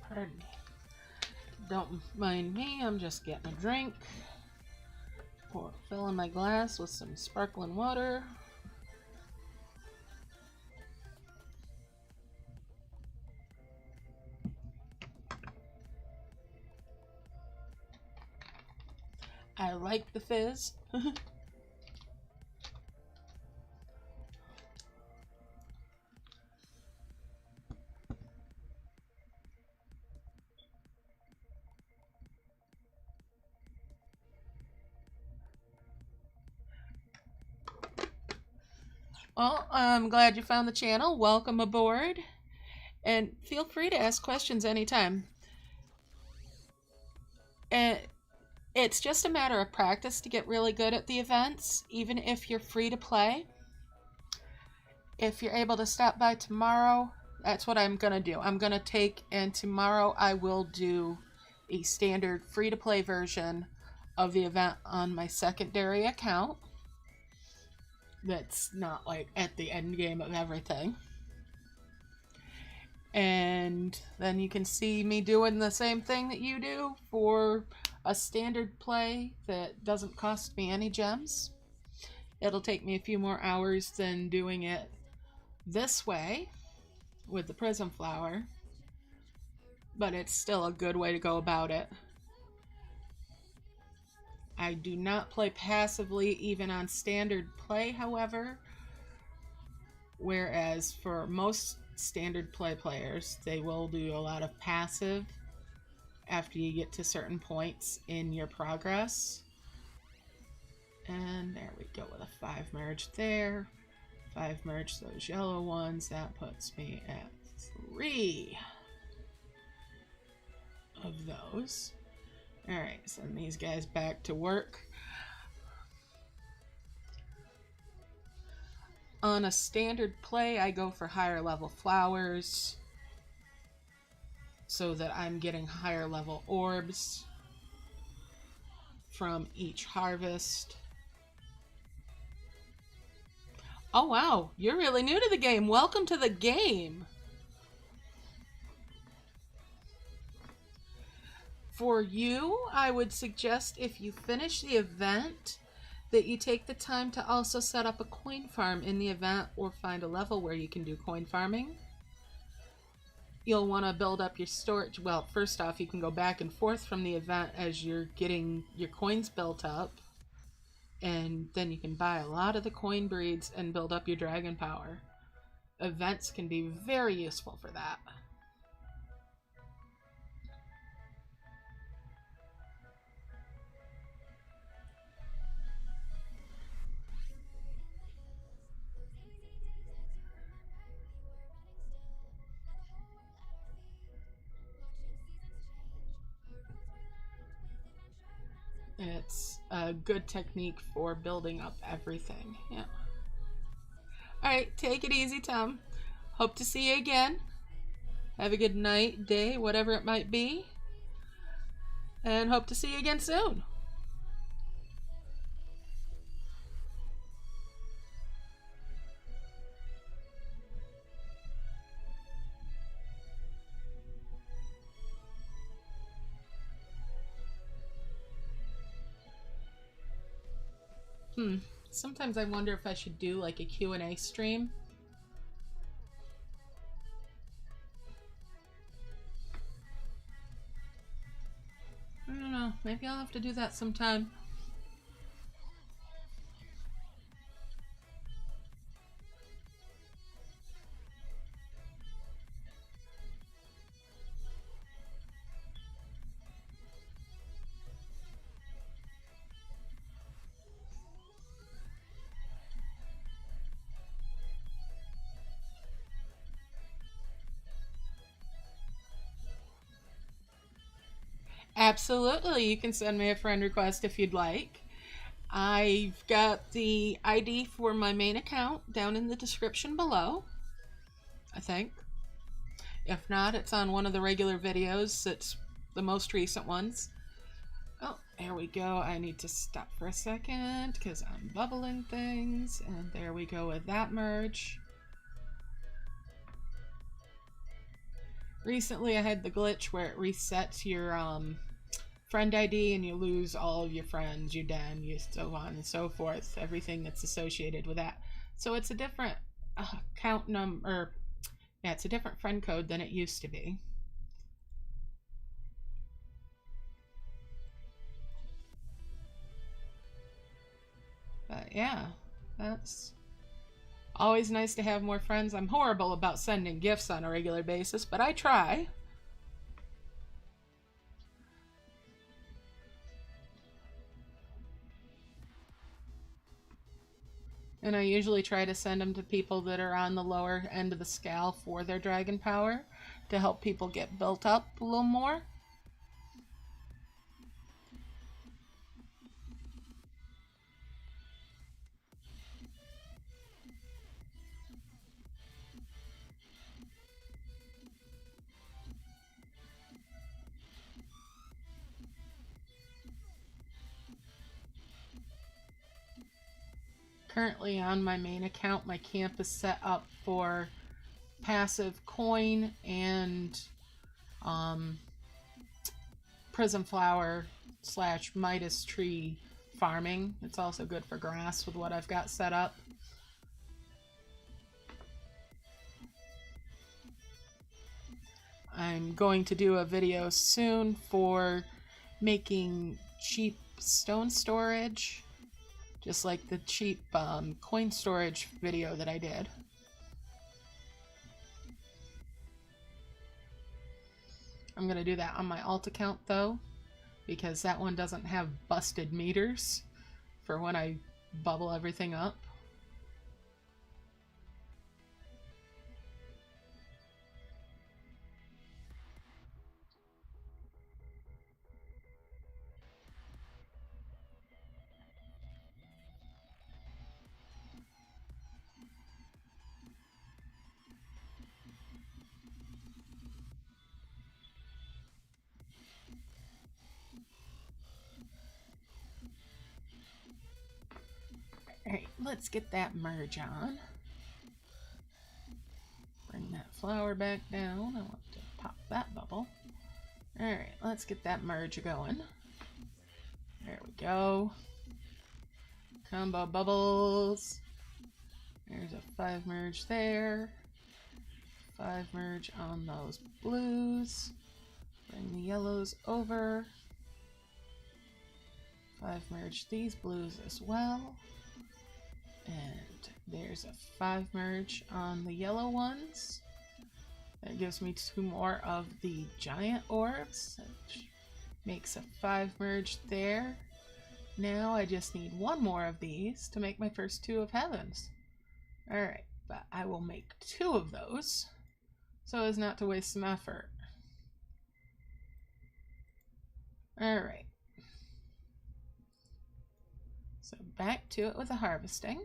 Pardon me. Don't mind me, I'm just getting a drink. Filling my glass with some sparkling water. I like the fizz. Well, I'm glad you found the channel. Welcome aboard. And feel free to ask questions anytime. And it's just a matter of practice to get really good at the events, even if you're free to play. If you're able to stop by tomorrow, that's what I'm going to do. I'm going to take, and tomorrow I will do a standard free-to-play version of the event on my secondary account. That's not like at the end game of everything. And then you can see me doing the same thing that you do for a standard play that doesn't cost me any gems. It'll take me a few more hours than doing it this way with the Prism Flower, but it's still a good way to go about it. I do not play passively even on standard play, however, whereas for most standard play players, they will do a lot of passive after you get to certain points in your progress. And there we go with a 5 merge there. 5 merge those yellow ones. That puts me at 3 of those. Alright, send these guys back to work. On a standard play, I go for higher level flowers so that I'm getting higher level orbs from each harvest. Oh wow, you're really new to the game. Welcome to the game. For you, I would suggest if you finish the event that you take the time to also set up a coin farm in the event or find a level where you can do coin farming. You'll want to build up your storage. Well, first off, you can go back and forth from the event as you're getting your coins built up. And then you can buy a lot of the coin breeds and build up your dragon power. Events can be very useful for that. It's a good technique for building up everything. Yeah. All right, take it easy, Tom. Hope to see you again. Have a good night, day, whatever it might be. And hope to see you again soon. Sometimes I wonder if I should do like a Q&A stream. I don't know. Maybe I'll have to do that sometime. Absolutely. You can send me a friend request if you'd like. I've got the ID for my main account down in the description below, I think. If not, it's on one of the regular videos. It's the most recent ones. Oh, there we go. I need to stop for a second because I'm bubbling things. And there we go with that merge. Recently I had the glitch where it resets your friend ID and you lose all of your friends, your den, you so on and so forth, everything that's associated with that. So it's a different account number. Yeah, it's a different friend code than it used to be. But yeah, that's always nice to have more friends. I'm horrible about sending gifts on a regular basis, but I try. And I usually try to send them to people that are on the lower end of the scale for their dragon power to help people get built up a little more. Currently on my main account, my camp is set up for passive coin and Prism Flower / Midas tree farming. It's also good for grass with what I've got set up. I'm going to do a video soon for making cheap stone storage, just like the cheap coin storage video that I did. I'm going to do that on my alt account though, because that one doesn't have busted meters for when I bubble everything up. Alright, let's get that merge on. Bring that flower back down. I want to pop that bubble. Alright, let's get that merge going. There we go. Combo bubbles. There's a 5 merge there. 5 merge on those blues. Bring the yellows over. 5 merge these blues as well. And there's a 5 merge on the yellow ones. That gives me 2 more of the giant orbs, which makes a 5 merge there. Now I just need 1 more of these to make my first 2 of heavens. Alright, but I will make 2 of those so as not to waste some effort. Alright. So back to it with the harvesting.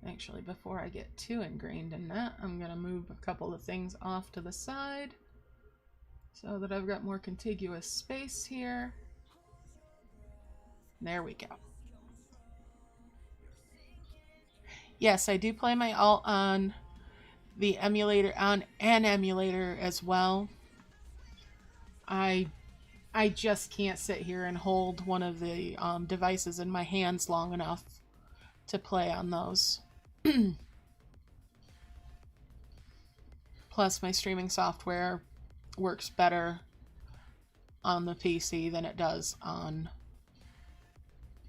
Actually, before I get too ingrained in that, I'm going to move a couple of things off to the side so that I've got more contiguous space here. There we go. Yes, I do play my alt on the emulator, on an emulator as well. I just can't sit here and hold one of the devices in my hands long enough to play on those. Plus, my streaming software works better on the PC than it does on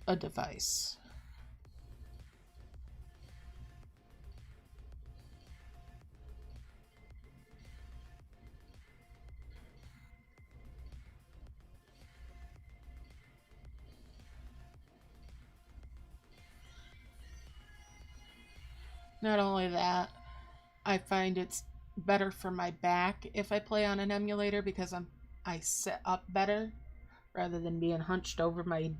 a device. Not only that, I find it's better for my back if I play on an emulator because I sit up better rather than being hunched over my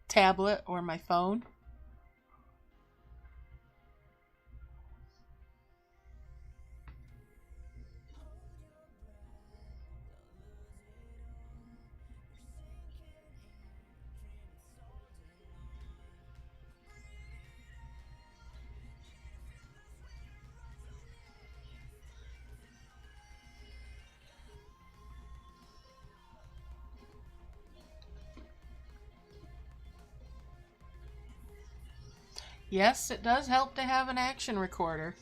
tablet or my phone. Yes, it does help to have an action recorder.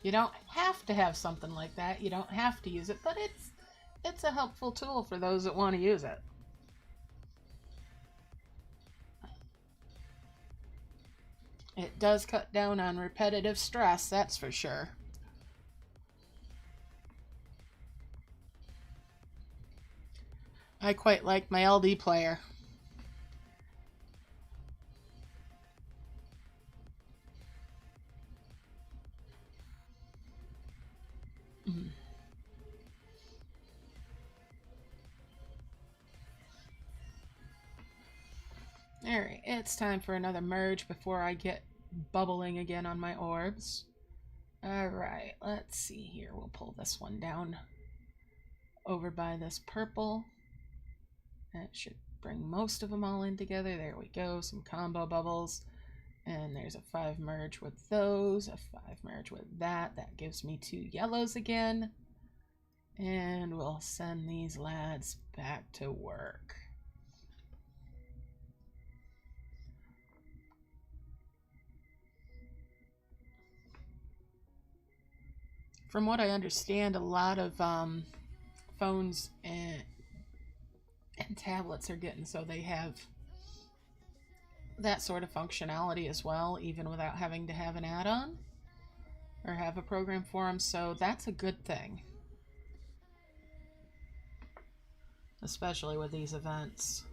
You don't have to have something like that. You don't have to use it, but it's a helpful tool for those that want to use it. It does cut down on repetitive stress, that's for sure. I quite like my LD player. Alright, it's time for another merge before I get bubbling again on my orbs. Alright, let's see here. We'll pull this one down over by this purple. That should bring most of them all in together. There we go, some combo bubbles. And there's a 5 merge with those, a 5 merge with that. That gives me 2 yellows again. And we'll send these lads back to work. From what I understand, a lot of phones and tablets are getting so they have that sort of functionality as well, even without having to have an add-on or have a program for them, so that's a good thing. Especially with these events.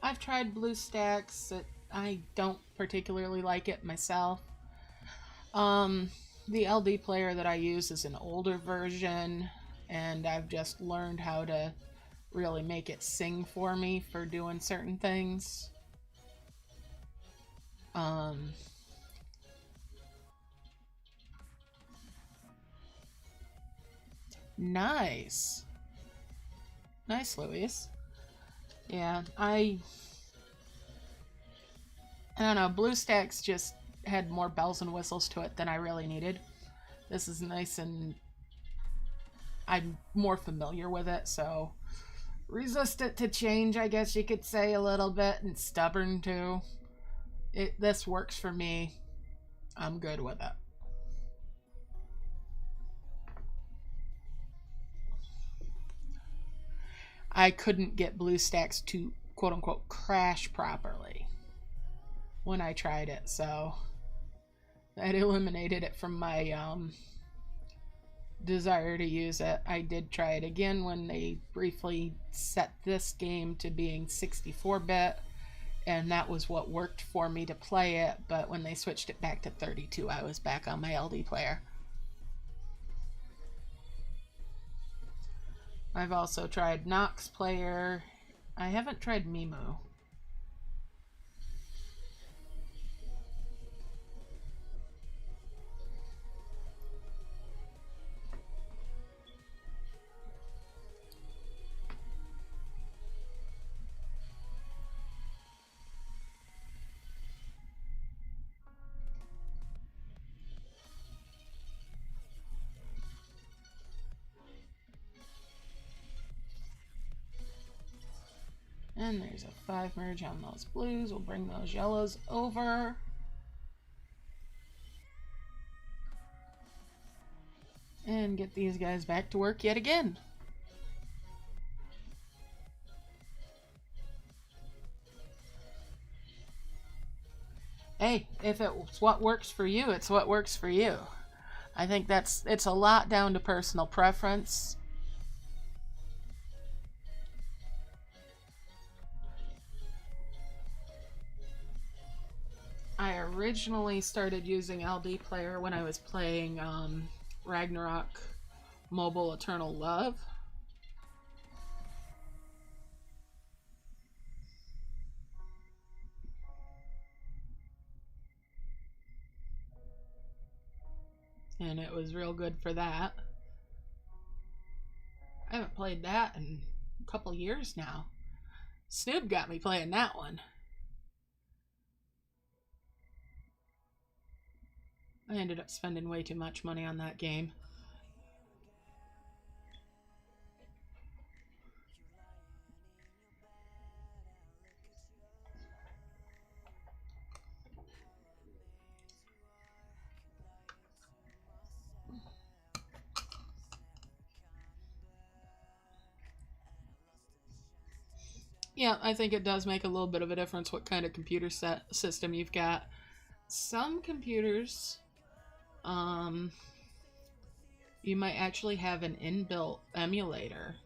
I've tried BlueStacks. I don't particularly like it myself. The LD player that I use is an older version, and I've just learned how to really make it sing for me for doing certain things. Nice. Nice, Luis. Yeah, I don't know, BlueStacks just had more bells and whistles to it than I really needed. This is nice and I'm more familiar with it, so resistant to change, I guess you could say, a little bit, and stubborn too. This works for me. I'm good with it. I couldn't get BlueStacks to quote-unquote crash properly. when I tried it, so that eliminated it from my desire to use it. I did try it again when they briefly set this game to being 64-bit, and that was what worked for me to play it, but when they switched it back to 32, I was back on my LD player. I've also tried Nox player. I haven't tried Mimu. And there's a 5 merge on those blues. We'll bring those yellows over. And get these guys back to work yet again. Hey, if it's what works for you, it's what works for you. I think it's a lot down to personal preference. I originally started using LD Player when I was playing Ragnarok Mobile Eternal Love. And it was real good for that. I haven't played that in a couple years now. Snoop got me playing that one. I ended up spending way too much money on that game. Yeah, I think it does make a little bit of a difference what kind of computer system you've got. Some computers, you might actually have an inbuilt emulator.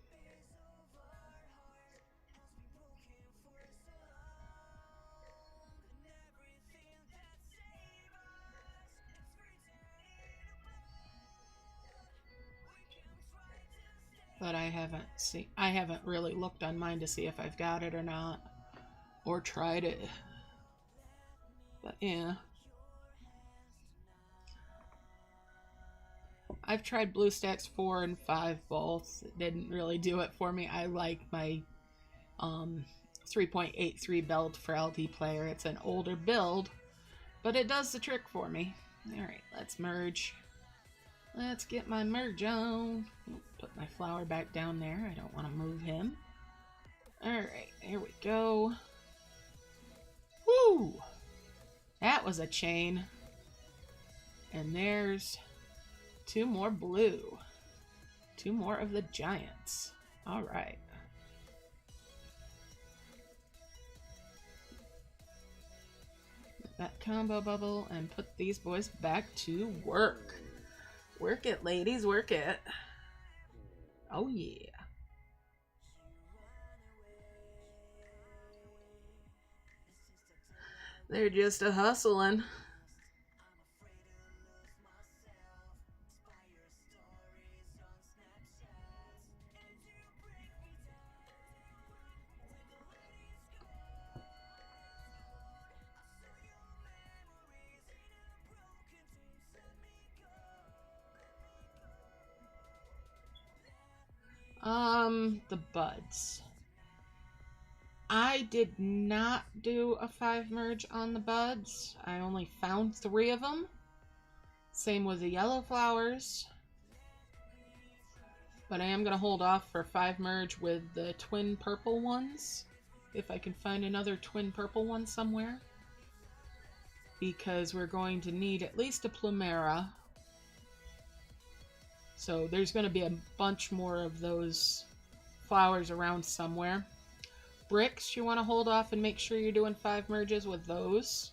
But I haven't really looked on mine to see if I've got it or not, or tried it. But yeah. I've tried BlueStacks 4 and 5 both. It didn't really do it for me. I like my 3.83 build for LD Player. It's an older build, but it does the trick for me. Alright, let's merge. Let's get my merge on. Put my flower back down there. I don't want to move him. Alright, here we go. Woo! That was a chain. And there's 2 more blue. 2 more of the giants. Alright. Get that combo bubble and put these boys back to work. Work it, ladies, work it. Oh, yeah. They're just a hustling. The buds. I did not do a 5 merge on the buds. I only found 3 of them. Same with the yellow flowers. But I am going to hold off for 5 merge with the twin purple ones. If I can find another twin purple one somewhere. Because we're going to need at least a Plumera. So there's going to be a bunch more of those flowers around somewhere. Bricks, you want to hold off and make sure you're doing 5 merges with those.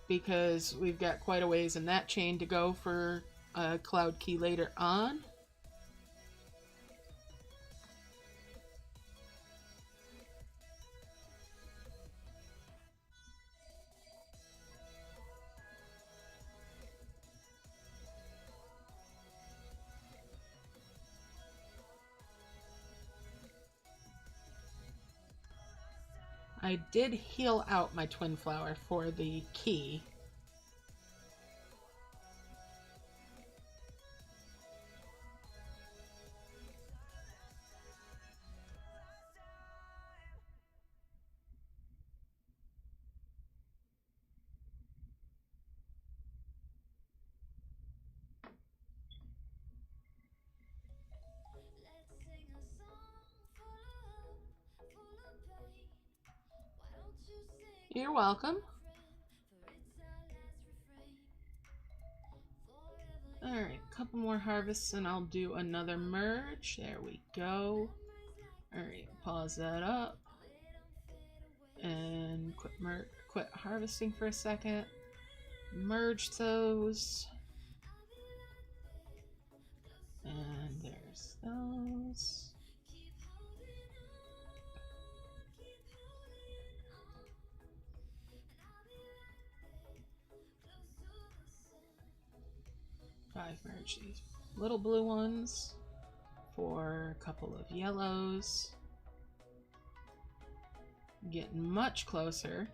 because we've got quite a ways in that chain to go for a cloud key later on. I did heal out my twin flower for the key. You're welcome. Alright, a couple more harvests and I'll do another merge. There we go. Alright, pause that up. And quit harvesting for a second. Merge those. And there's those. I've merged these little blue ones for a couple of yellows. Getting much closer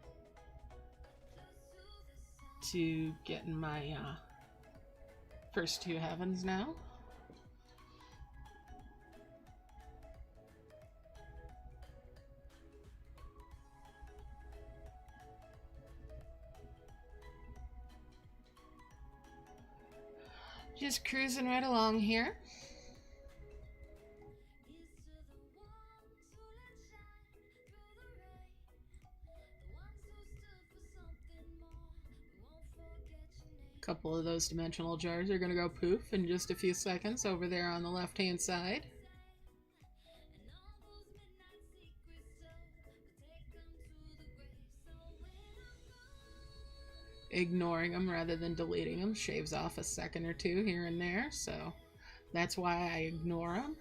to getting my first two heavens now. Just cruising right along here. A couple of those dimensional jars are going to go poof in just a few seconds over there on the left-hand side. Ignoring them rather than deleting them shaves off a second or two here and there, so that's why I ignore them.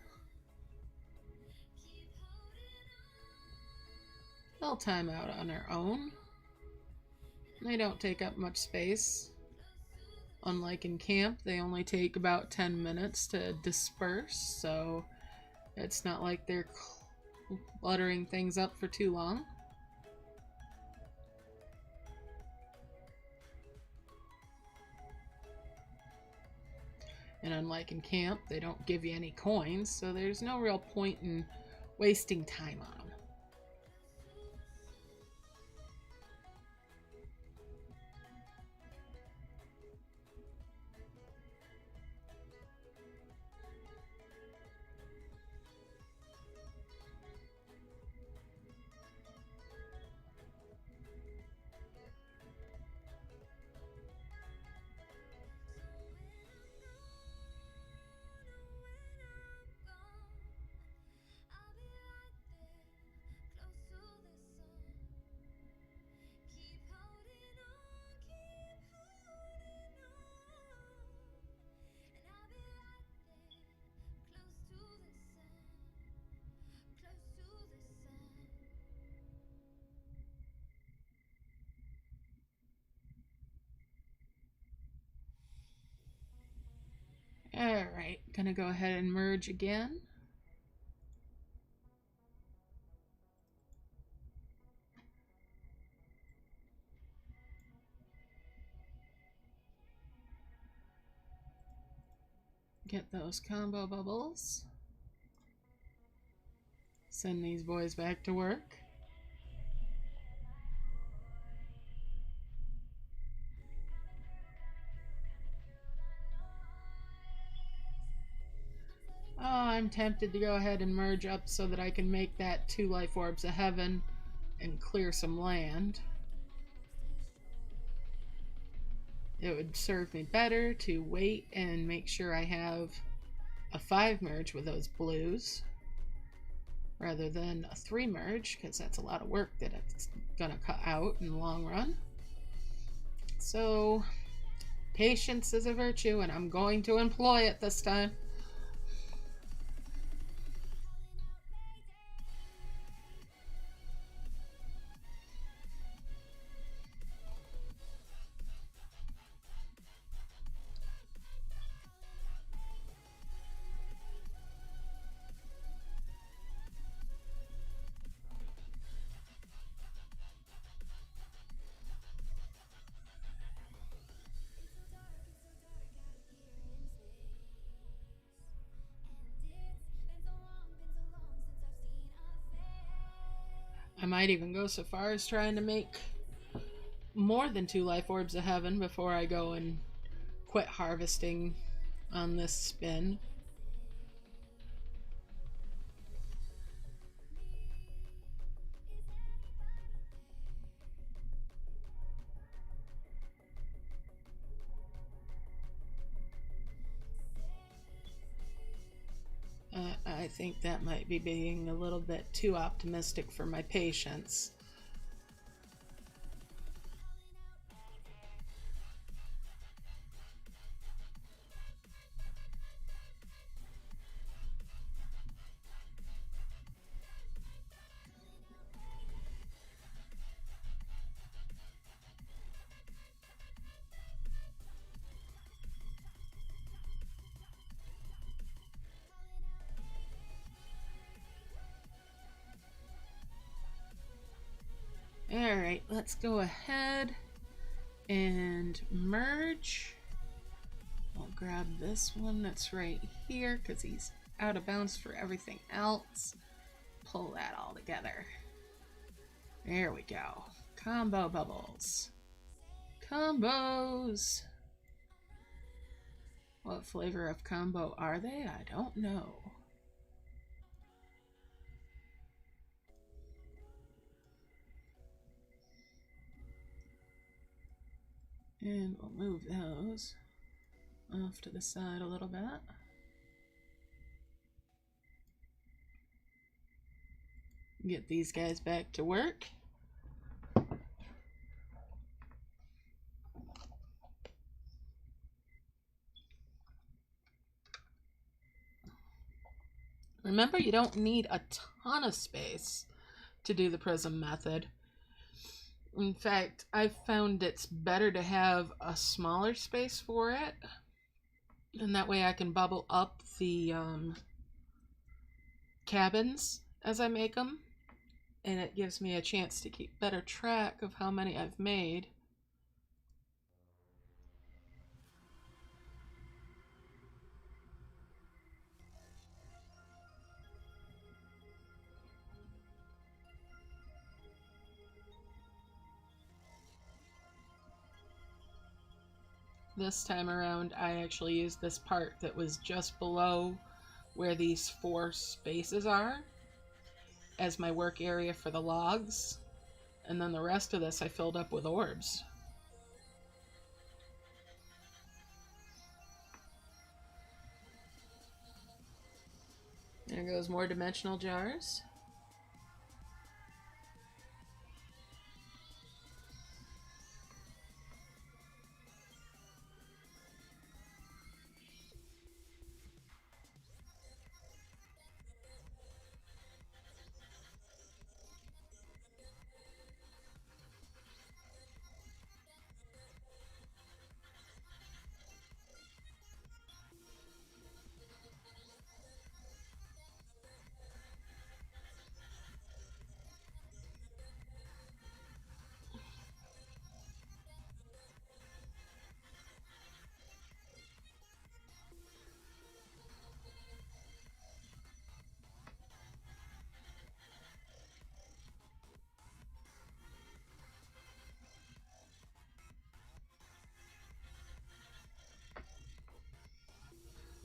They'll time out on their own. They don't take up much space. Unlike in camp, they only take about 10 minutes to disperse, so it's not like they're cluttering things up for too long. And unlike in camp, they don't give you any coins, so there's no real point in wasting time on them. Alright, gonna go ahead and merge again. Get those combo bubbles. Send these boys back to work. Oh, I'm tempted to go ahead and merge up so that I can make that 2 life orbs of heaven and clear some land. It would serve me better to wait and make sure I have a 5 merge with those blues rather than a 3 merge, because that's a lot of work that it's gonna cut out in the long run. So, patience is a virtue, and I'm going to employ it this time. I might even go so far as trying to make more than 2 life orbs of heaven before I go and quit harvesting on this spin. I think that might be being a little bit too optimistic for my patience. Alright, let's go ahead and merge. I'll grab this one that's right here because he's out of bounds for everything else. Pull that all together. There we go. Combo bubbles. Combos! What flavor of combo are they? I don't know. And we'll move those off to the side a little bit. Get these guys back to work. Remember, you don't need a ton of space to do the prism method. In fact, I've found it's better to have a smaller space for it. And that way I can bubble up the cabins as I make them. And it gives me a chance to keep better track of how many I've made. This time around, I actually used this part that was just below where these 4 spaces are as my work area for the logs. And then the rest of this I filled up with orbs. There goes more dimensional jars.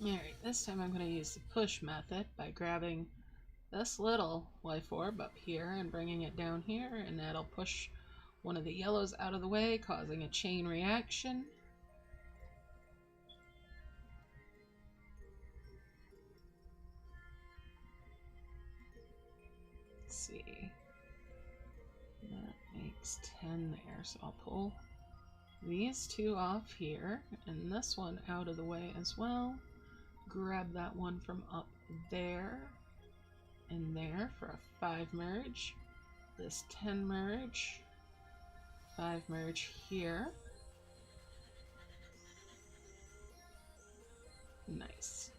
Alright, this time I'm going to use the push method by grabbing this little life orb up here and bringing it down here, and that'll push one of the yellows out of the way, causing a chain reaction. Let's see. That makes 10 there, so I'll pull these two off here, and this one out of the way as well. Grab that one from up there and there for a 5 merge. This 10 merge, 5 merge here. Nice.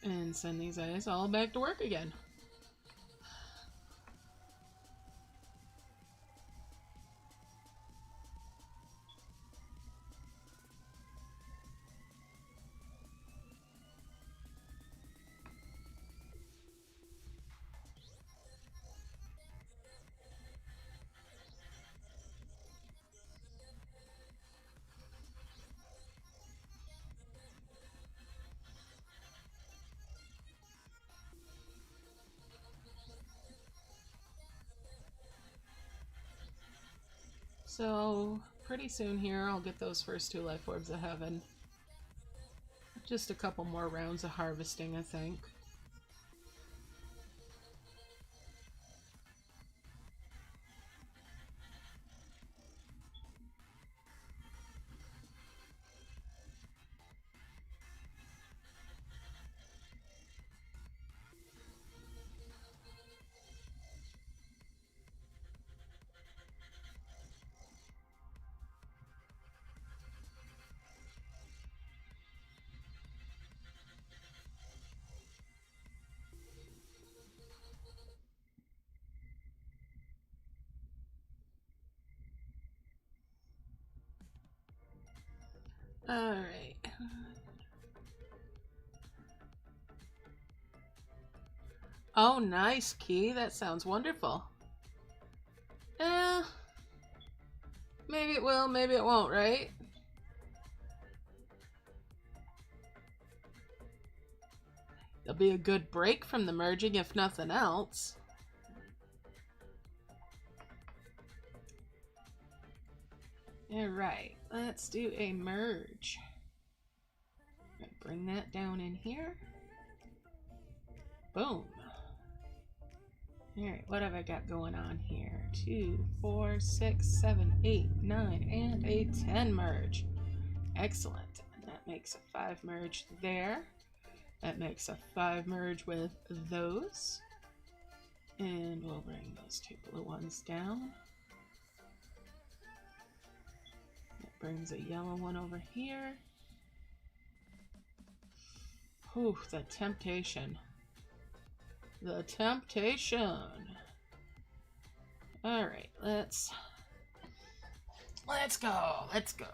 And send these guys all back to work again. So pretty soon here I'll get those first 2 life orbs of heaven. Just a couple more rounds of harvesting, I think. Alright. Oh, nice, Key. That sounds wonderful. Maybe it will, maybe it won't, right? It'll be a good break from the merging, if nothing else. Alright, let's do a merge. Bring that down in here. Boom. Alright, what have I got going on here? 2, 4, 6, 7, 8, 9, and a 10 merge. Excellent. And that makes a 5 merge there. That makes a 5 merge with those. And we'll bring those 2 blue ones down. That brings a yellow one over here. Whew, the temptation. The temptation. Alright, let's go. Let's go.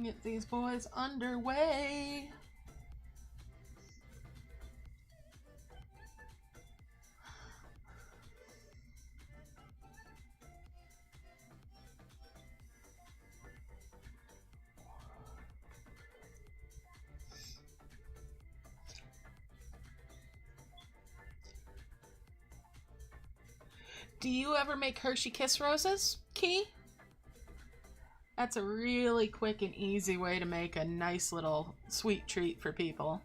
Get these boys underway. Do you ever make Hershey Kiss Roses, Key? That's a really quick and easy way to make a nice little sweet treat for people.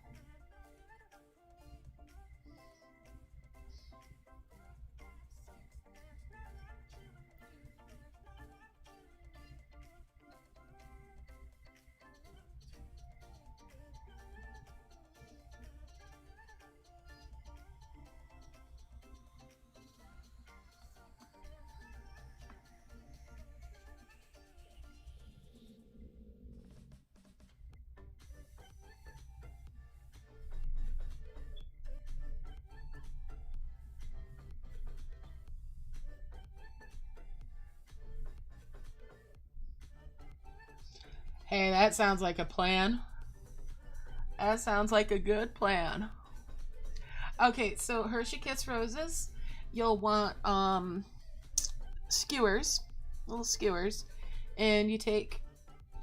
Hey, that sounds like a plan. That sounds like a good plan. Okay, so Hershey Kiss Roses, you'll want skewers, little skewers, and you take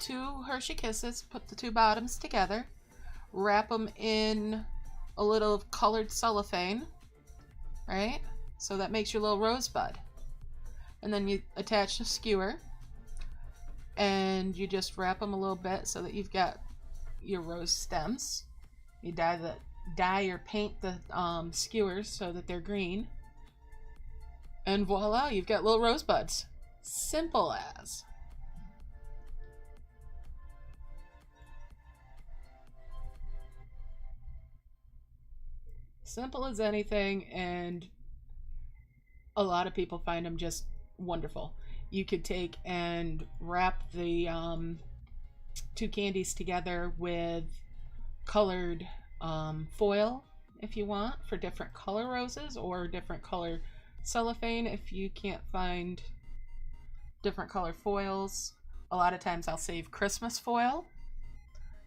2 Hershey Kisses, put the 2 bottoms together, wrap them in a little colored cellophane, right? So that makes your little rosebud. And then you attach the skewer, and you just wrap them a little bit so that you've got your rose stems. You dye or paint the skewers so that they're green. And voila, you've got little rosebuds. Simple as. Simple as anything, and a lot of people find them just wonderful. You could take and wrap the two candies together with colored foil if you want for different color roses, or different color cellophane if you can't find different color foils. A lot of times I'll save Christmas foil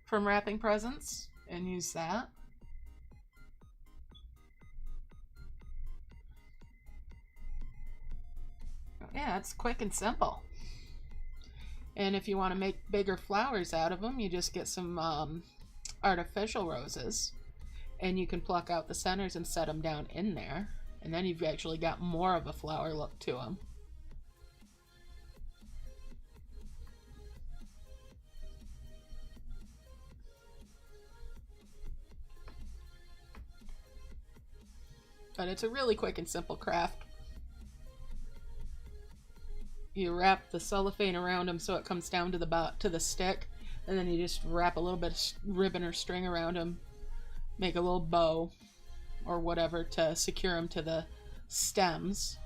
from wrapping presents and use that. Yeah, it's quick and simple. And if you want to make bigger flowers out of them, you just get some artificial roses, and you can pluck out the centers and set them down in there, and then you've actually got more of a flower look to them. But it's a really quick and simple craft. You wrap the cellophane around them so it comes down to the stick, and then you just wrap a little bit of ribbon or string around them, make a little bow or whatever to secure them to the stems.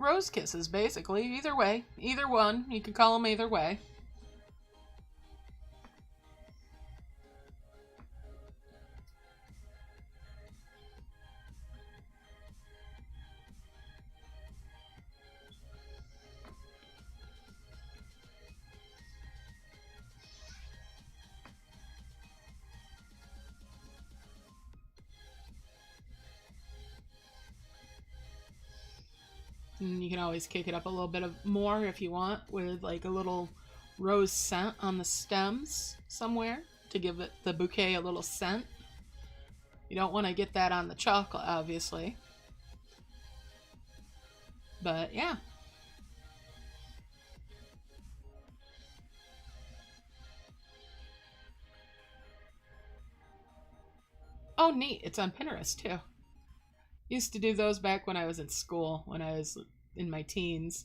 Rose kisses, basically. Either way. Either one. You can call them either way. And you can always kick it up a little bit more if you want, with like a little rose scent on the stems somewhere to give it the bouquet a little scent. You don't want to get that on the chocolate, obviously. But yeah. Oh, neat. It's on Pinterest too. Used to do those back when I was in school, when I was in my teens.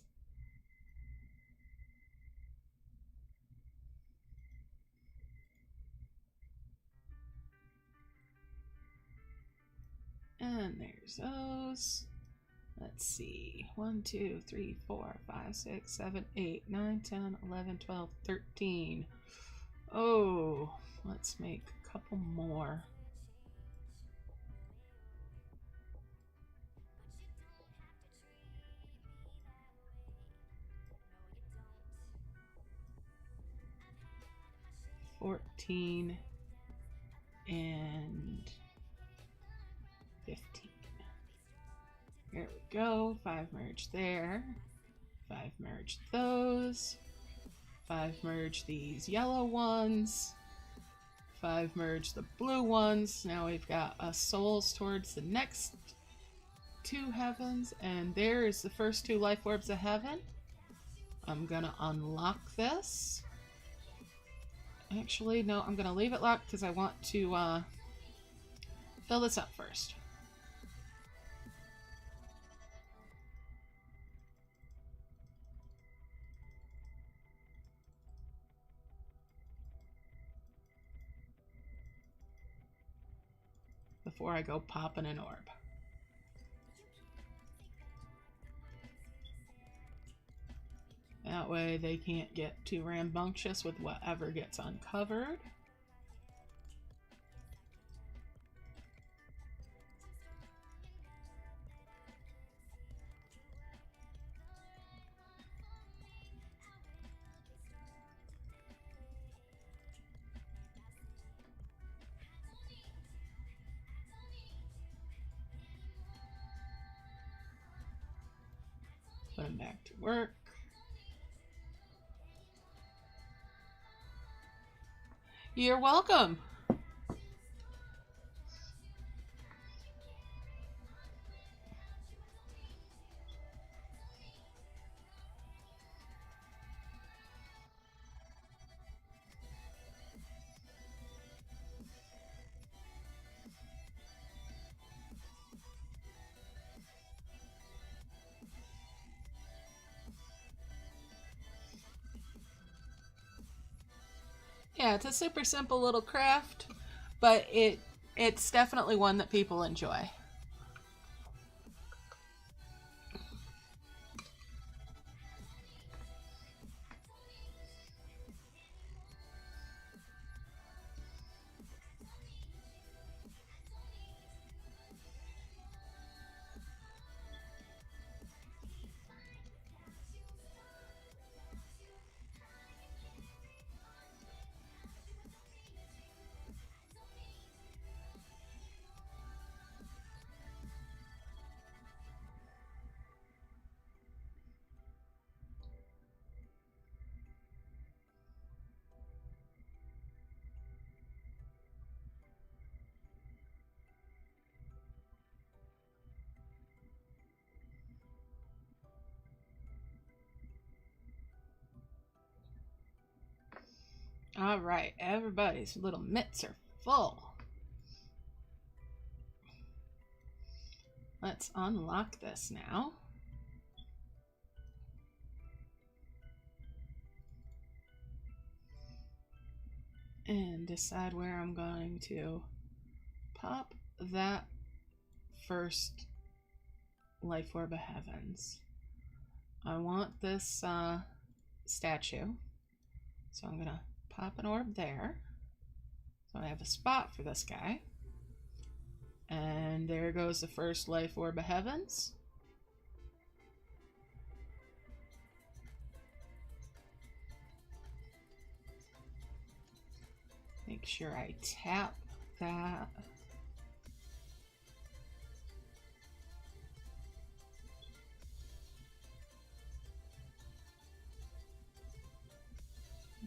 And there's those. Let's see. 1, 2, 3, 4, 5, 6, 7, 8, 9, 10, 11, 12, 13. Oh, let's make a couple more. $14 and $15. Here we go. 5 merge there. 5 merge those. 5 merge these yellow ones. 5 merge the blue ones. Now we've got souls towards the next 2 heavens, and there's the first 2 life orbs of heaven. I'm gonna unlock this. Actually, no, I'm gonna leave it locked because I want to fill this up first. Before I go popping an orb. That way they can't get too rambunctious with whatever gets uncovered. Going back to work. You're welcome. Yeah, it's a super simple little craft, but it's definitely one that people enjoy. All right, everybody's little mitts are full. Let's unlock this now. And decide where I'm going to pop that first life orb of heavens. I want this statue, so I'm gonna pop an orb there. So I have a spot for this guy. And there goes the first life orb of heavens. Make sure I tap that.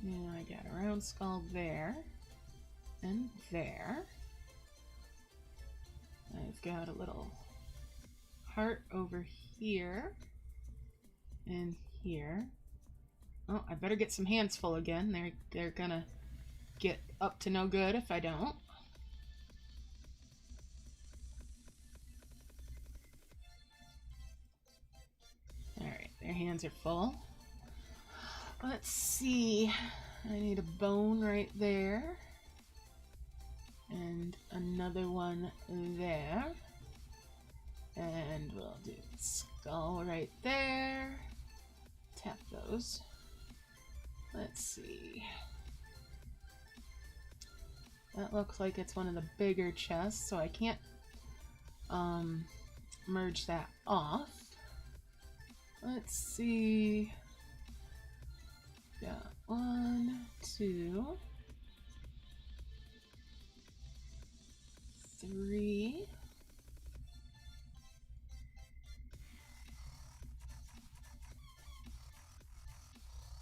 And I got a round skull there and there. I've got a little heart over here and here. Oh, I better get some hands full again. They're gonna get up to no good if I don't. Alright, their hands are full. Let's see. I need a bone right there. And another one there. And we'll do skull right there. Tap those. Let's see. That looks like it's one of the bigger chests, so I can't merge that off. Let's see. Got 1, 2, 3.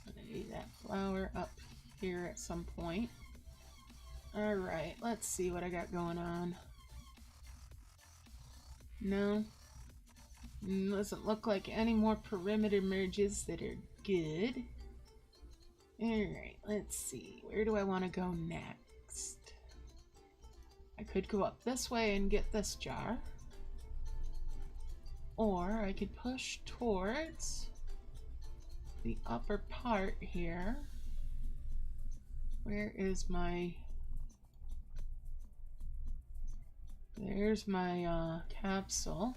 I need that flower up here at some point. Alright, let's see what I got going on. No. Doesn't look like any more perimeter merges that are good. Alright, let's see. Where do I want to go next? I could go up this way and get this jar. Or I could push towards the upper part here. Where is my... There's my capsule.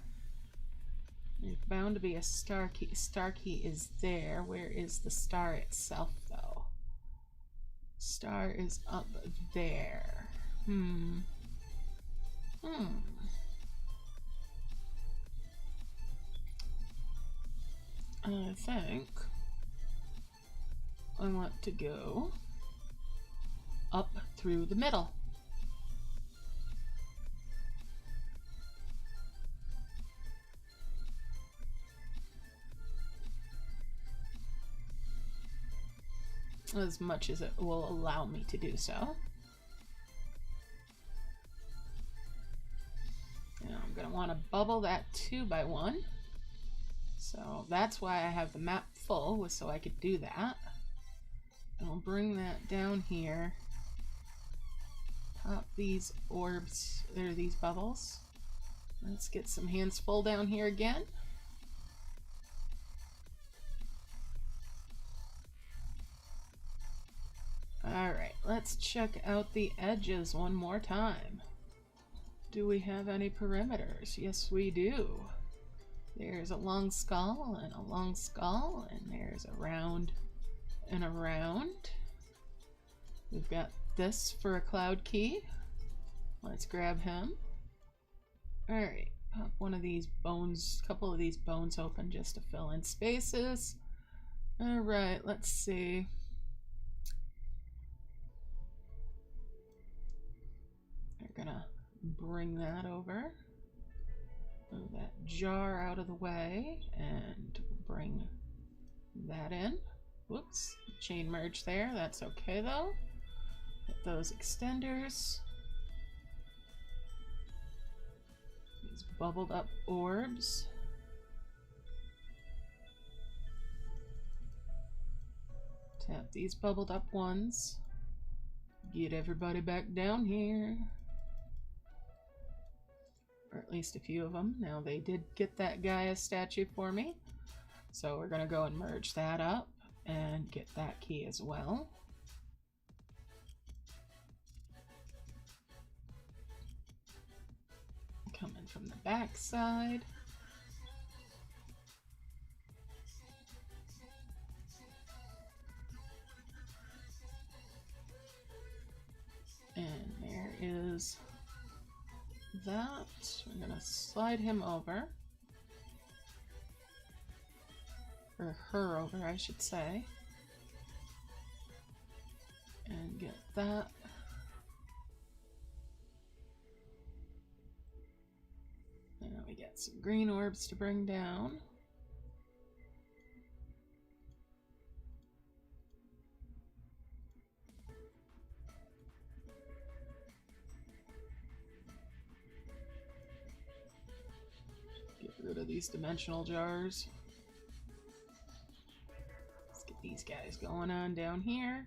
There's bound to be a star key. Star key is there. Where is the star itself, though? Star is up there. I think I want to go up through the middle. as much as it will allow me to do so. Now I'm going to want to bubble that 2x1. So that's why I have the map full, was so I could do that. And I'll bring that down here. Pop these orbs, there are these bubbles. Let's get some hands full down here again. Alright, let's check out the edges one more time. Do we have any perimeters? Yes, we do. There's a long skull and a long skull, and there's a round and a round. We've got this for a cloud key. Let's grab him. Alright, pop one of these bones, a couple of these bones open just to fill in spaces. Alright, let's see. We're gonna bring that over. Move that jar out of the way and bring that in. Whoops, chain merge there. That's okay though. Hit those extenders. These bubbled up orbs. Tap these bubbled up ones. Get everybody back down here. Or at least a few of them. Now they did get that Gaia statue for me. So we're going to go and merge that up and get that key as well. Coming from the back side. And there is that. We're going to slide him over. Or her over, I should say. And get that. Now we get some green orbs to bring down. Get rid of these dimensional jars. Let's get these guys going on down here.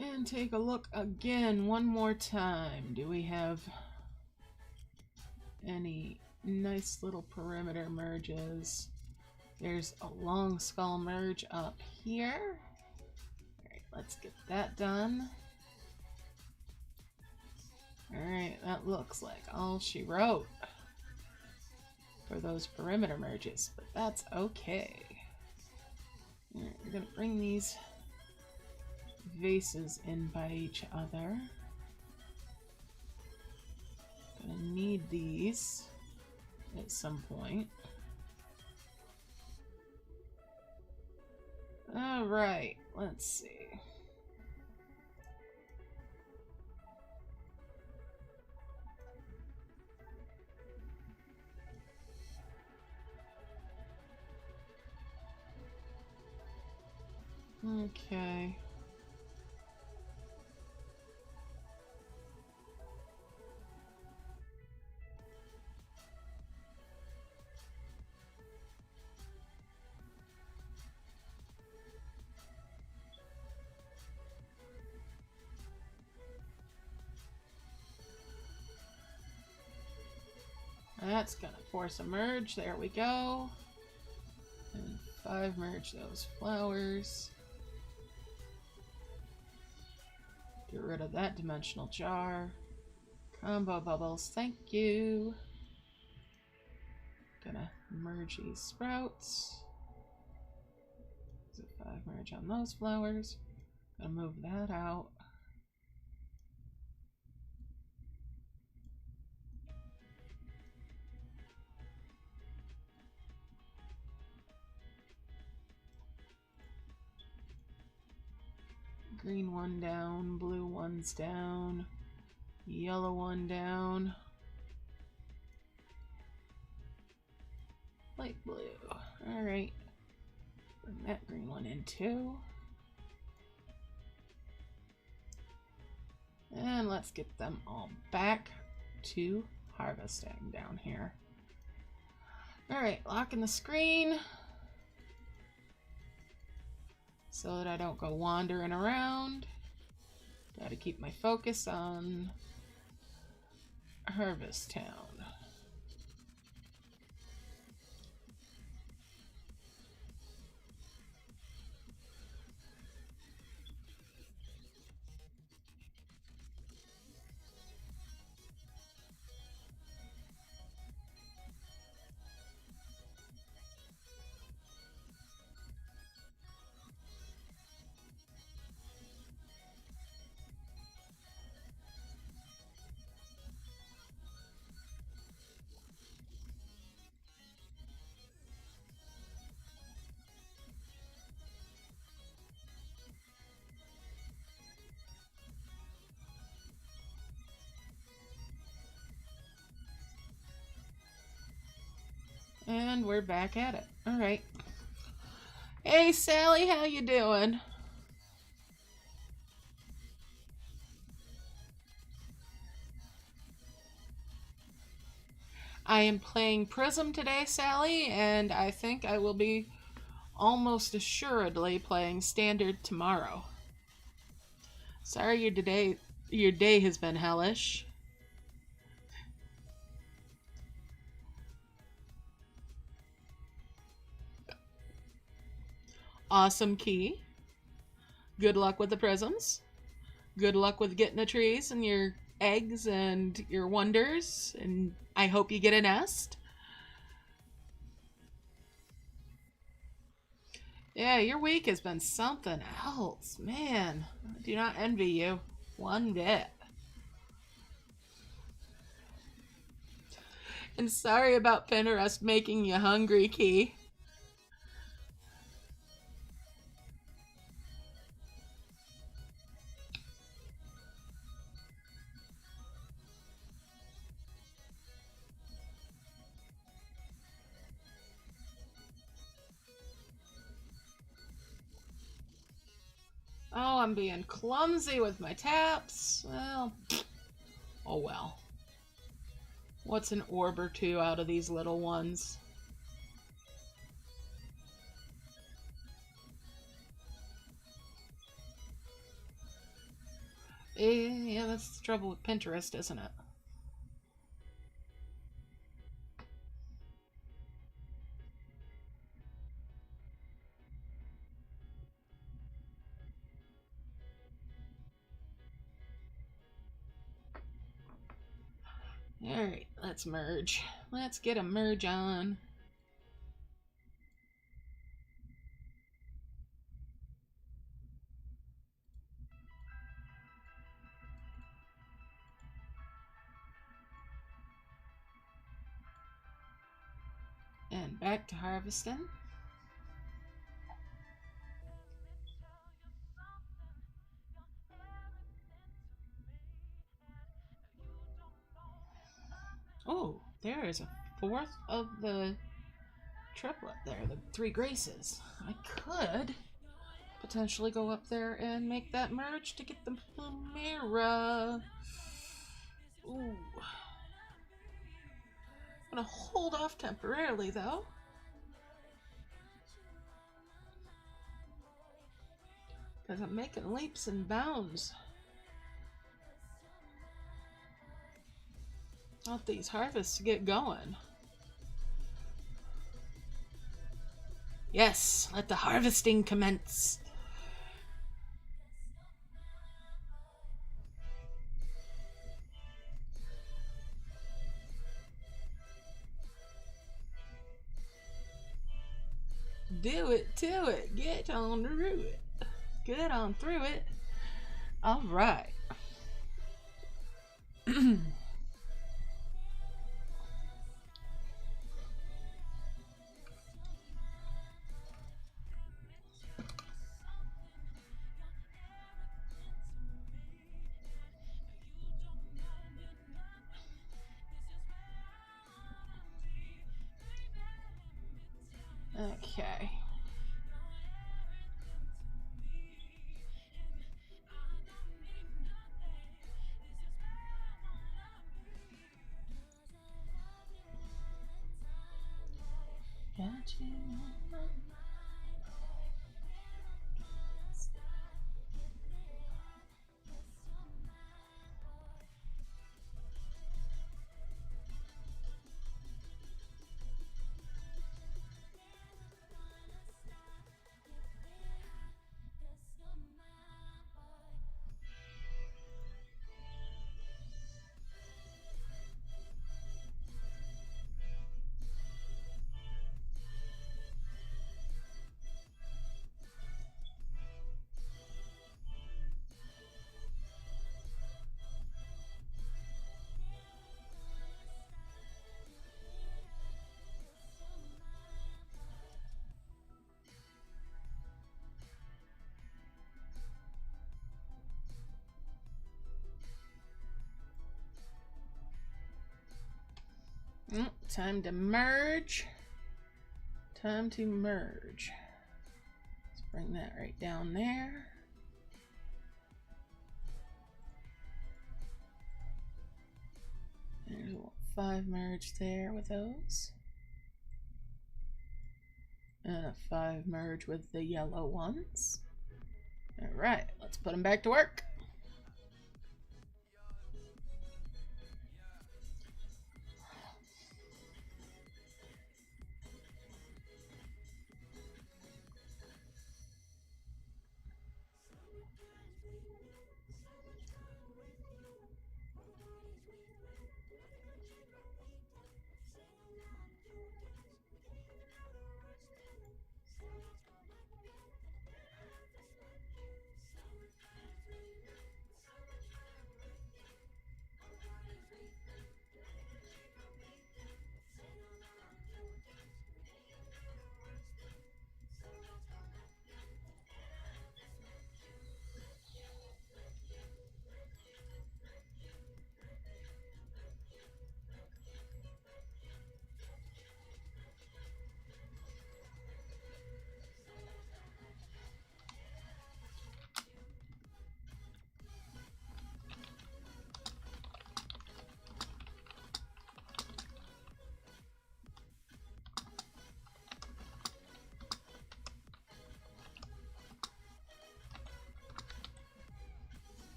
And take a look again one more time. Do we have any nice little perimeter merges? There's a long skull merge up here. Alright, let's get that done. Alright, that looks like all she wrote for those perimeter merges, but that's okay. Alright, we're gonna bring these vases in by each other. Gonna need these at some point. Alright, let's see. Okay. That's gonna force a merge. There we go. And 5 merge those flowers. Get rid of that dimensional jar. Combo bubbles, thank you. Gonna merge these sprouts. So 5 merge on those flowers. Gonna move that out. Green one down, blue one's down, yellow one down. light blue. Alright. Bring that green one in too. And let's get them all back to harvesting down here. Alright, locking the screen so that I don't go wandering around. Gotta keep my focus on Harvest Town. And we're back at it. All right. Hey, Sally, how you doing? I am playing Prism today, Sally, and I think I will be almost assuredly playing Standard tomorrow. Sorry your day has been hellish. Awesome key. Good luck with the prisms. Good luck with getting the trees and your eggs and your wonders. And I hope you get a nest. Yeah, your week has been something else. Man, I do not envy you one bit. And sorry about Pinterest making you hungry, Key. Oh, I'm being clumsy with my taps. Well, oh well. What's an orb or two out of these little ones? Yeah, that's the trouble with Pinterest, isn't it? Alright, let's merge. Let's get a merge on. And back to harvesting. Oh, there is a fourth of the triplet there, the three graces. I could potentially go up there and make that merge to get the Phaera. Ooh. I'm gonna hold off temporarily though. Because I'm making leaps and bounds. Want these harvests to get going. Yes, let the harvesting commence. Do it to it. Get on through it. Get on through it. All right. Okay. Time to merge. Time to merge. Let's bring that right down there. There's a 5 merge there with those. And a 5 merge with the yellow ones. All right, let's put them back to work.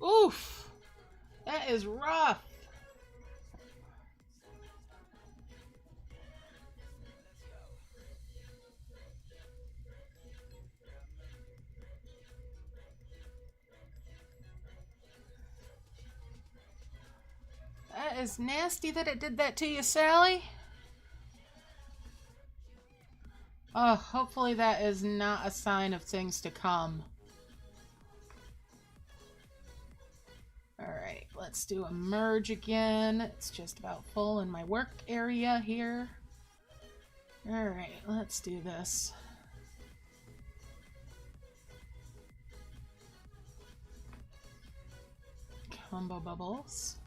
Oof, that is rough. That is nasty that it did that to you, Sally. Oh, hopefully that is not a sign of things to come. Alright, let's do a merge again. It's just about full in my work area here. Alright, let's do this. Combo bubbles.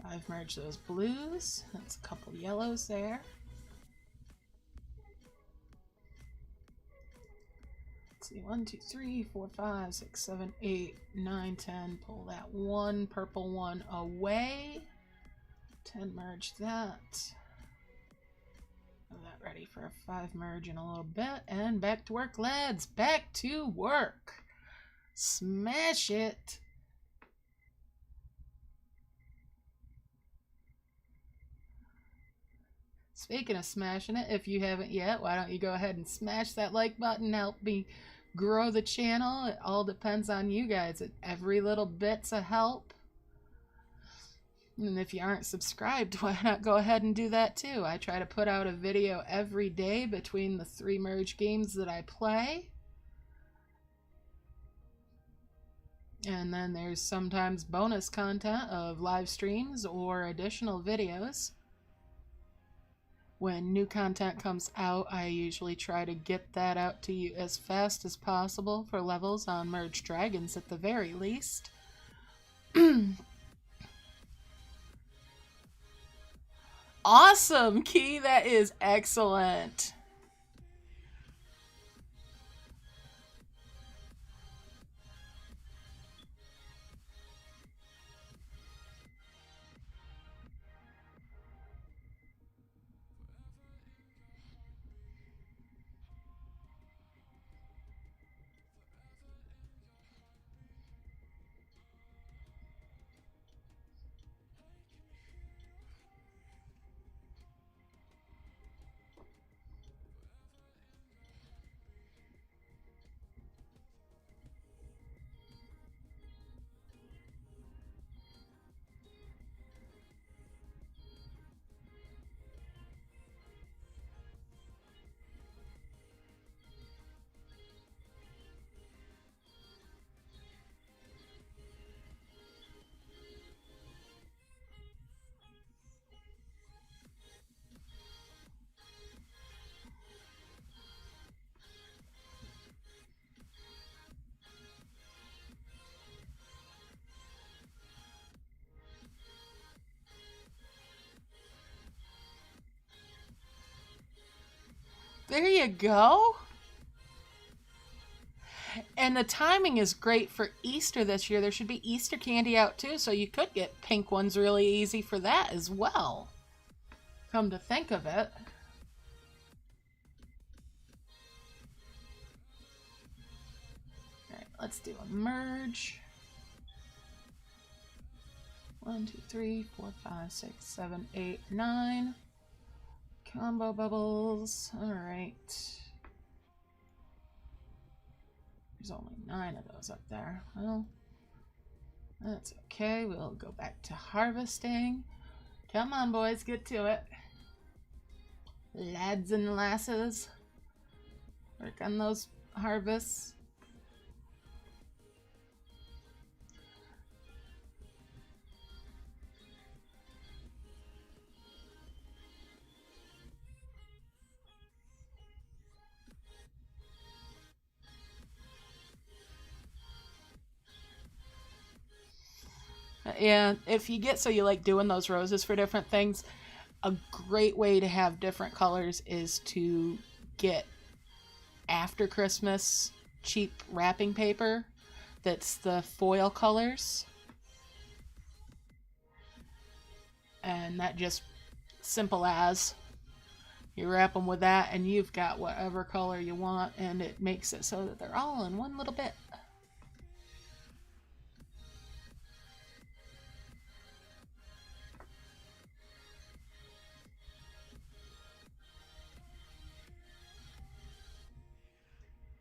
5 merge those blues. That's a couple yellows there. Let's see, 1, 2, 3, 4, 5, 6, 7, 8, 9, 10. Pull that one purple one away. 10 merge that. Have that ready for a 5 merge in a little bit. And back to work, lads. Back to work. Smash it. Speaking of smashing it, if you haven't yet, why don't you go ahead and smash that like button, help me grow the channel. It all depends on you guys. Every little bit's a help. And if you aren't subscribed, why not go ahead and do that too? I try to put out a video every day between the 3 merge games that I play. And then there's sometimes bonus content of live streams or additional videos. When new content comes out, I usually try to get that out to you as fast as possible for levels on Merge Dragons at the very least. Awesome, Key. That is excellent. There you go. And the timing is great for Easter this year. There should be Easter candy out too, so you could get pink ones really easy for that as well. Come to think of it. Alright, let's do a merge. 1, 2, 3, 4, 5, 6, 7, 8, 9. Combo bubbles. Alright. There's only 9 of those up there. Well, that's okay. We'll go back to harvesting. Come on, boys, get to it. Lads and lasses. Work on those harvests. Yeah, if you get so you like doing those roses for different things, a great way to have different colors is to get after Christmas cheap wrapping paper that's the foil colors. And that just simple as you wrap them with that and you've got whatever color you want, and it makes it so that they're all in one little bit.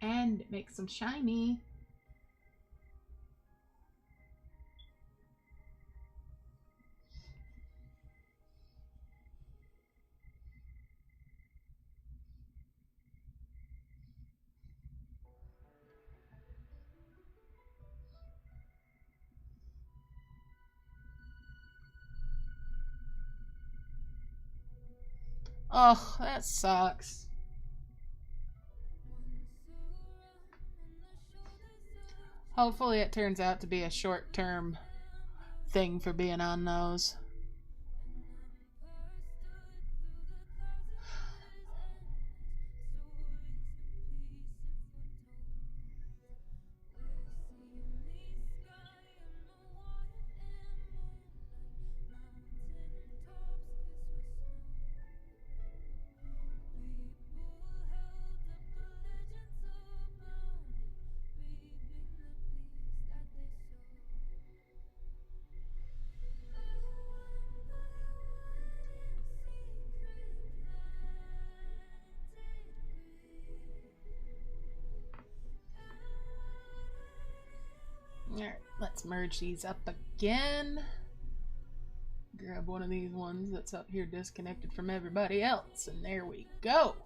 And it makes them shiny. Oh, that sucks. Hopefully it turns out to be a short-term thing for being on those. Alright, let's merge these up again. Grab one of these ones that's up here disconnected from everybody else, and there we go.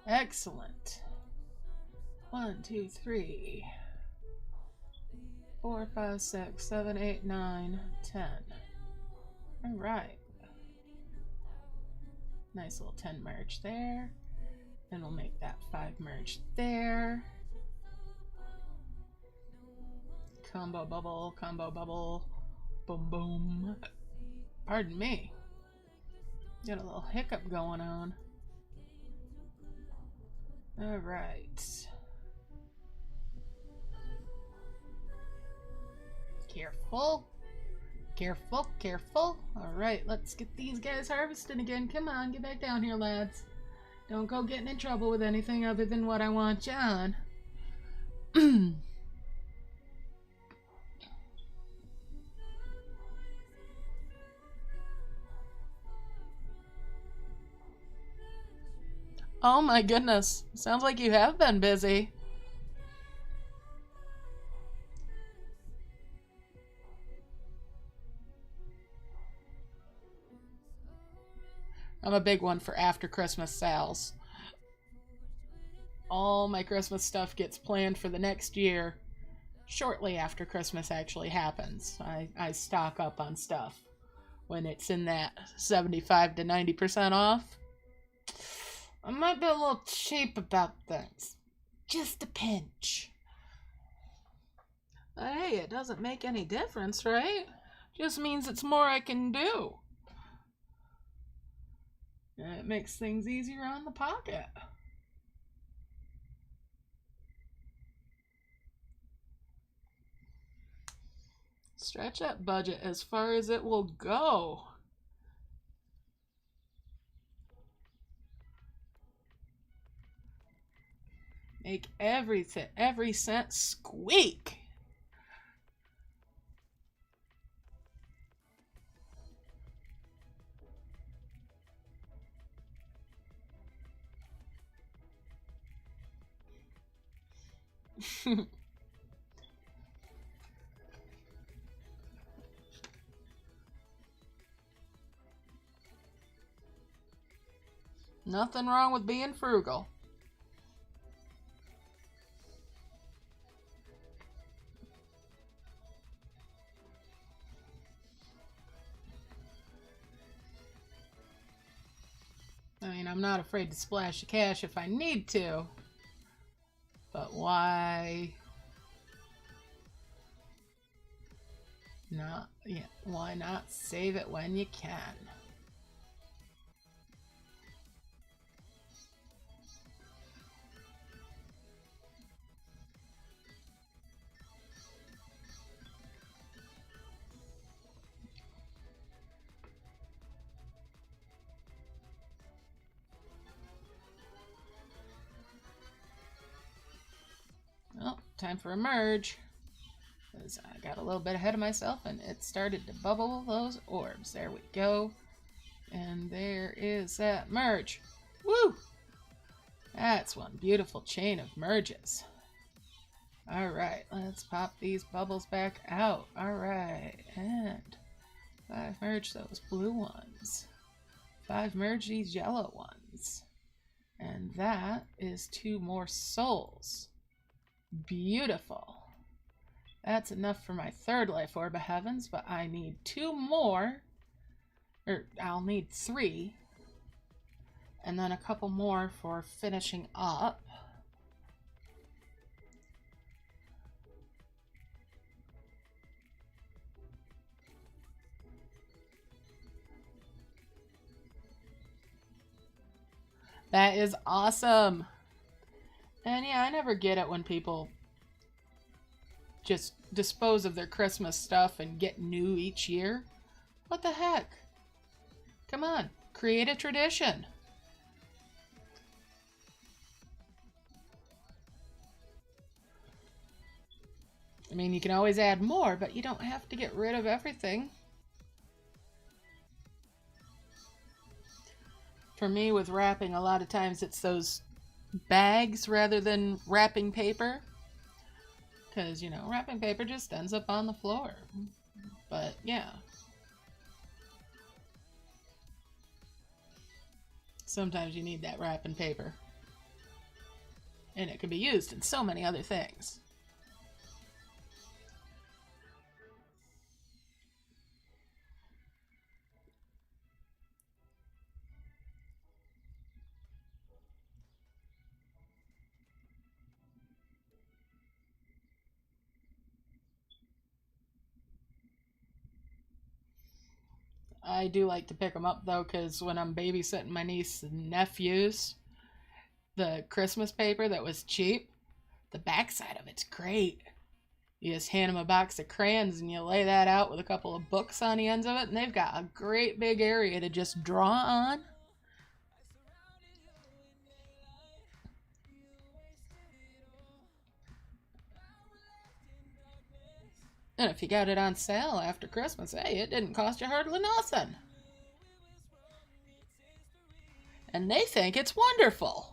Excellent. 1, 2, 3, 4, 5, 6, 7, 8, 9, 10. Alright. Nice little 10 merge there. And we'll make that 5 merge there. Combo bubble, boom boom. Pardon me. Got a little hiccup going on. Alright. Careful. Careful, careful. Alright, let's get these guys harvested again. Come on, get back down here, lads. Don't go getting in trouble with anything other than what I want you on. Oh my goodness. Sounds like you have been busy. I'm a big one for after Christmas sales. All my Christmas stuff gets planned for the next year shortly after Christmas actually happens. I stock up on stuff when it's in that 75 to 90% off. I might be a little cheap about things. Just a pinch. But hey, it doesn't make any difference, right? Just means it's more I can do. And it makes things easier on the pocket. Stretch that budget as far as it will go. Make every cent squeak. Nothing wrong with being frugal. I mean, I'm not afraid to splash the cash if I need to. But why not? Yeah, why not save it when you can? Well, time for a merge. Because I got a little bit ahead of myself and it started to bubble those orbs. There we go. And there is that merge. Woo! That's one beautiful chain of merges. Alright, let's pop these bubbles back out. Alright, and 5 merge those blue ones. 5 merge these yellow ones. And that is 2 more souls. Beautiful. That's enough for my 3rd life orb of heavens, but I need 2 more. I'll need 3. And then a couple more for finishing up. That is awesome. And yeah, I never get it when people just dispose of their Christmas stuff and get new each year. What the heck? Come on, create a tradition. I mean, you can always add more, but you don't have to get rid of everything. For me, with wrapping, a lot of times it's those bags rather than wrapping paper. because, you know, wrapping paper just ends up on the floor. But yeah. Sometimes you need that wrapping paper. And it can be used in so many other things. I do like to pick them up though, because when I'm babysitting my niece and nephews, the Christmas paper that was cheap, the backside of it's great. You just hand them a box of crayons and you lay that out with a couple of books on the ends of it, and they've got a great big area to just draw on. And if you got it on sale after Christmas, hey, it didn't cost you hardly nothing. And they think it's wonderful.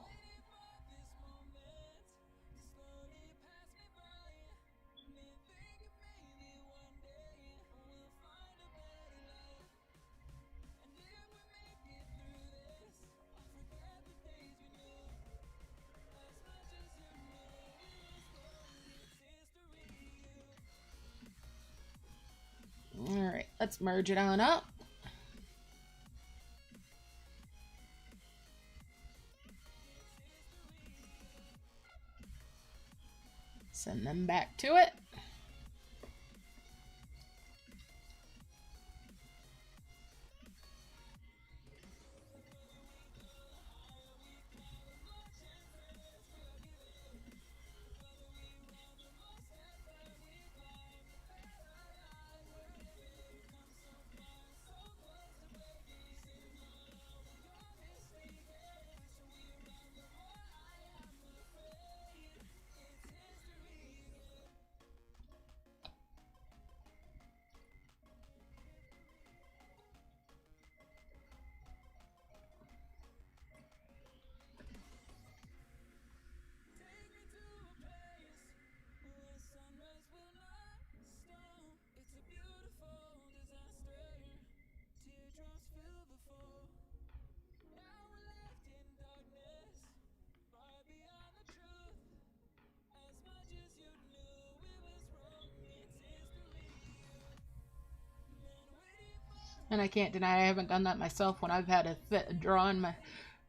Alright, let's merge it on up. Send them back to it. And I can't deny I haven't done that myself when I've had a drawing my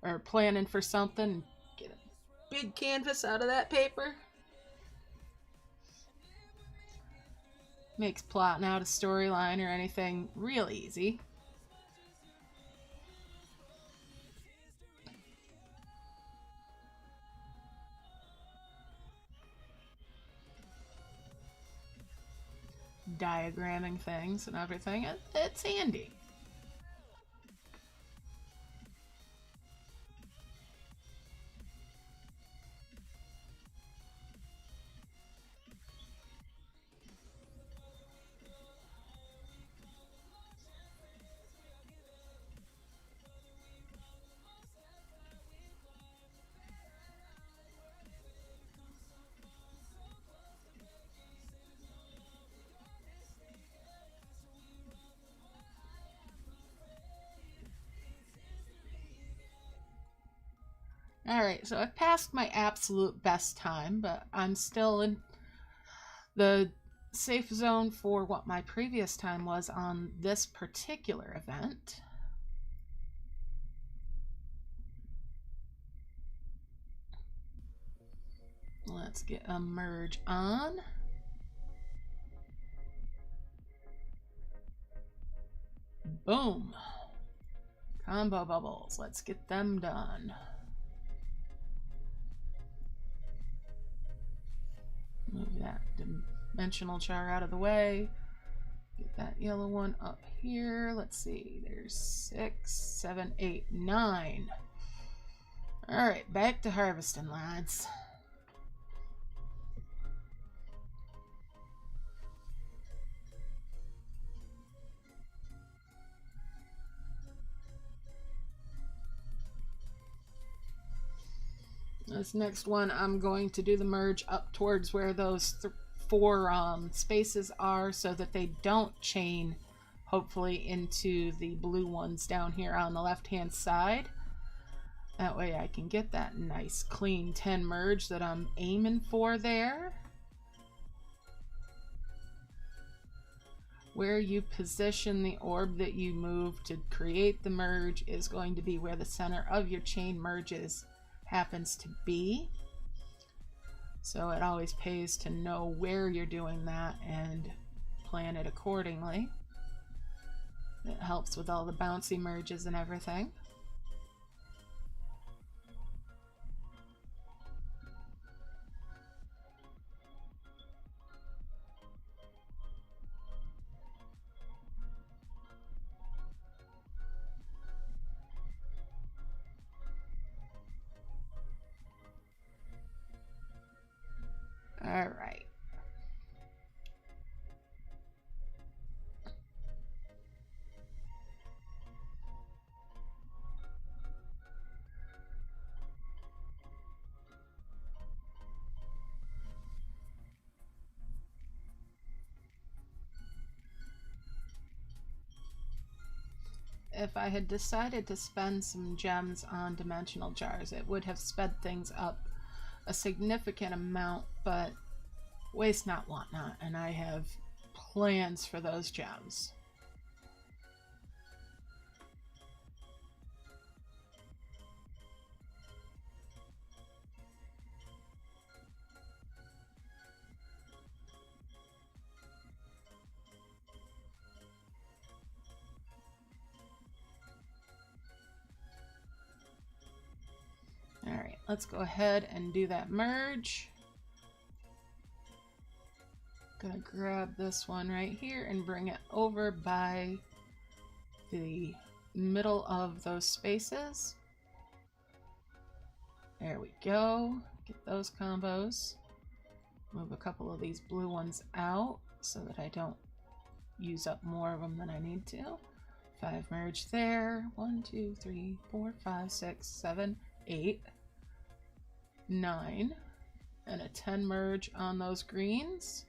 or planning for something. Get a big canvas out of that paper. Makes plotting out a storyline or anything real easy. Diagramming things and everything, it's handy. Alright, so I've passed my absolute best time, but I'm still in the safe zone for what my previous time was on this particular event. Let's get a merge on. Boom. Combo bubbles. Let's get them done. Move that dimensional char out of the way. Get that yellow one up here. Let's see. There's 6, 7, 8, 9. Alright, back to harvesting, lads. This next one, I'm going to do the merge up towards where those 4 spaces are, so that they don't chain, hopefully, into the blue ones down here on the left hand side. That way I can get that nice clean 10 merge that I'm aiming for there. Where you position the orb that you move to create the merge is going to be where the center of your chain merges happens to be. So it always pays to know where you're doing that and plan it accordingly. It helps with all the bouncy merges and everything. All right. If I had decided to spend some gems on dimensional jars, it would have sped things up a significant amount, but waste not, want not, and I have plans for those gems. All right, let's go ahead and do that merge. Gonna grab this one right here and bring it over by the middle of those spaces. There we go. Get those combos. Move a couple of these blue ones out so that I don't use up more of them than I need to. 5 merge there. 1, 2, 3, 4, 5, 6, 7, 8, 9. And a 10 merge on those greens.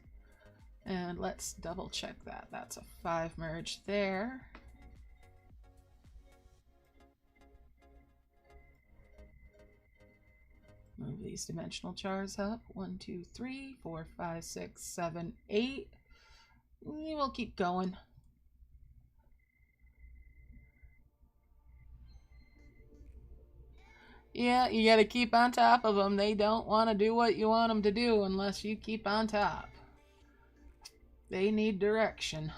And let's double check that. That's a 5 merge there. Move these dimensional jars up. 1, 2, 3, 4, 5, 6, 7, 8. We'll keep going. Yeah, you gotta keep on top of them. They don't want to do what you want them to do unless you keep on top. They need direction.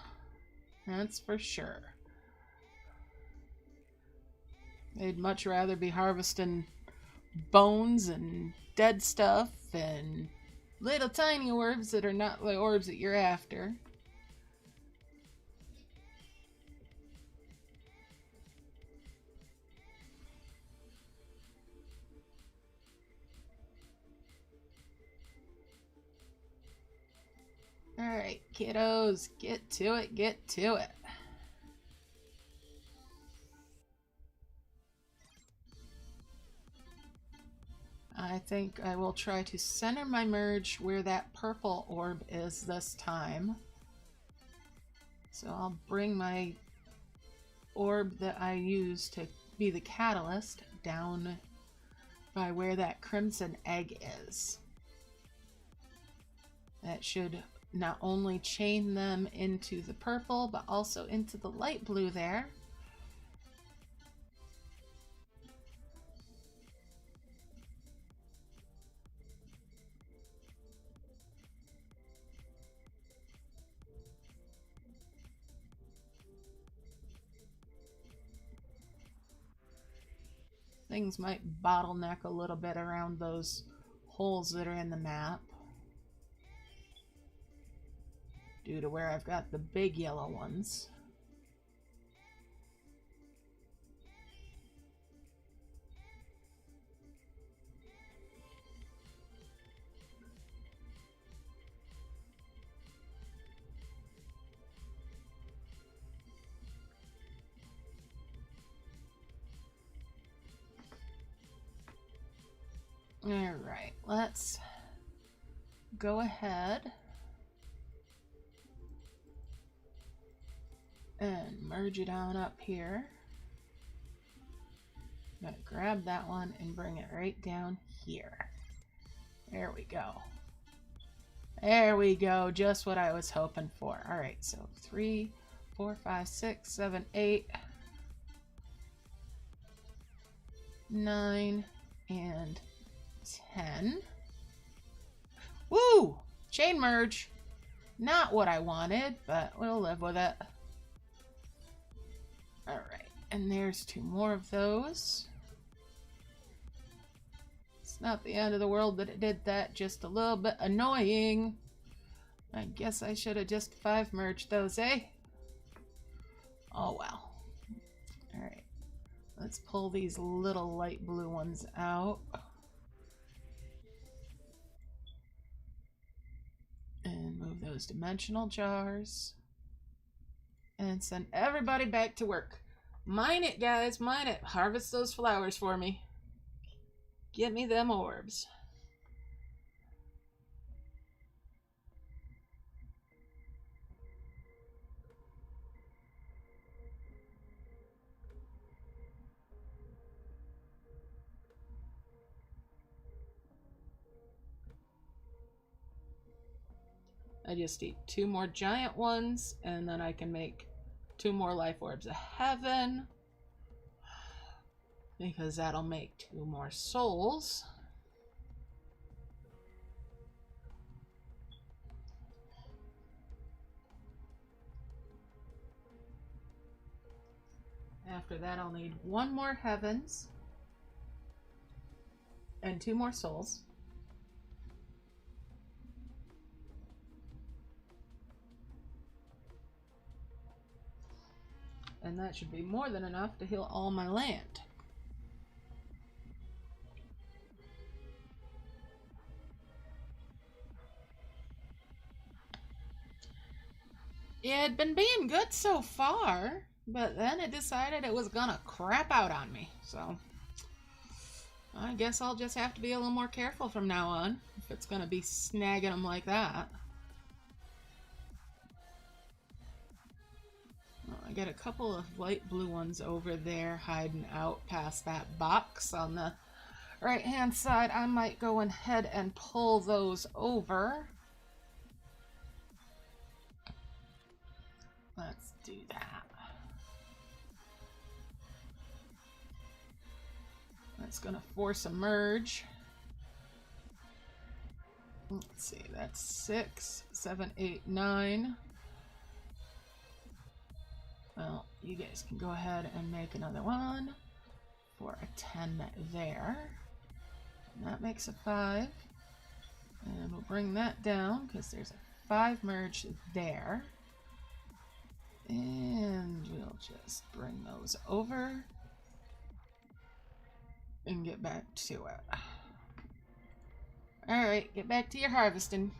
That's for sure. They'd much rather be harvesting bones and dead stuff and little tiny orbs that are not the orbs that you're after. Alright, kiddos, get to it, get to it. I think I will try to center my merge where that purple orb is this time. So I'll bring my orb that I use to be the catalyst down by where that crimson egg is. That should not only chain them into the purple, but also into the light blue there. Things might bottleneck a little bit around those holes that are in the map, due to where I've got the big yellow ones. All right, let's go ahead and merge it on up here. I'm gonna grab that one and bring it right down here. There we go. There we go, just what I was hoping for. All right, so 3, 4, 5, 6, 7, 8, 9, and 10. Woo! Chain merge. Not what I wanted, but we'll live with it. All right, and there's 2 more of those. It's not the end of the world that it did that, just a little bit annoying. I guess I should have just 5 merged those, eh? Oh well. All right, let's pull these little light blue ones out. And move those dimensional jars. And send everybody back to work. Mine it, guys, mine it. Harvest those flowers for me. Get me them orbs. I just need 2 more giant ones, and then I can make 2 more life orbs of heaven. Because that'll make 2 more souls. After that, I'll need 1 more heavens and 2 more souls. And that should be more than enough to heal all my land. It had been being good so far, but then it decided it was gonna crap out on me. So I guess I'll just have to be a little more careful from now on if it's gonna be snagging them like that. Well, I got a couple of light blue ones over there hiding out past that box on the right hand side. I might go ahead and pull those over. Let's do that. That's gonna force a merge. Let's see, that's 6, 7, 8, 9. Well, you guys can go ahead and make another one for a 10 there. And that makes a 5. And we'll bring that down because there's a 5 merge there. And we'll just bring those over and get back to it. Alright, get back to your harvesting.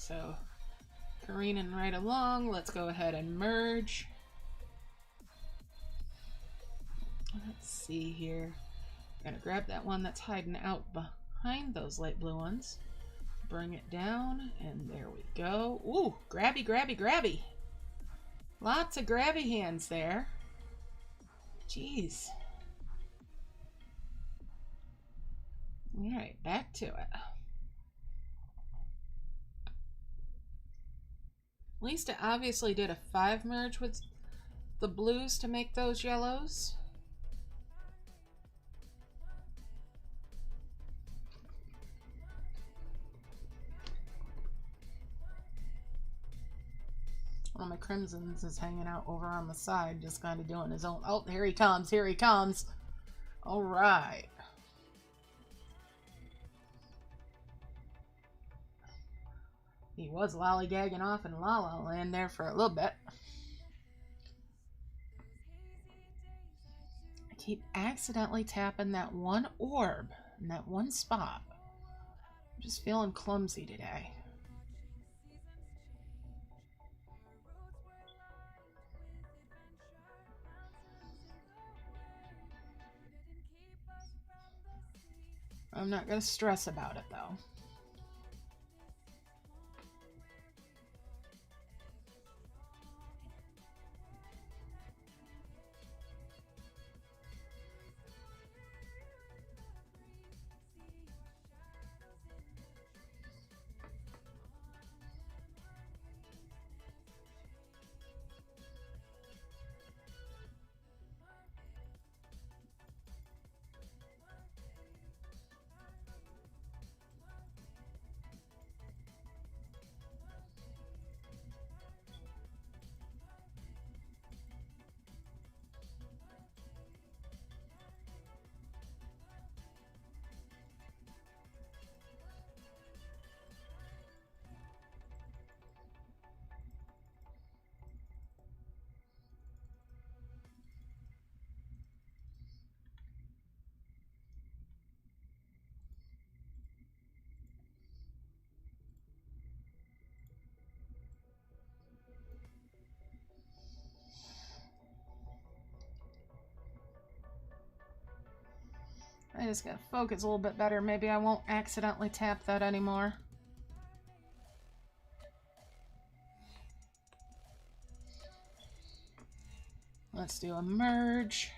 So careening right along, let's go ahead and merge. Let's see here. I'm gonna grab that one that's hiding out behind those light blue ones. Bring it down, and there we go. Ooh, grabby, grabby, grabby. Lots of grabby hands there. Jeez. All right, back to it. At least it obviously did a 5 merge with the blues to make those yellows. One of my crimsons is hanging out over on the side, just kind of doing his own. Oh, here he comes. Here he comes. All right. He was lollygagging off in La La Land there for a little bit. I keep accidentally tapping that one orb in that one spot. I'm just feeling clumsy today. I'm not going to stress about it though. I just gotta focus a little bit better. Maybe I won't accidentally tap that anymore. Let's do a merge.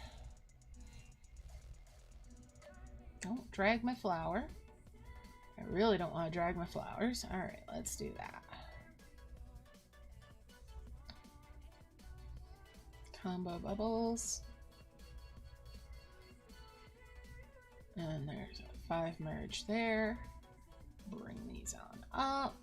Don't drag my flower. I really don't want to drag my flowers. All right, let's do that. Combo bubbles. And there's a 5 merge there. Bring these on up.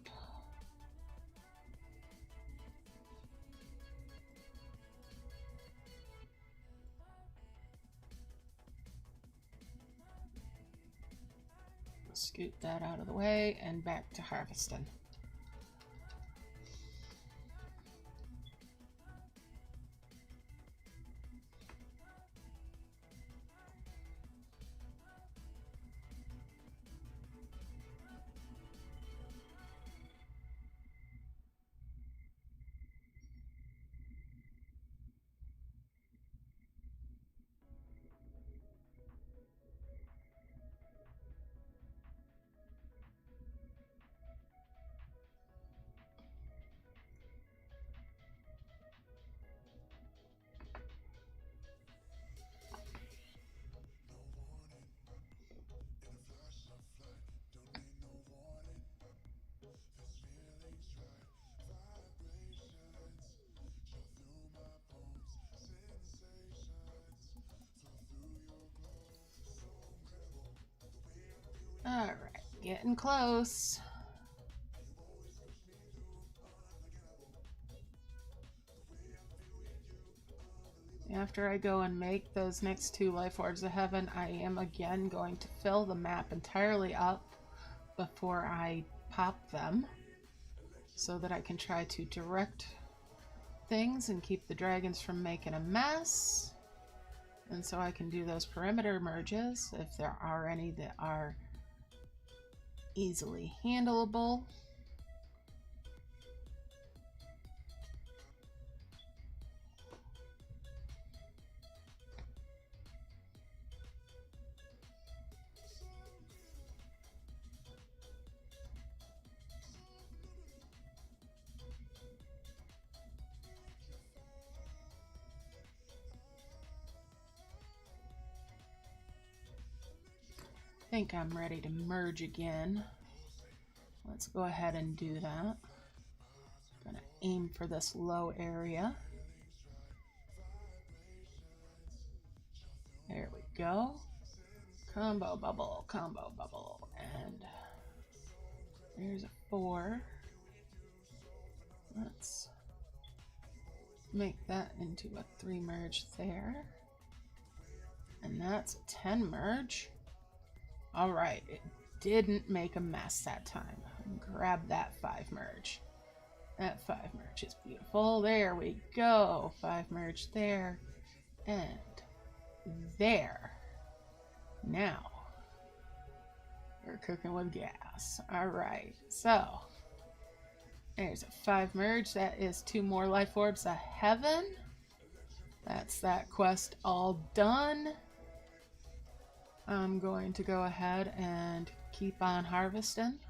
Scoot that out of the way and back to harvesting. All right, getting close. After I go and make those next 2 Life Orbs of Heaven, I am again going to fill the map entirely up before I pop them so that I can try to direct things and keep the dragons from making a mess. And so I can do those perimeter merges if there are any that are easily handleable. think I'm ready to merge again. Let's go ahead and do that. Gonna aim for this low area. There we go. Combo bubble, and there's a 4. Let's make that into a 3 merge there. And that's a 10 merge. All right, it didn't make a mess that time. Grab that 5 merge. That 5 merge is beautiful. There we go. 5 merge there and there. Now we're cooking with gas. All right, so there's a 5 merge. That is 2 more life orbs of heaven. That's that quest all done. I'm going to go ahead and keep on harvesting.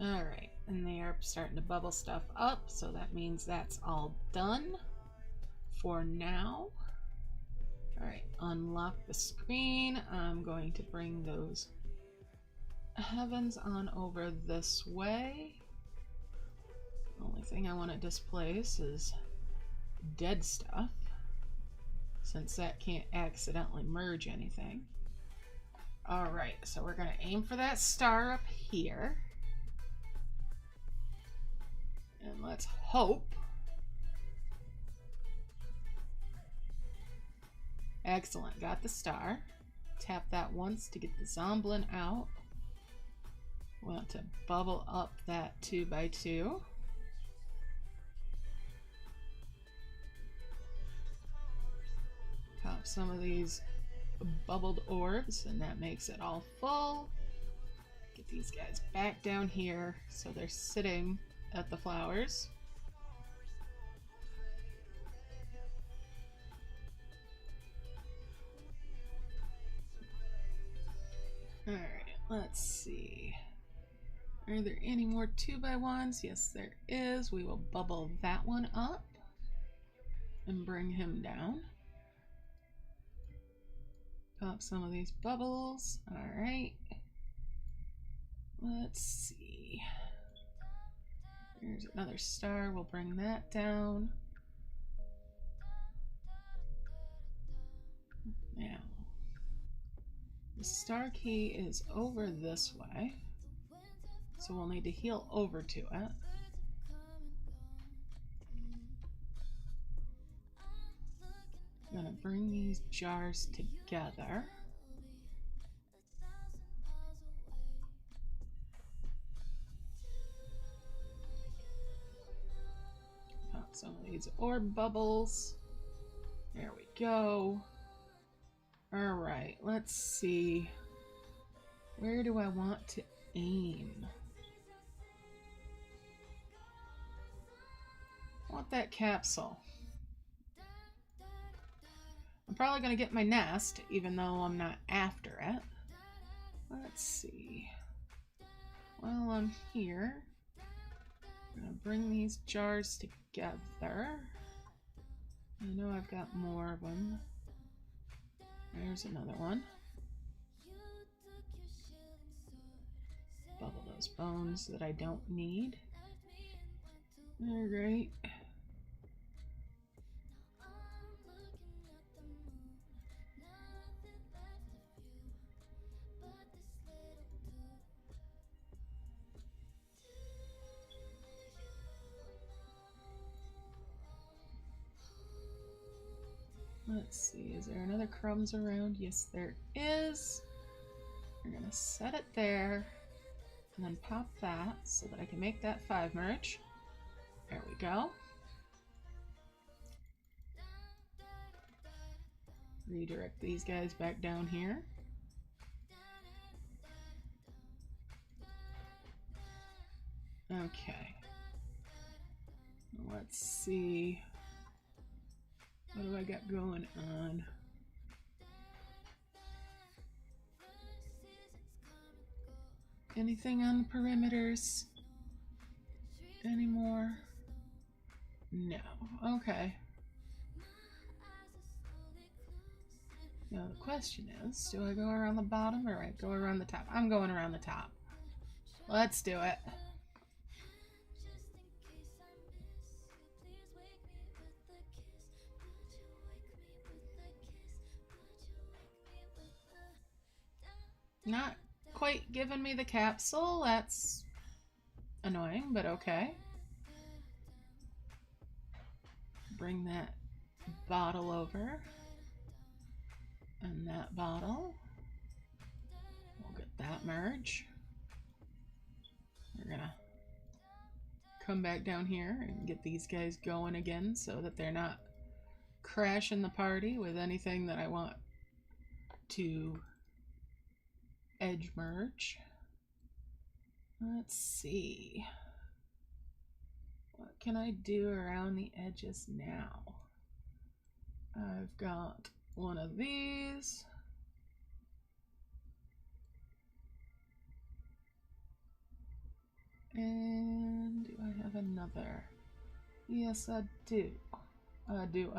All right, and they are starting to bubble stuff up, so that means that's all done for now. All right, unlock the screen. I'm going to bring those heavens on over this way. The only thing I want to displace is dead stuff, since that can't accidentally merge anything. All right, so we're going to aim for that star up here. And let's hope. Excellent, got the star. Tap that once to get the Zomblin out. Want to bubble up that 2x2. Pop some of these bubbled orbs, and that makes it all full. Get these guys back down here so they're sitting at the flowers. Alright, let's see. Are there any more 2x1s? Yes, there is. We will bubble that one up and bring him down. Pop some of these bubbles. Alright. Let's see. There's another star. We'll bring that down. Now, The star key is over this way, so we'll need to heal over to it. I'm gonna bring these jars together. Pop some of these orb bubbles. There we go. Alright, let's see. Where do I want to aim? I want that capsule. I'm probably going to get my nest, even though I'm not after it. Let's see. While I'm here, I'm going to bring these jars together. I know I've got more of them. There's another one. Bubble those bones that I don't need. Alright. Let's see, is there another crumbs around? Yes, there is. We're gonna set it there and then pop that so that I can make that 5 merge. There we go. Redirect these guys back down here. Okay. Let's see. What do I got going on? Anything on the perimeters anymore? No. Okay. Now the question is, do I go around the bottom or I go around the top? I'm going around the top. Let's do it. Not quite giving me the capsule. That's annoying, but okay. Bring that bottle over. And that bottle. We'll get that merge. We're gonna come back down here and get these guys going again so that they're not crashing the party with anything that I want to edge merge. Let's see. What can I do around the edges now? I've got one of these. And do I have another? Yes, I do. I do.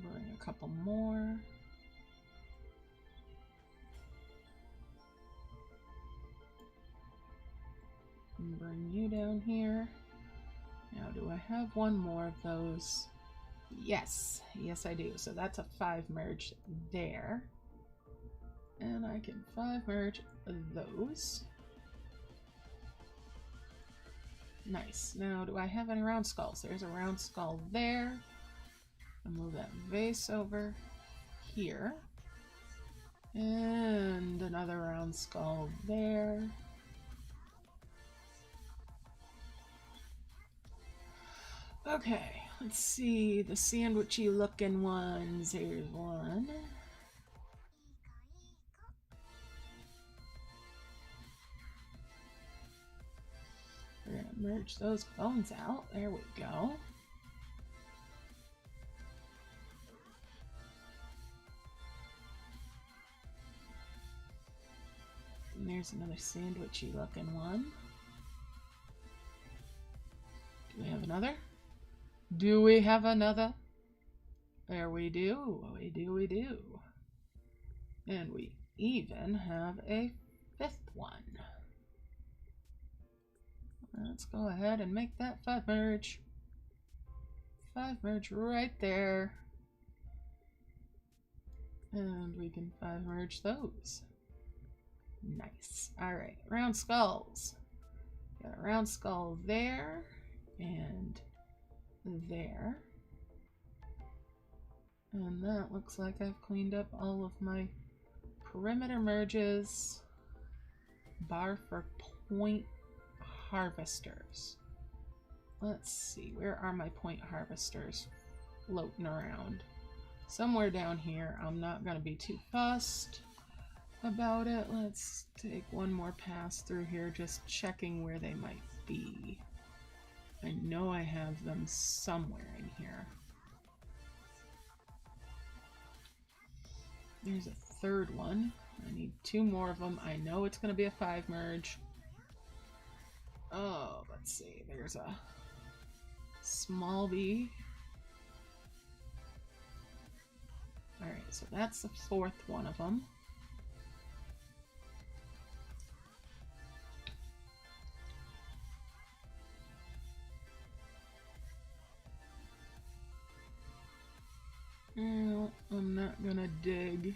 Bring a couple more. And bring you down here. Now, do I have one more of those? Yes, yes I do. So that's a 5 merge there. And I can 5 merge those. Nice. Now, do I have any round skulls? There's a round skull there. I'll move that vase over here. And another round skull there. Okay, let's see the sandwichy looking ones. Here's one. We're gonna merge those bones out. There we go. And there's another sandwichy looking one. Do we have another? Do we have another? There we do. We do. And we even have a fifth one. Let's go ahead and make that 5 merge. 5 merge right there. And we can 5 merge those. Nice. Alright, round skulls. Got a round skull there and there. And that looks like I've cleaned up all of my perimeter merges. Bar for point harvesters. Let's see, where are my point harvesters floating around? Somewhere down here. I'm not going to be too fussed about it. Let's take one more pass through here, just checking where they might be. I know I have them somewhere in here. There's a third one. I need 2 more of them. I know it's going to be a 5 merge. Oh, let's see. There's a small bee. Alright, so that's the 4th one of them. No, I'm not gonna dig.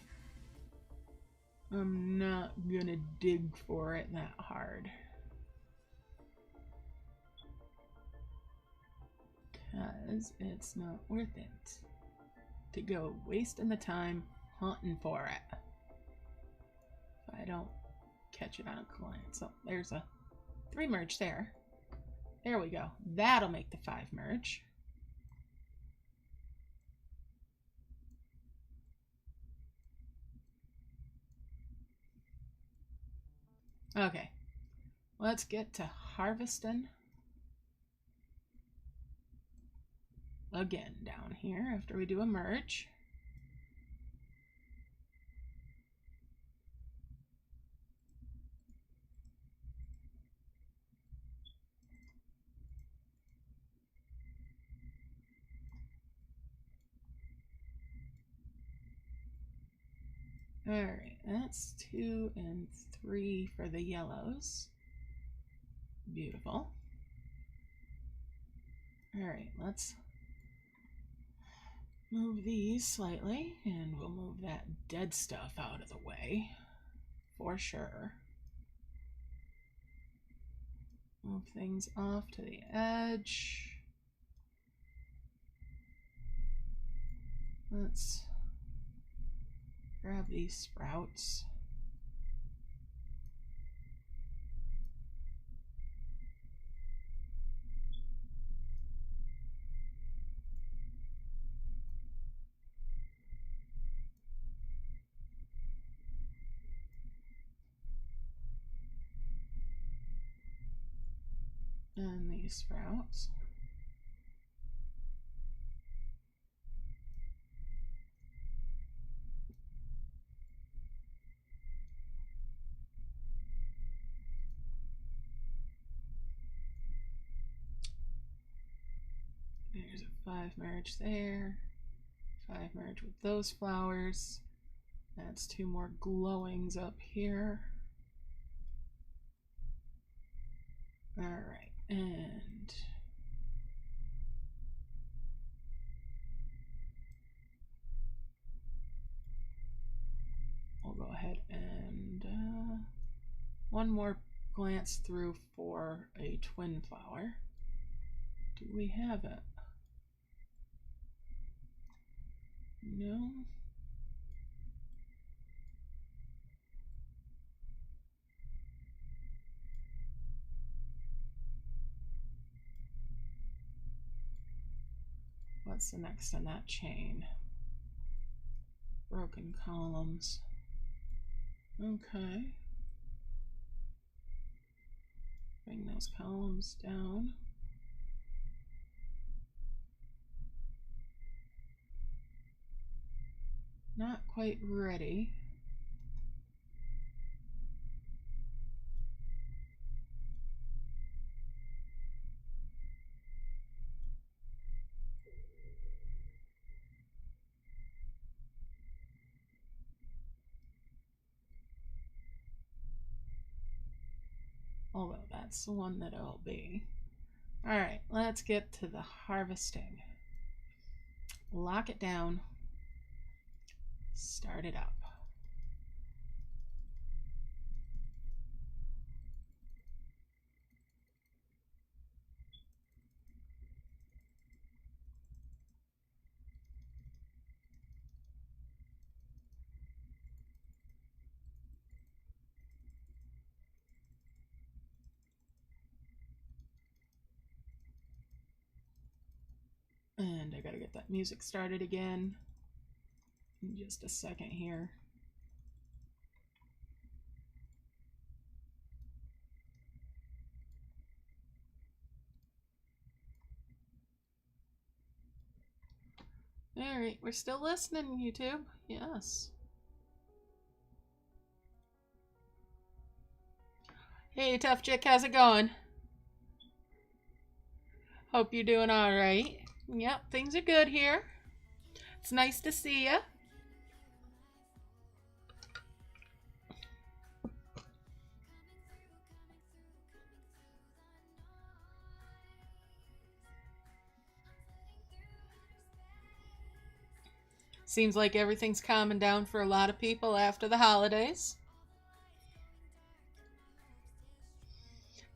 I'm not gonna dig for it that hard. Because it's not worth it to go wasting the time hunting for it if I don't catch it on a client. So there's a 3 merge there. There we go. That'll make the 5 merge. Okay, let's get to harvesting again down here after we do a merge. Alright, that's 2 and 3 for the yellows. Beautiful. Alright, let's move these slightly, and we'll move that dead stuff out of the way for sure. Move things off to the edge. Let's grab these sprouts. And these sprouts. There's a 5 merge there. 5 merge with those flowers. That's 2 more glowings up here. Alright, and we'll go ahead and one more glance through for a twin flower. Do we have it? No. What's the next in that chain? Broken columns. Okay. Bring those columns down. Not quite ready. That's the one that it'll be. Alright, let's get to the harvesting. Lock it down. Start it up. And I gotta get that music started again in just a second here. Alright, we're still listening, YouTube. Yes. Hey, Tough Chick, how's it going? Hope you're doing alright. Yep, things are good here. It's nice to see you. Seems like everything's calming down for a lot of people after the holidays.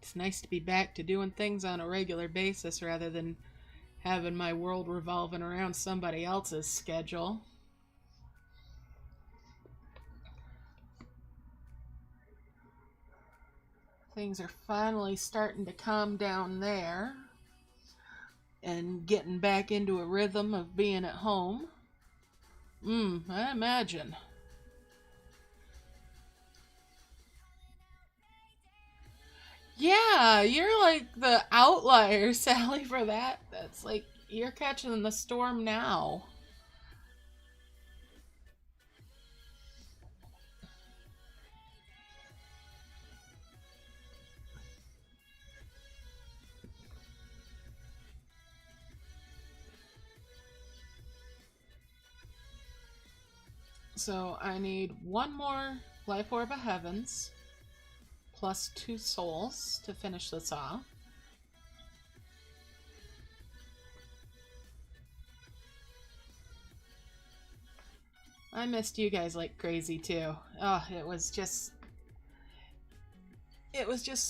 It's nice to be back to doing things on a regular basis rather than having my world revolving around somebody else's schedule. Things are finally starting to calm down there and getting back into a rhythm of being at home. I imagine. Yeah, you're like the outlier, Sally, for that. That's like, you're catching the storm now. So I need one more Life Orb of Heavens, plus 2 souls to finish this off. I missed you guys like crazy too. Oh, it was just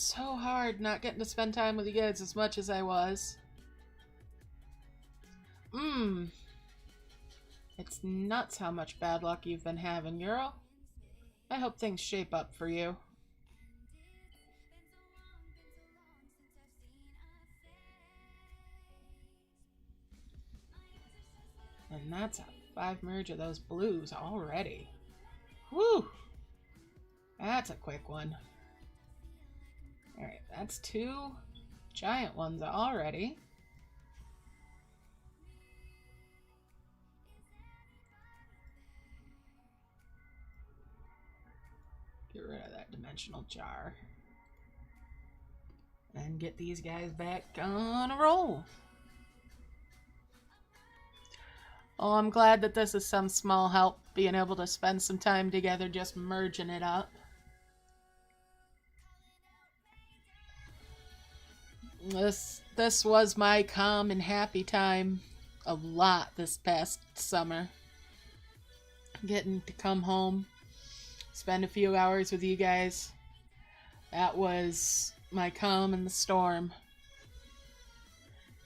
so hard not getting to spend time with you guys as much as I was. It's nuts how much bad luck you've been having, Euro. I hope things shape up for you. And that's a 5 merge of those blues already. Whew! That's a quick one. Alright, that's 2 giant ones already. Get rid of that dimensional jar. And get these guys back on a roll. Oh, I'm glad that this is some small help, being able to spend some time together just merging it up. This was my calm and happy time a lot this past summer. Getting to come home, spend a few hours with you guys. That was my calm in the storm.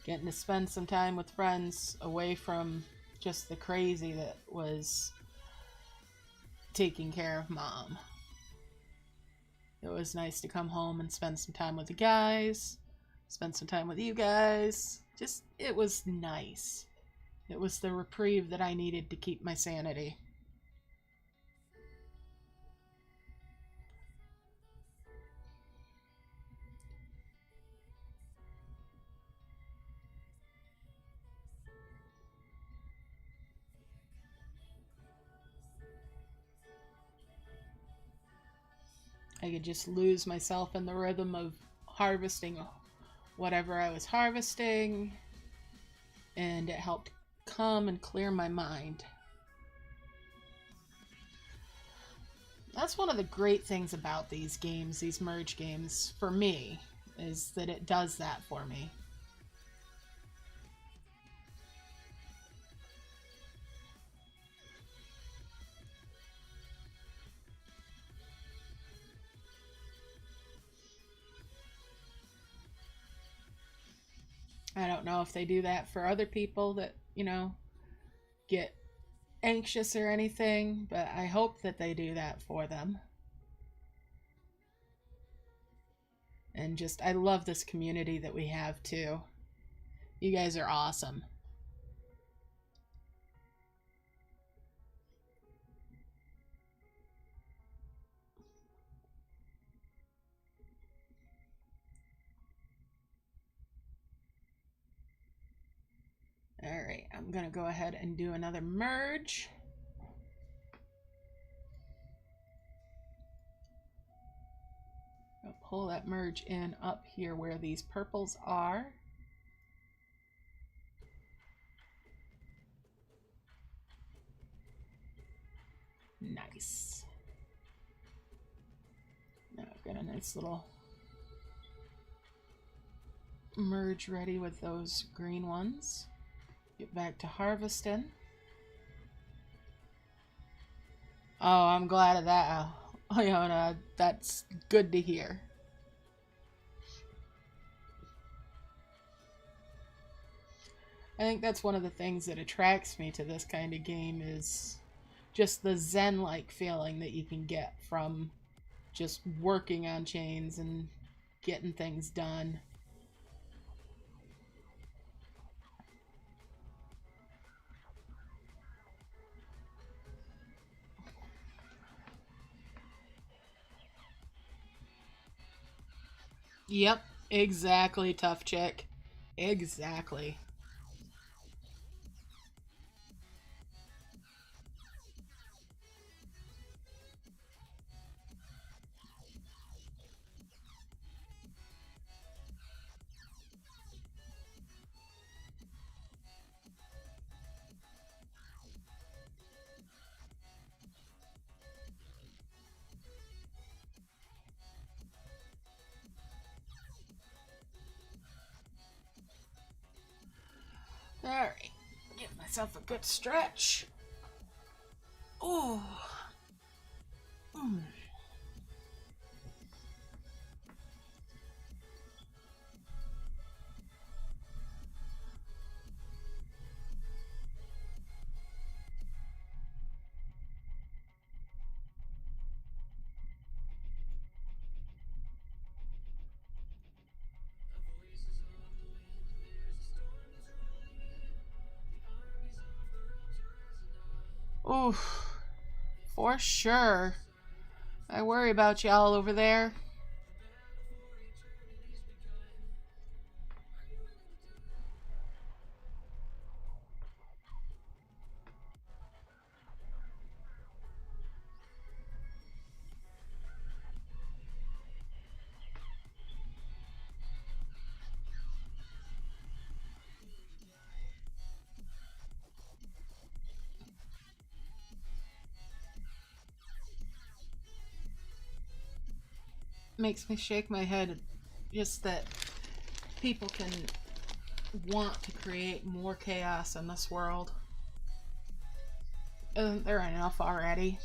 Getting to spend some time with friends away from just the crazy that was taking care of Mom. It was nice to come home and spend some time with the guys, spend some time with you guys. Just, it was nice. It was the reprieve that I needed to keep my sanity. I could just lose myself in the rhythm of harvesting whatever I was harvesting, and it helped calm and clear my mind. That's one of the great things about these games, these merge games, for me, is that it does that for me. I don't know if they do that for other people that, you know, get anxious or anything, but I hope that they do that for them. And just, I love this community that we have too. You guys are awesome. All right, I'm gonna go ahead and do another merge. I'll pull that merge in up here where these purples are. Nice. Now I've got a nice little merge ready with those green ones. Get back to harvesting. Oh, I'm glad of that, Iona. That's good to hear. I think that's one of the things that attracts me to this kind of game is just the zen-like feeling that you can get from just working on chains and getting things done. Yep, exactly, tough chick. Exactly. Alright, give myself a good stretch. Ooh. Mm. Oof. For sure. I worry about y'all over there. Makes me shake my head just that people can want to create more chaos in this world. Isn't there enough already?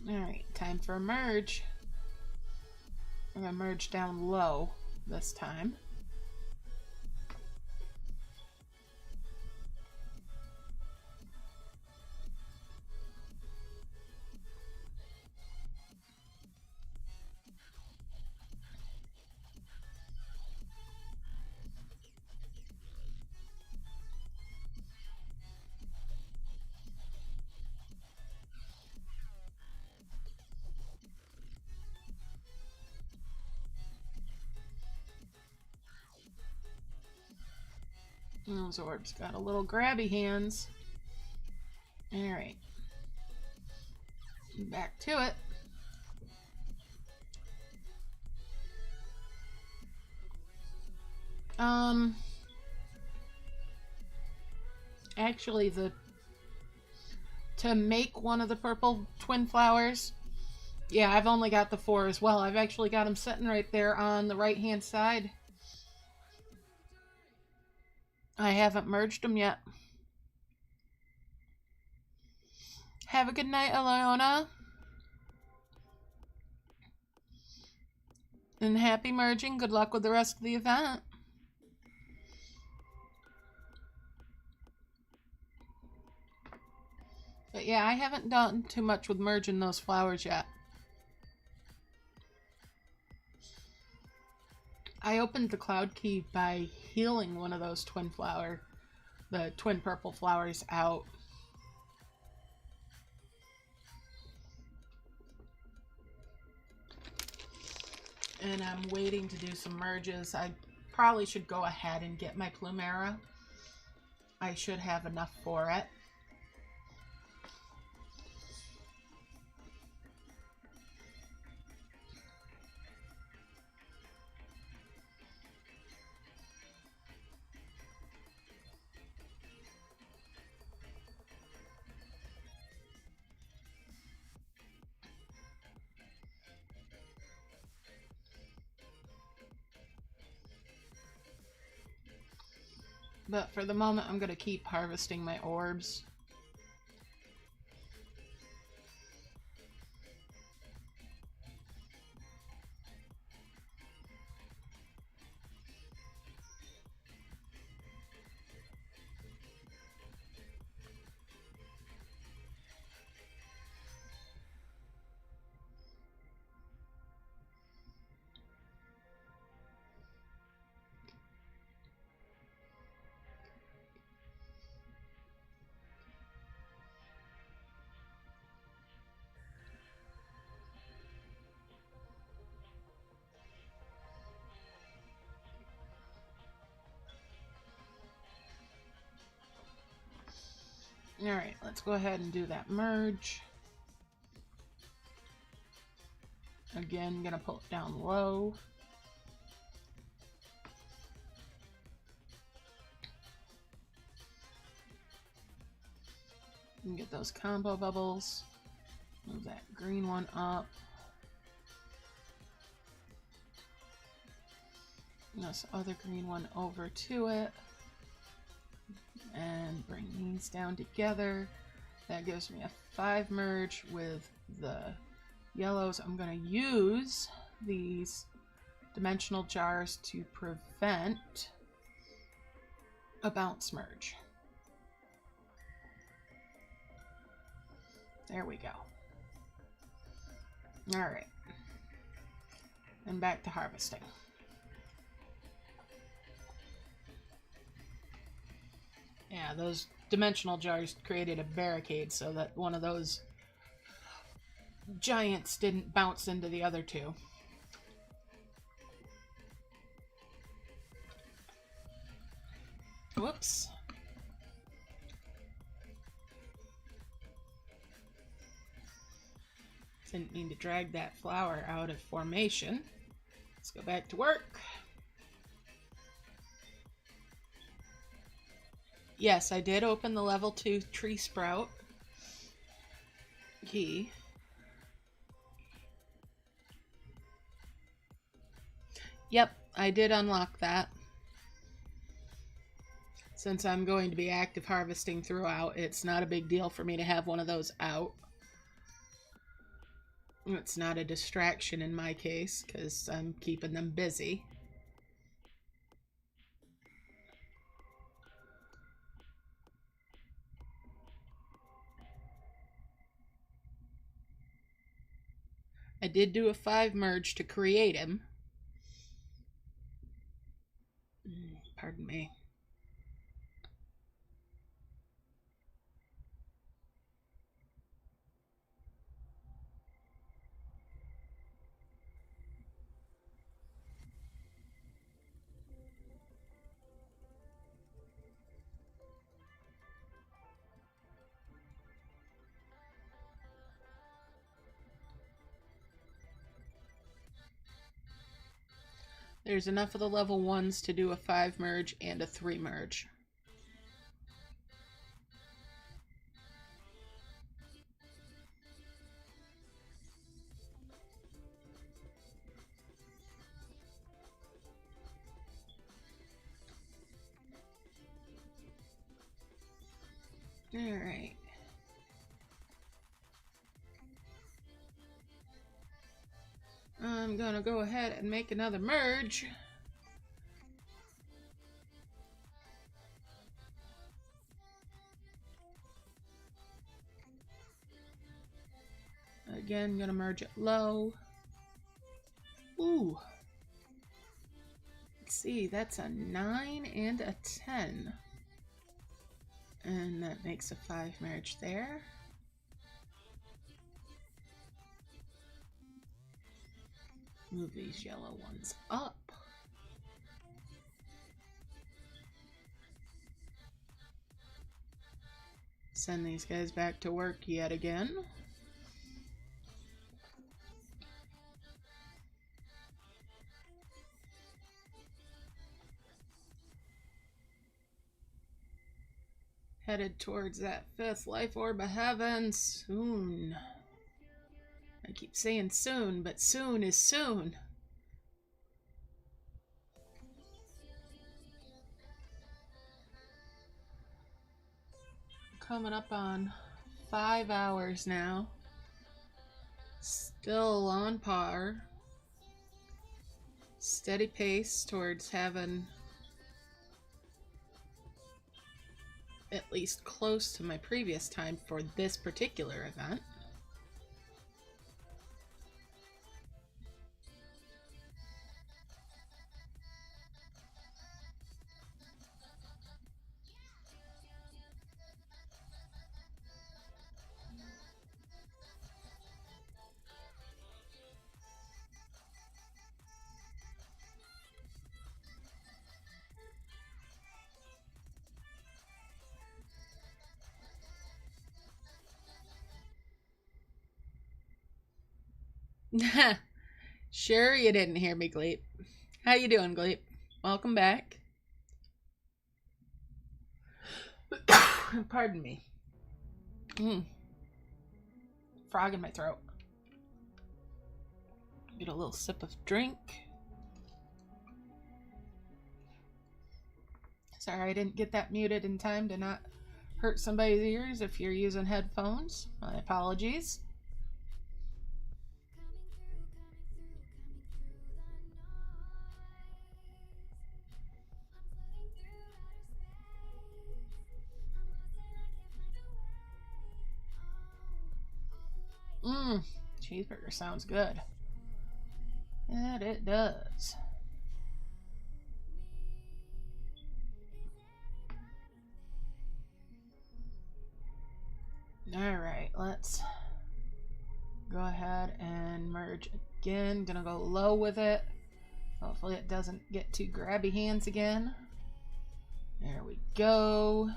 Alright, time for a merge. I'm gonna merge down low this time. Those orbs got a little grabby hands. Alright. Back to it. actually, to make one of the purple twin flowers, yeah, I've only got the 4 as well. I've actually got them sitting right there on the right-hand side. I haven't merged them yet. Have a good night, Alona. And happy merging. Good luck with the rest of the event. But yeah, I haven't done too much with merging those flowers yet. I opened the cloud key by healing one of those the twin purple flowers out. And I'm waiting to do some merges. I probably should go ahead and get my Phaera. I should have enough for it. But for the moment, I'm going to keep harvesting my orbs. Alright, let's go ahead and do that merge. Again, gonna pull it down low. And get those combo bubbles. Move that green one up. And this other green one over to it. And bring these down together. That gives me a 5 merge with the yellows. I'm going to use these dimensional jars to prevent a bounce merge. There we go. Alright. And back to harvesting. Yeah, those dimensional jars created a barricade so that one of those giants didn't bounce into the other two. Whoops. Didn't mean to drag that flower out of formation. Let's go back to work. Yes, I did open the level 2 tree sprout key. Yep, I did unlock that. Since I'm going to be active harvesting throughout, it's not a big deal for me to have one of those out. It's not a distraction in my case, because I'm keeping them busy. I did do a 5 merge to create him. Pardon me. There's enough of the level 1s to do a 5 merge and a 3 merge. I'm gonna go ahead and make another merge. Again, gonna merge it low. Ooh. Let's see, that's a 9 and a 10. And that makes a 5 merge there. Move these yellow ones up. Send these guys back to work yet again. Headed towards that 5th life orb of heaven soon. I keep saying soon, but soon is soon. Coming up on 5 hours now. Still on par. Steady pace towards having at least close to my previous time for this particular event. Sure you didn't hear me, Gleep. How you doing, Gleep? Welcome back. Pardon me. Frog in my throat. Get a little sip of drink. Sorry I didn't get that muted in time to not hurt somebody's ears if you're using headphones. My apologies. Cheeseburger sounds good. And it does. Alright, let's go ahead and merge again. Gonna go low with it. Hopefully it doesn't get too grabby hands again. There we go.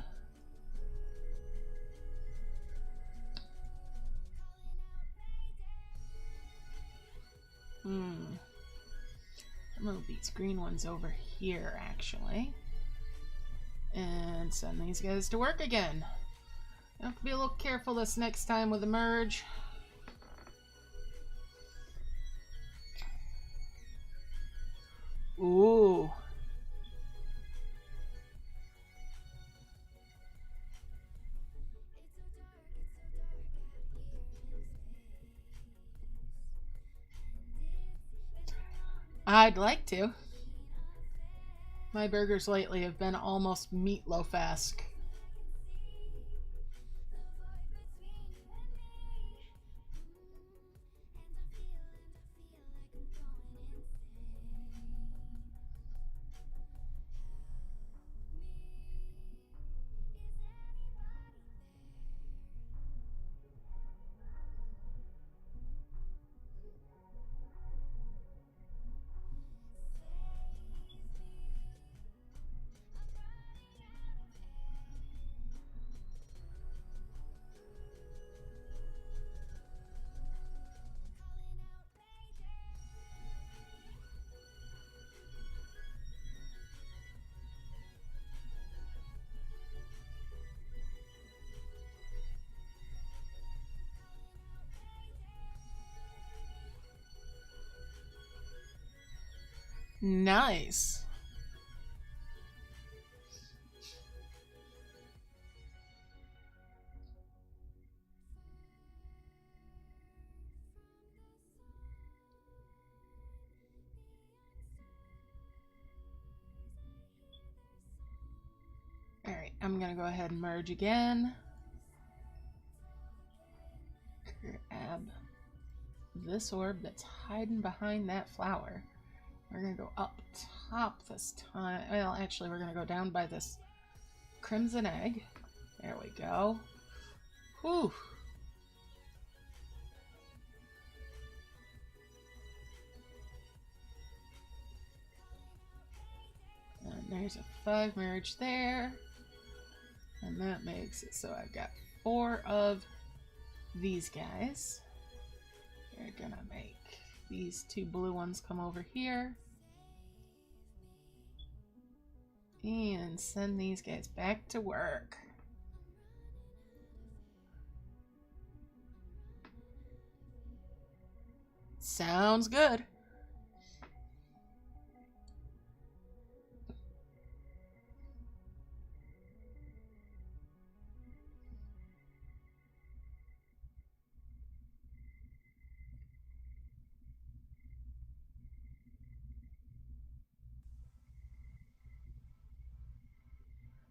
Move these green ones over here, actually. And send these guys to work again. I have to be a little careful this next time with the merge. Ooh. I'd like to. My burgers lately have been almost meatloaf-esque. Nice. I'm gonna go ahead and merge again. Grab this orb that's hiding behind that flower. We're gonna go up top this time. Well, actually, we're gonna go down by this crimson egg. There we go. Whew. And there's a 5 merge there. And that makes it so I've got 4 of these guys. They're gonna make these 2 blue ones come over here. And send these guys back to work. Sounds good.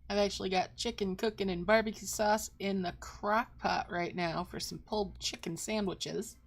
I've actually got chicken cooking in barbecue sauce in the crock pot right now for some pulled chicken sandwiches.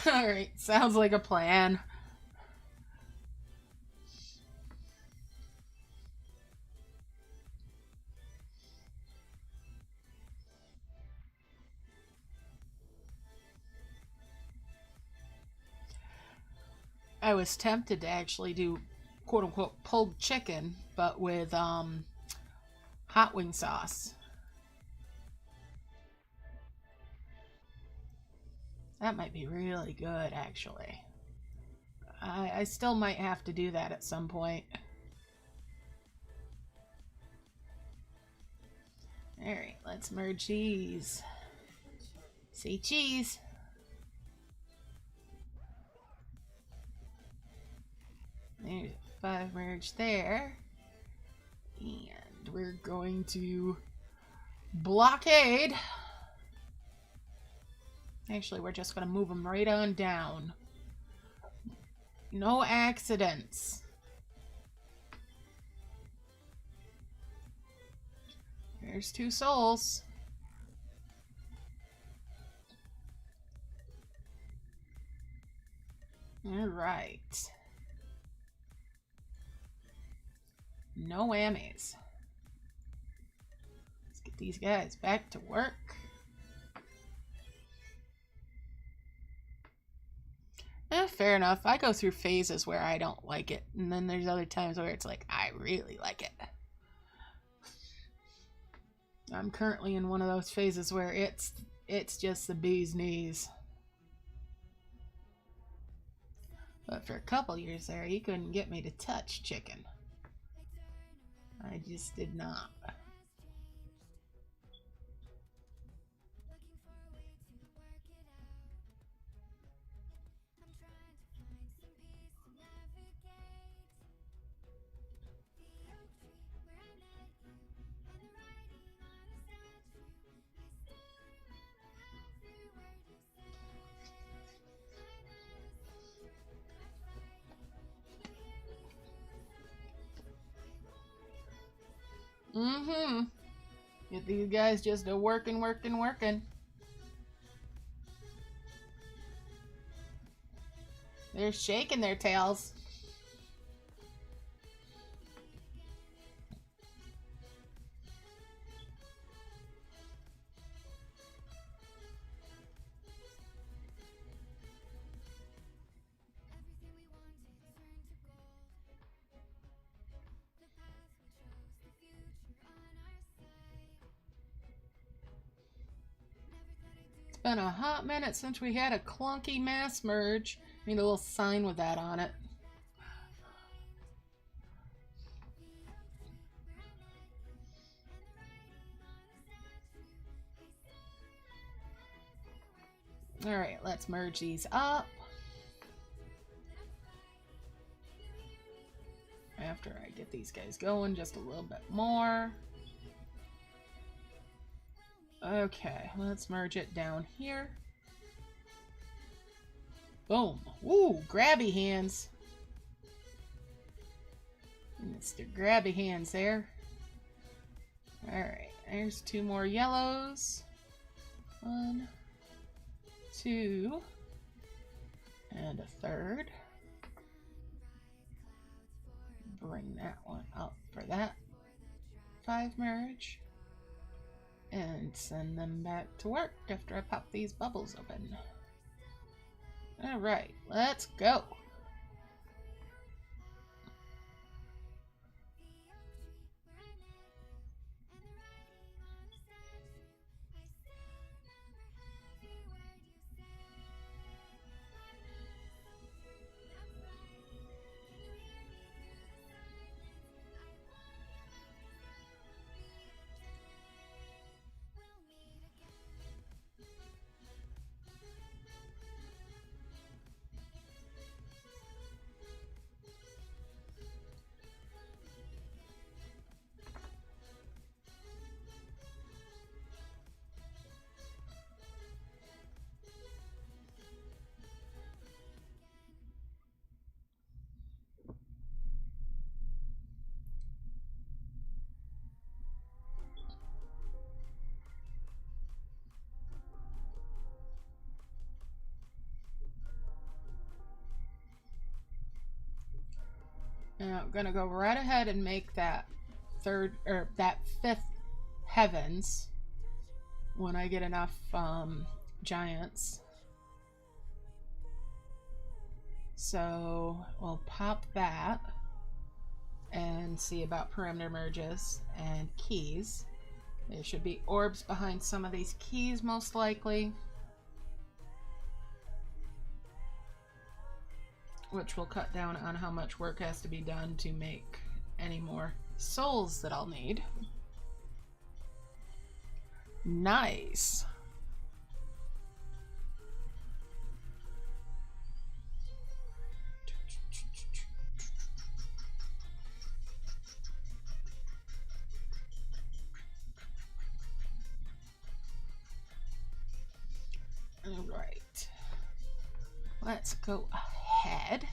Alright, sounds like a plan. I was tempted to actually do quote-unquote pulled chicken, but with hot wing sauce. That might be really good, actually. I still might have to do that at some point. Alright, let's merge these. Say cheese. There's 5 merge there. And we're going to blockade. Actually, we're just going to move them right on down. No accidents. There's 2 souls. All right. No whammies. Let's get these guys back to work. Fair enough. I go through phases where I don't like it, and then there's other times where it's like, I really like it. I'm currently in one of those phases where it's just the bee's knees. But for a couple years there, you couldn't get me to touch chicken. I just did not. Get these guys just a working. They're shaking their tails. Been a hot minute since we had a clunky mass merge. Need a little sign with that on it. Alright, let's merge these up. After I get these guys going just a little bit more. Okay, let's merge it down here. Boom. Ooh, grabby hands. Mr. Grabby hands there. Alright, there's 2 more yellows. 1, 2, and a 3rd. Bring that one up for that 5 merge. And send them back to work after I pop these bubbles open. Alright, let's go. Now I'm gonna go right ahead and make that 5th heavens when I get enough giants. So we'll pop that and see about perimeter merges and keys. There should be orbs behind some of these keys most likely, which will cut down on how much work has to be done to make any more souls that I'll need. Nice. All right. Let's go ahead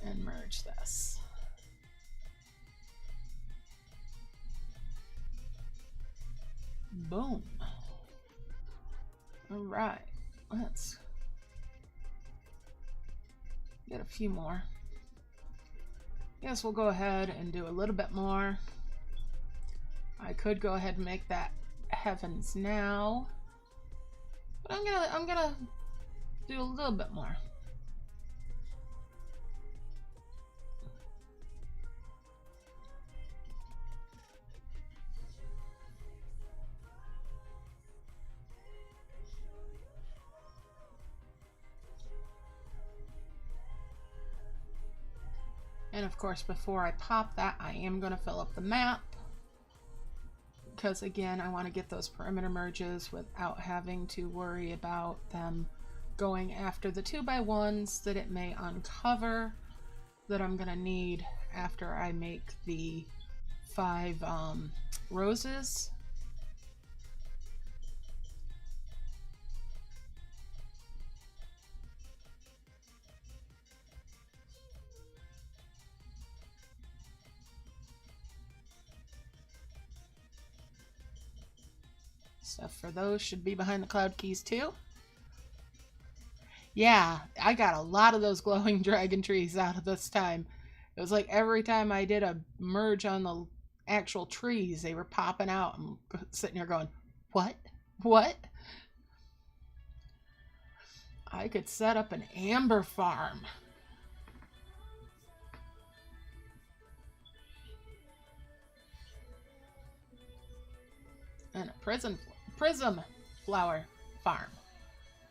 and merge this. Boom. All right, let's get a few more. Yes, we'll go ahead and do a little bit more. I could go ahead and make that heavens now, but I'm gonna do a little bit more. And of course, before I pop that, I am going to fill up the map, because again, I want to get those perimeter merges without having to worry about them going after the 2x1s that it may uncover that I'm going to need after I make the 5 roses. Stuff for those should be behind the cloud keys too. Yeah, I got a lot of those glowing dragon trees out of this time. It was like every time I did a merge on the actual trees, they were popping out and sitting there going, what? What? I could set up an amber farm. And a prism flower farm.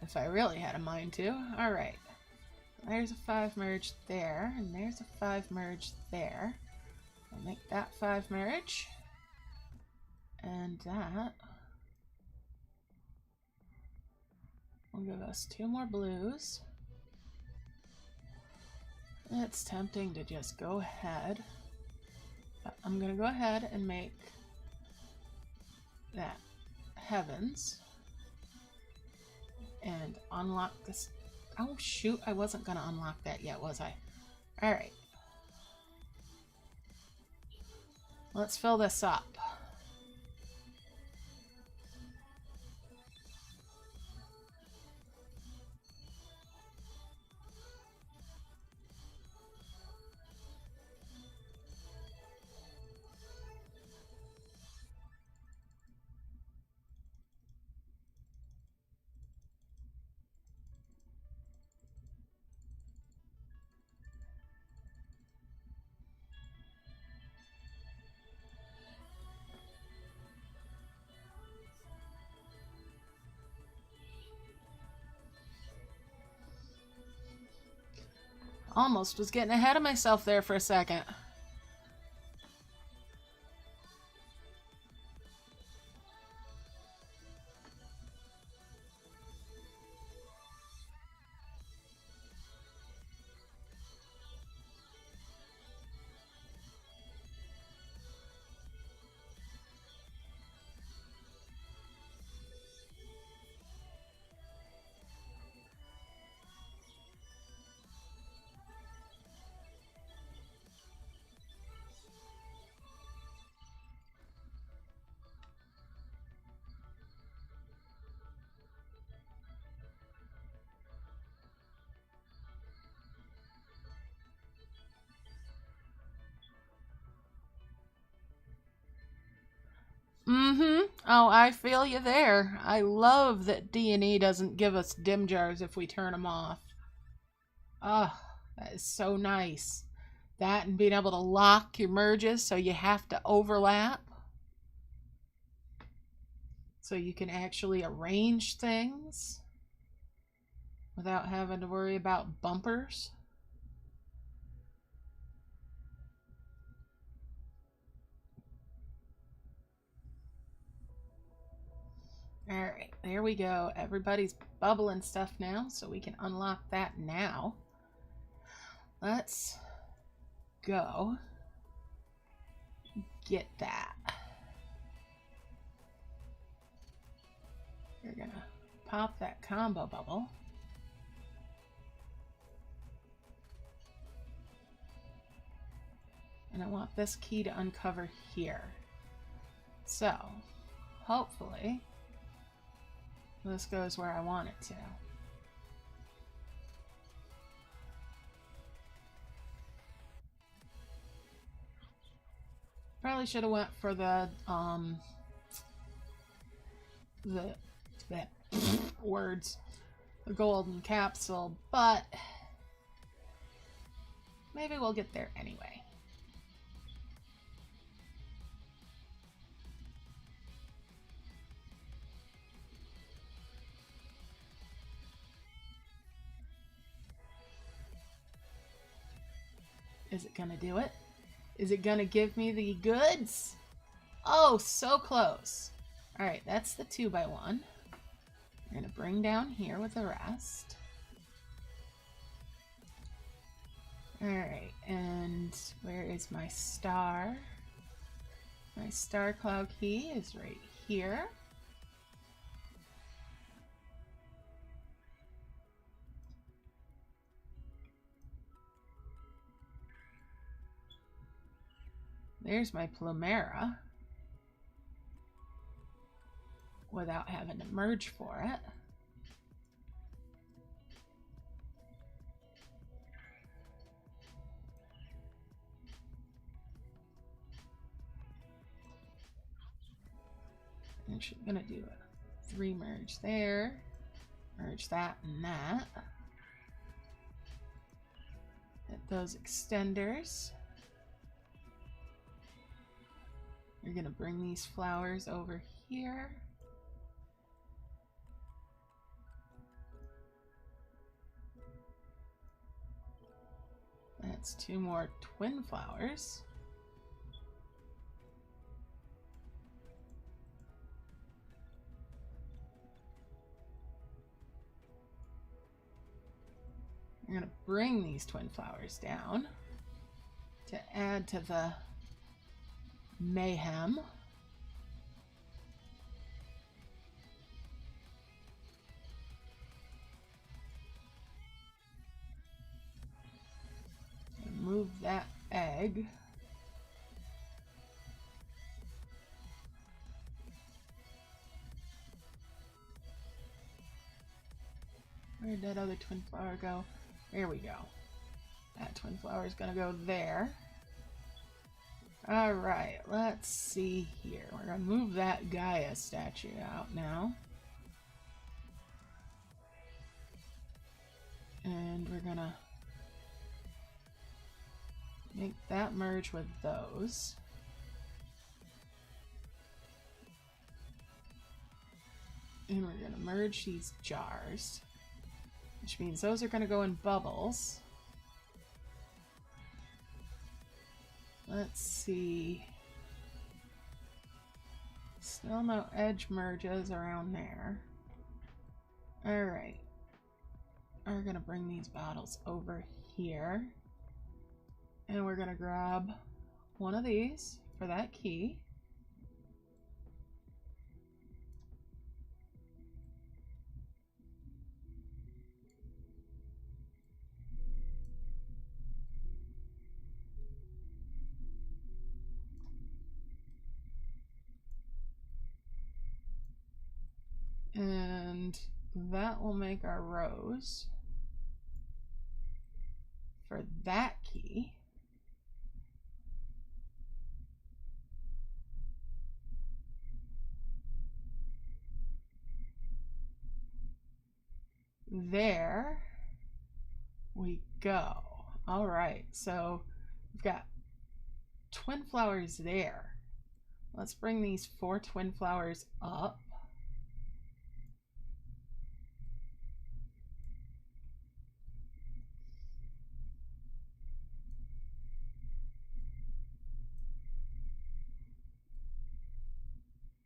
If I really had a mind to. Alright. There's a 5 merge there. And there's a 5 merge there. I'll make that 5 merge. And that will give us 2 more blues. It's tempting to just go ahead. But I'm going to go ahead and make that heavens. And unlock this. Oh shoot, I wasn't going to unlock that yet, was I? Alright. Let's fill this up. Almost was getting ahead of myself there for a second. Oh, I feel you there. I love that D&E doesn't give us dim jars if we turn them off. Oh, that is so nice. That and being able to lock your merges so you have to overlap. So you can actually arrange things without having to worry about bumpers. Alright, there we go. Everybody's bubbling stuff now, so we can unlock that now. Let's go get that. We're gonna pop that combo bubble. And I want this key to uncover here. So, hopefully, this goes where I want it to. Probably should have went for the words, the golden capsule, but maybe we'll get there anyway. Is it gonna do it? Is it gonna give me the goods? Oh, so close. All right, that's the 2x1. We're gonna bring down here with the rest. All right, and where is my star? My star cloud key is right here. There's my Phaera without having to merge for it. actually gonna do a 3 merge there. Merge that and that. Hit those extenders. You're gonna bring these flowers over here. That's 2 more twin flowers. I'm gonna bring these twin flowers down to add to the mayhem. Move that egg. Where'd that other twin flower go? There we go. That twin flower is gonna go there. Alright, let's see here. We're gonna move that Gaia statue out now. And we're gonna make that merge with those. And we're gonna merge these jars, which means those are gonna go in bubbles. Let's see. Still no edge merges around there. Alright. We're gonna bring these bottles over here. And we're gonna grab one of these for that key. And that will make our rose for that key. There we go. All right, so we've got twin flowers there. Let's bring these 4 twin flowers up.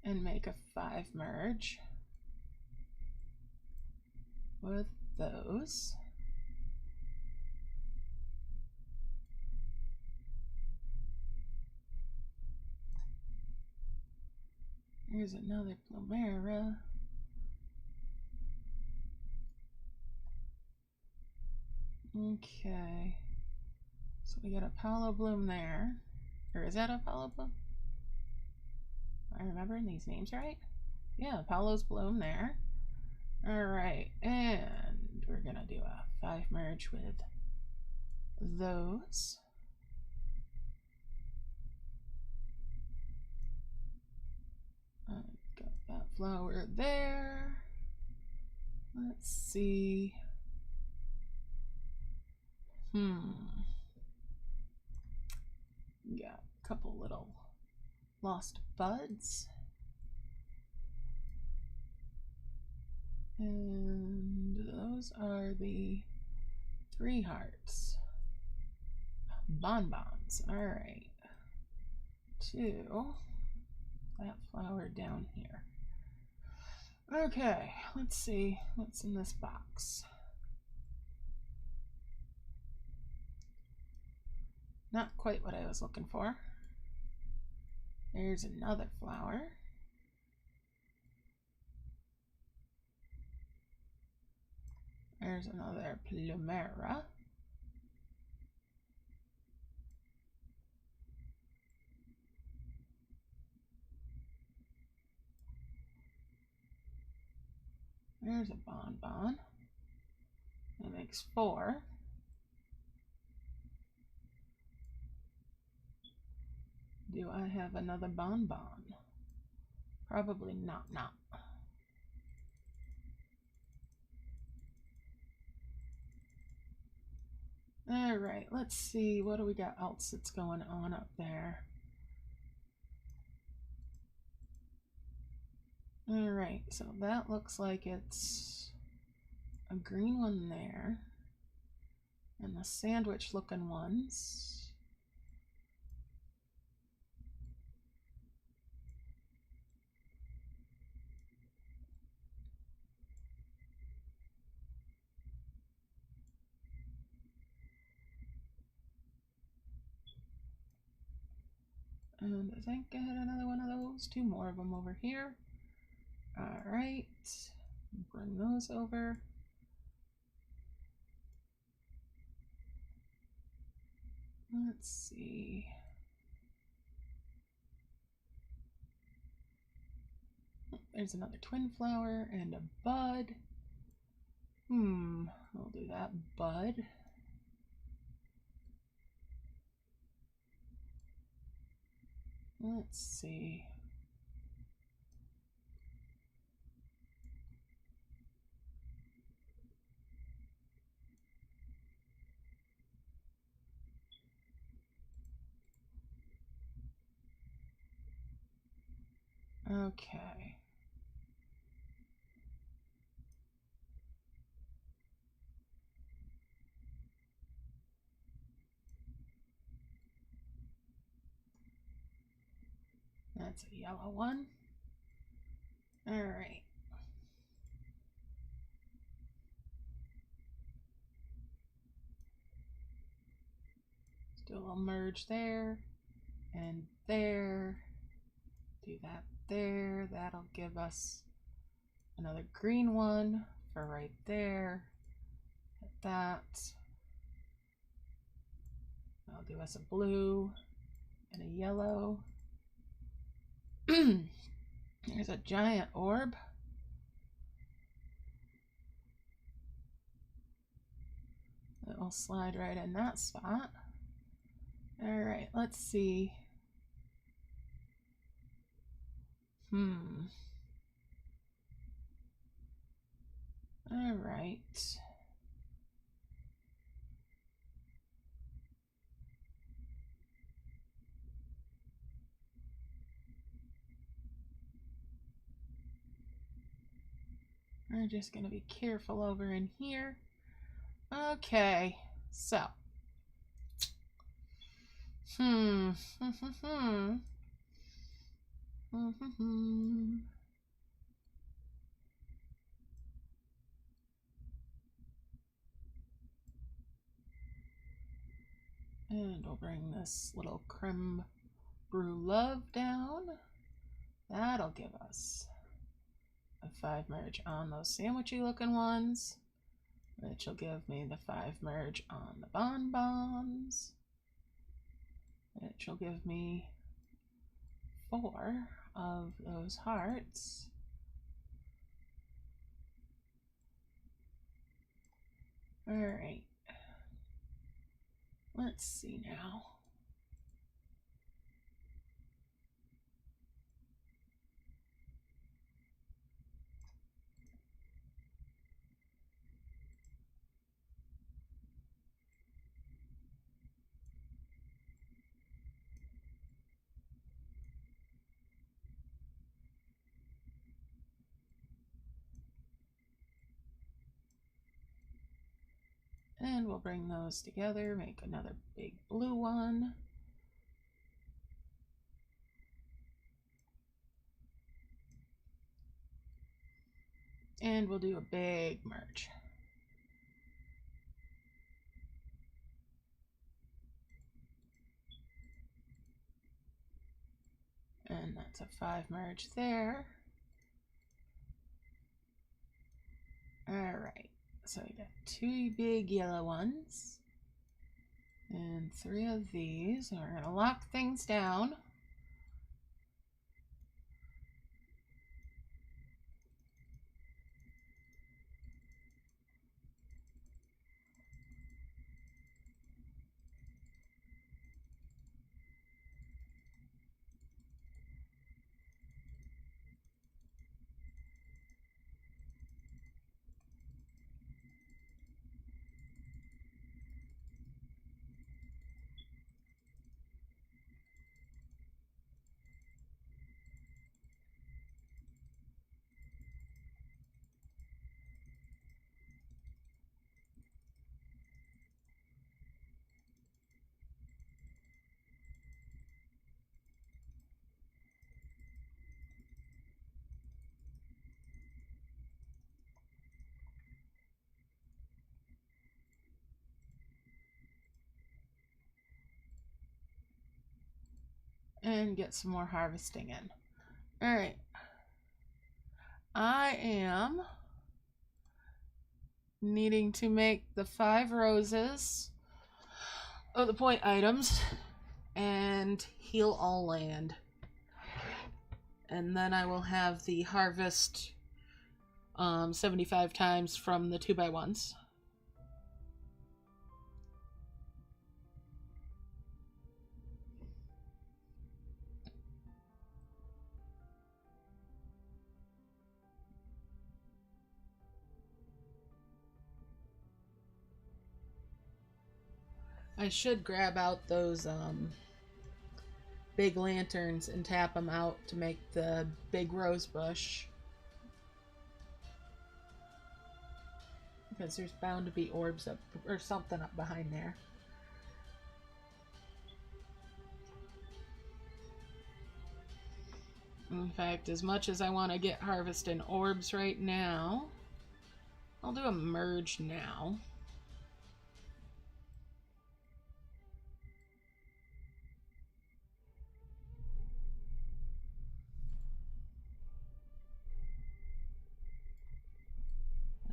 And make a 5 merge with those. Here's another Phaera. Okay. So we got a Apollo bloom there. Or is that a Apollo bloom? Am I remembering these names right? Yeah, Apollo's bloom there. Alright, and we're gonna do a 5 merge with those. I've got that flower there. Let's see. Got a couple little lost buds. And those are the 3 hearts. Bonbons. Alright. 2. That flower down here. Okay, let's see what's in this box. Not quite what I was looking for. There's another flower. There's another Phaera. There's a bonbon. That makes 4. Do I have another bonbon? Probably not. All right, let's see. What do we got else that's going on up there? All right, so that looks like it's a green one there. And the sandwich looking ones. And I think I had another one of those. 2 more of them over here. All right, bring those over. Let's see. There's another twin flower and a bud. We'll do that bud. Let's see. Okay. That's a yellow one. All right. Still a merge there and there. Do that there. That'll give us another green one for right there. Hit that. That'll give us a blue and a yellow. There's a giant orb. It will slide right in that spot. All right, let's see. All right. We're just going to be careful over in here. Okay, so. And we'll bring this little creme brulee down. That'll give us a 5 merge on those sandwichy looking ones, which will give me the 5 merge on the bonbons, which will give me 4 of those hearts. All right, let's see now. And we'll bring those together, make another big blue one. And we'll do a big merge. And that's a 5 merge there. All right, so we got 2 big yellow ones and 3 of these. And we're gonna lock things down. and get some more harvesting in. Alright. I am needing to make the 5 roses of the point items and heal all land. And then I will have the harvest 75 times from the 2x1s. I should grab out those big lanterns and tap them out to make the big rose bush. Because there's bound to be orbs up or something up behind there. In fact, as much as I want to get harvesting orbs right now, I'll do a merge now.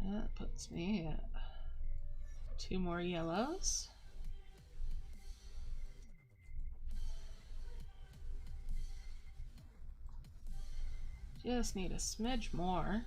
That puts me at 2 more yellows. Just need a smidge more.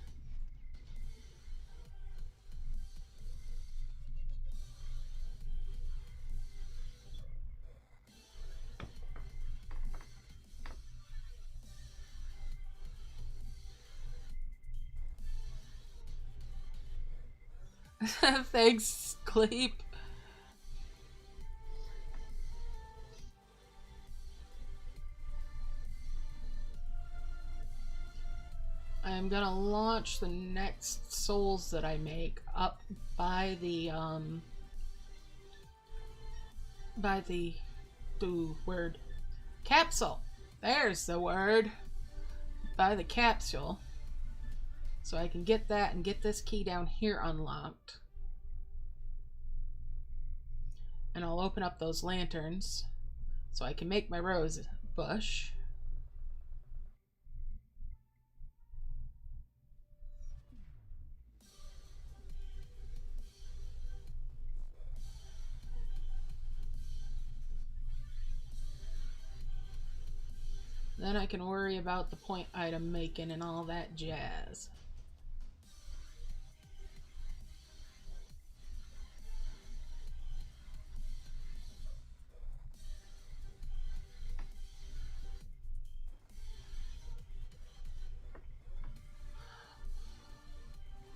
Thanks, Cleep. I'm gonna launch the next souls that I make up by the word capsule. There's the word. By the capsule. So I can get that and get this key down here unlocked. And I'll open up those lanterns so I can make my rose bush. Then I can worry about the point item making and all that jazz.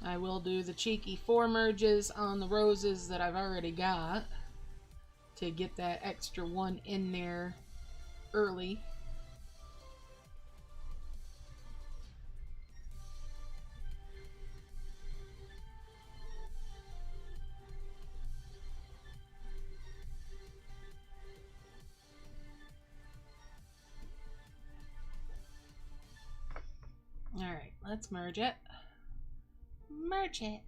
I will do the cheeky 4 merges on the roses that I've already got to get that extra 1 in there early. Alright, let's merge it. Merge it.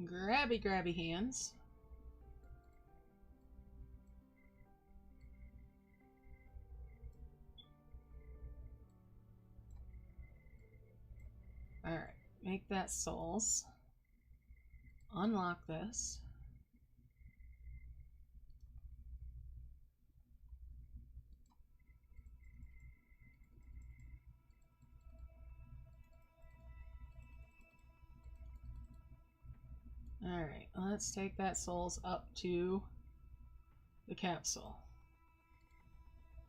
Grabby, grabby hands. Alright, make that souls. Unlock this. Alright, let's take that souls up to the capsule.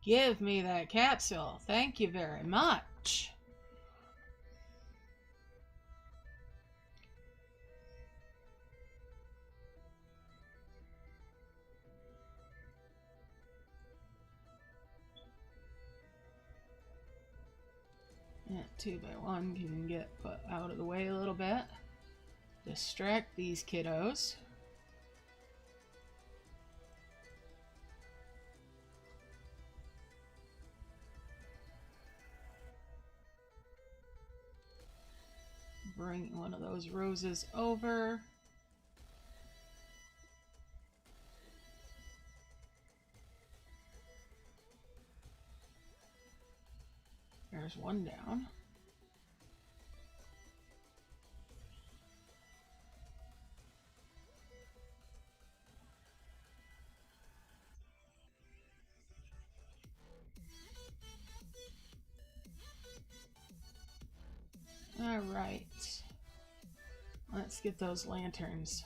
Give me that capsule. Thank you very much. That 2x1 can get put out of the way a little bit. Distract these kiddos. bring one of those roses over. There's one down. All right. Let's get those lanterns.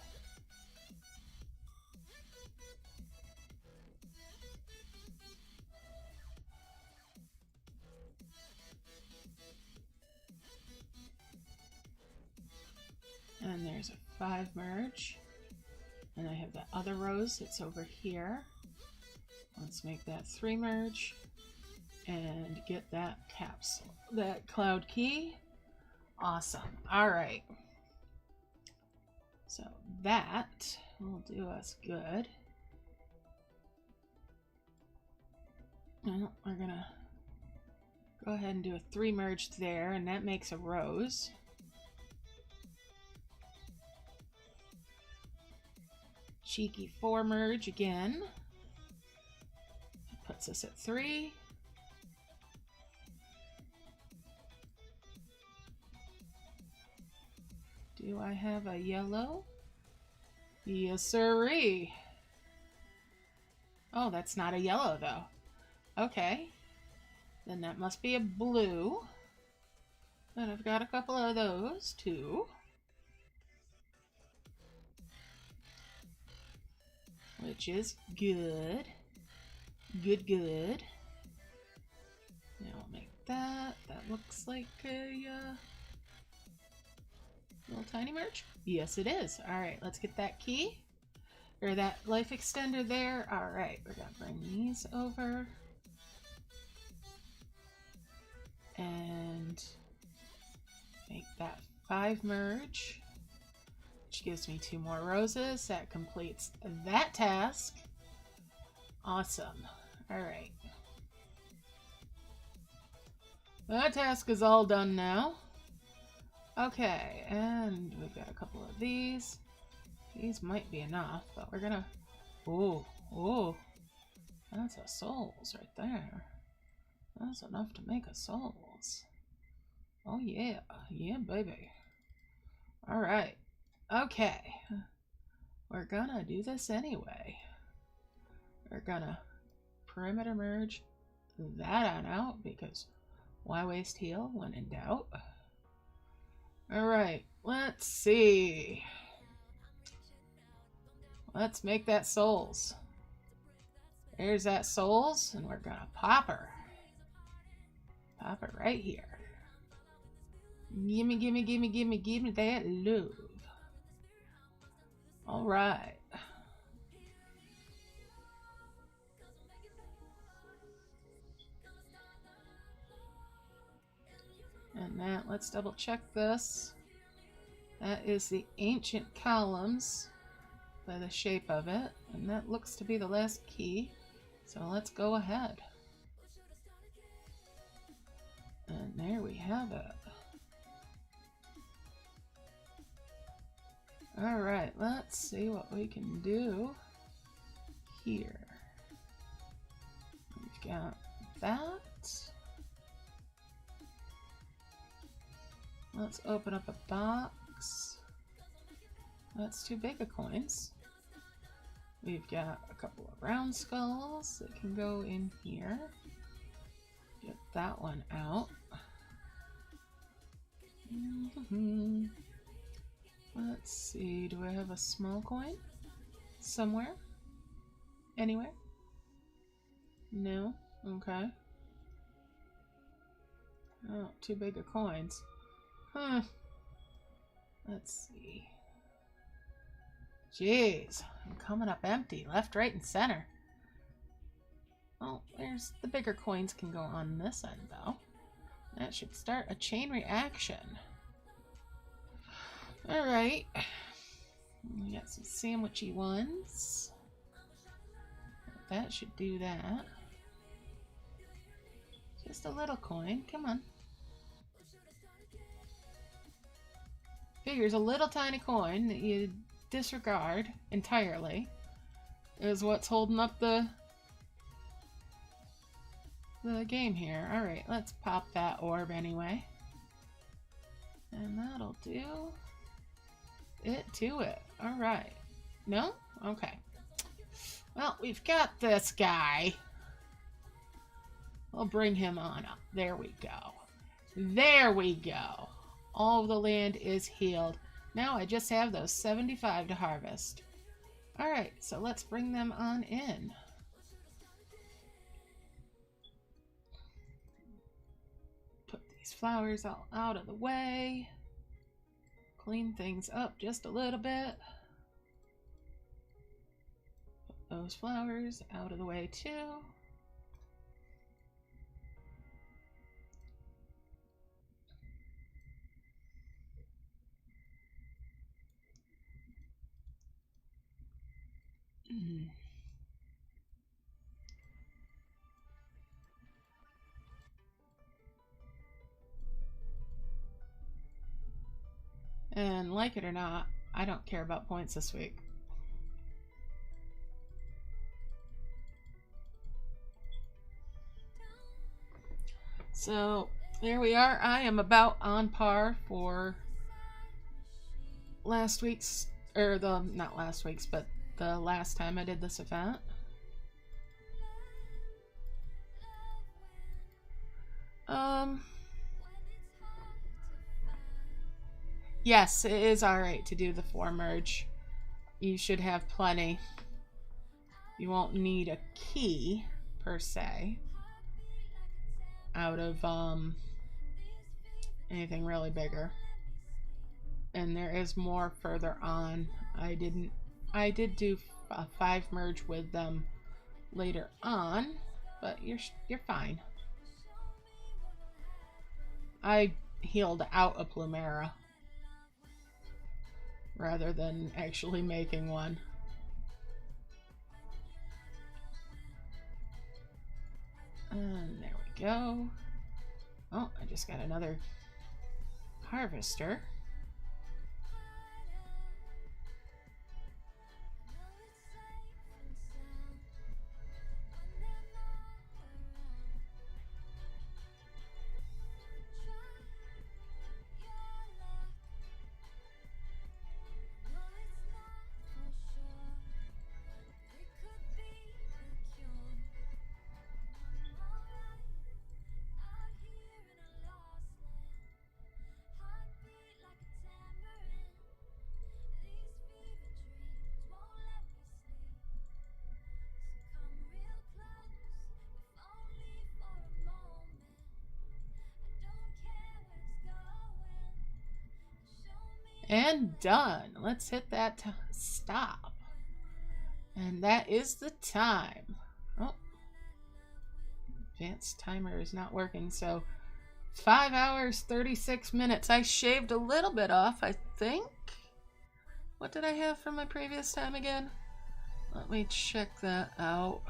And there's a 5 merge. And I have that other rose that's over here. Let's make that 3 merge and get that capsule, that cloud key. Awesome. All right. So that will do us good. Well, we're gonna go ahead and do a 3 merge there, and that makes a rose. Cheeky 4 merge again. That puts us at 3. Do I have a yellow? Yes, sirree. Oh, that's not a yellow, though. Okay. Then that must be a blue. And I've got a couple of those, too. Which is good. Good, good. Now I'll make that. That looks like a little tiny merge. Yes, it is. All right, let's get that key. Or that life extender there. All right, we're going to bring these over. And make that 5 merge. Which gives me 2 more roses. That completes that task. Awesome. Alright. That task is all done now. Okay, and we've got a couple of these. These might be enough, but we're gonna... Oh. That's a souls right there. That's enough to make a souls. Oh yeah. Yeah, baby. Alright. Okay, we're gonna do this anyway. We're gonna perimeter merge that on out because why waste heal when in doubt? Alright, let's see. Let's make that souls. There's that souls, and we're gonna pop her. Pop her right here. Gimme, gimme, gimme, gimme, gimme that love. All right. And now let's double check this. That is the ancient columns by the shape of it. And that looks to be the last key. So let's go ahead. And there we have it. Alright, let's see what we can do here. We've got that. Let's open up a box. That's too big of coins. We've got a couple of round skulls that can go in here. Get that one out. Let's see, do I have a small coin? Somewhere? Anywhere? No? Okay. Oh, too big of coins. Let's see. Jeez, I'm coming up empty, left, right, and center. Oh, there's the bigger coins can go on this end, though. That should start a chain reaction. Alright. We got some sandwichy ones. That should do that. Just a little coin. Come on. Figures a little tiny coin that you disregard entirely is what's holding up the game here. Alright, let's pop that orb anyway. And that'll do it to it. Alright. No? Okay. Well, we've got this guy. We'll bring him on up. There we go. There we go. All of the land is healed. Now I just have those 75 to harvest. Alright, so let's bring them on in. Put these flowers all out of the way. Clean things up just a little bit. Put those flowers out of the way too. And like it or not, I don't care about points this week. So there we are. I am about on par for last week's, or not last week's, but the last time I did this event. Yes, it is alright to do the 4 merge. You should have plenty. You won't need a key, per se, out of anything really bigger. And there is more further on. I did do a 5 merge with them later on, but you're fine. I healed out a Plumera rather than actually making one. And there we go. Oh, I just got another harvester. And done. Let's hit that stop. And that is the time. Oh, advanced timer is not working. So 5 hours, 36 minutes. I shaved a little bit off, I think. What did I have from my previous time again? Let me check that out.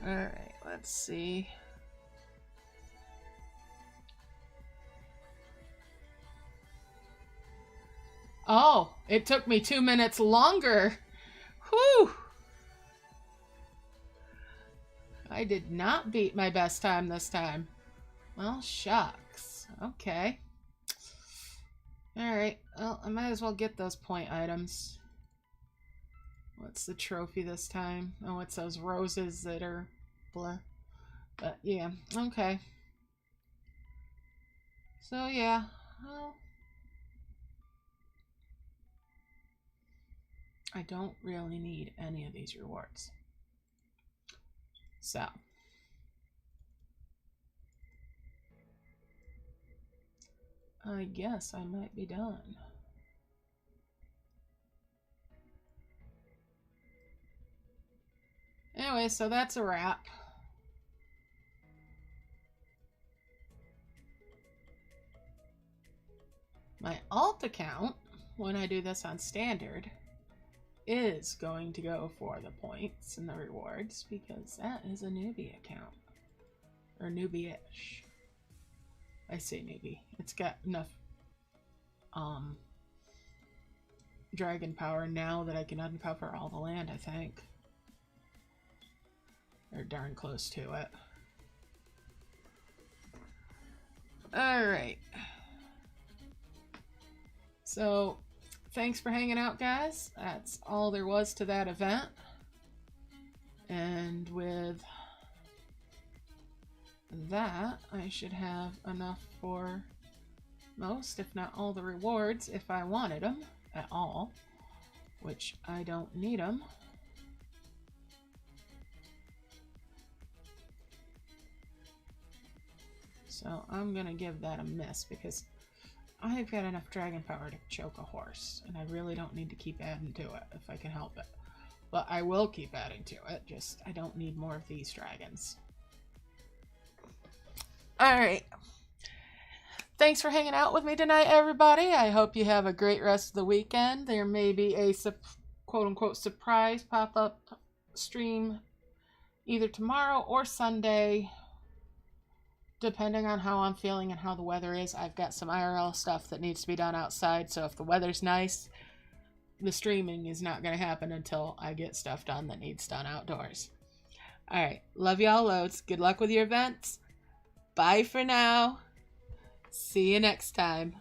Alright, let's see. Oh, it took me 2 minutes longer. Whew. I did not beat my best time this time. Well, shucks. Okay. Alright, well, I might as well get those point items. What's the trophy this time? Oh, it's those roses that are blah. But yeah, okay. So yeah, well, I don't really need any of these rewards. So I guess I might be done. Anyway, so that's a wrap. My alt account, when I do this on standard, is going to go for the points and the rewards because that is a newbie account. Or newbie-ish. I see, maybe. It's got enough dragon power now that I can uncover all the land, I think. They're darn close to it. Alright. So, thanks for hanging out, guys. That's all there was to that event. And with that, I should have enough for most, if not all, the rewards if I wanted them at all, which I don't need them. So I'm gonna give that a miss because I've got enough dragon power to choke a horse, and I really don't need to keep adding to it if I can help it. But I will keep adding to it, just I don't need more of these dragons. Alright. Thanks for hanging out with me tonight, everybody. I hope you have a great rest of the weekend. There may be a quote-unquote surprise pop-up stream either tomorrow or Sunday, depending on how I'm feeling and how the weather is. I've got some IRL stuff that needs to be done outside, so if the weather's nice, the streaming is not going to happen until I get stuff done that needs done outdoors. Alright, love y'all loads. Good luck with your events. Bye for now. See you next time.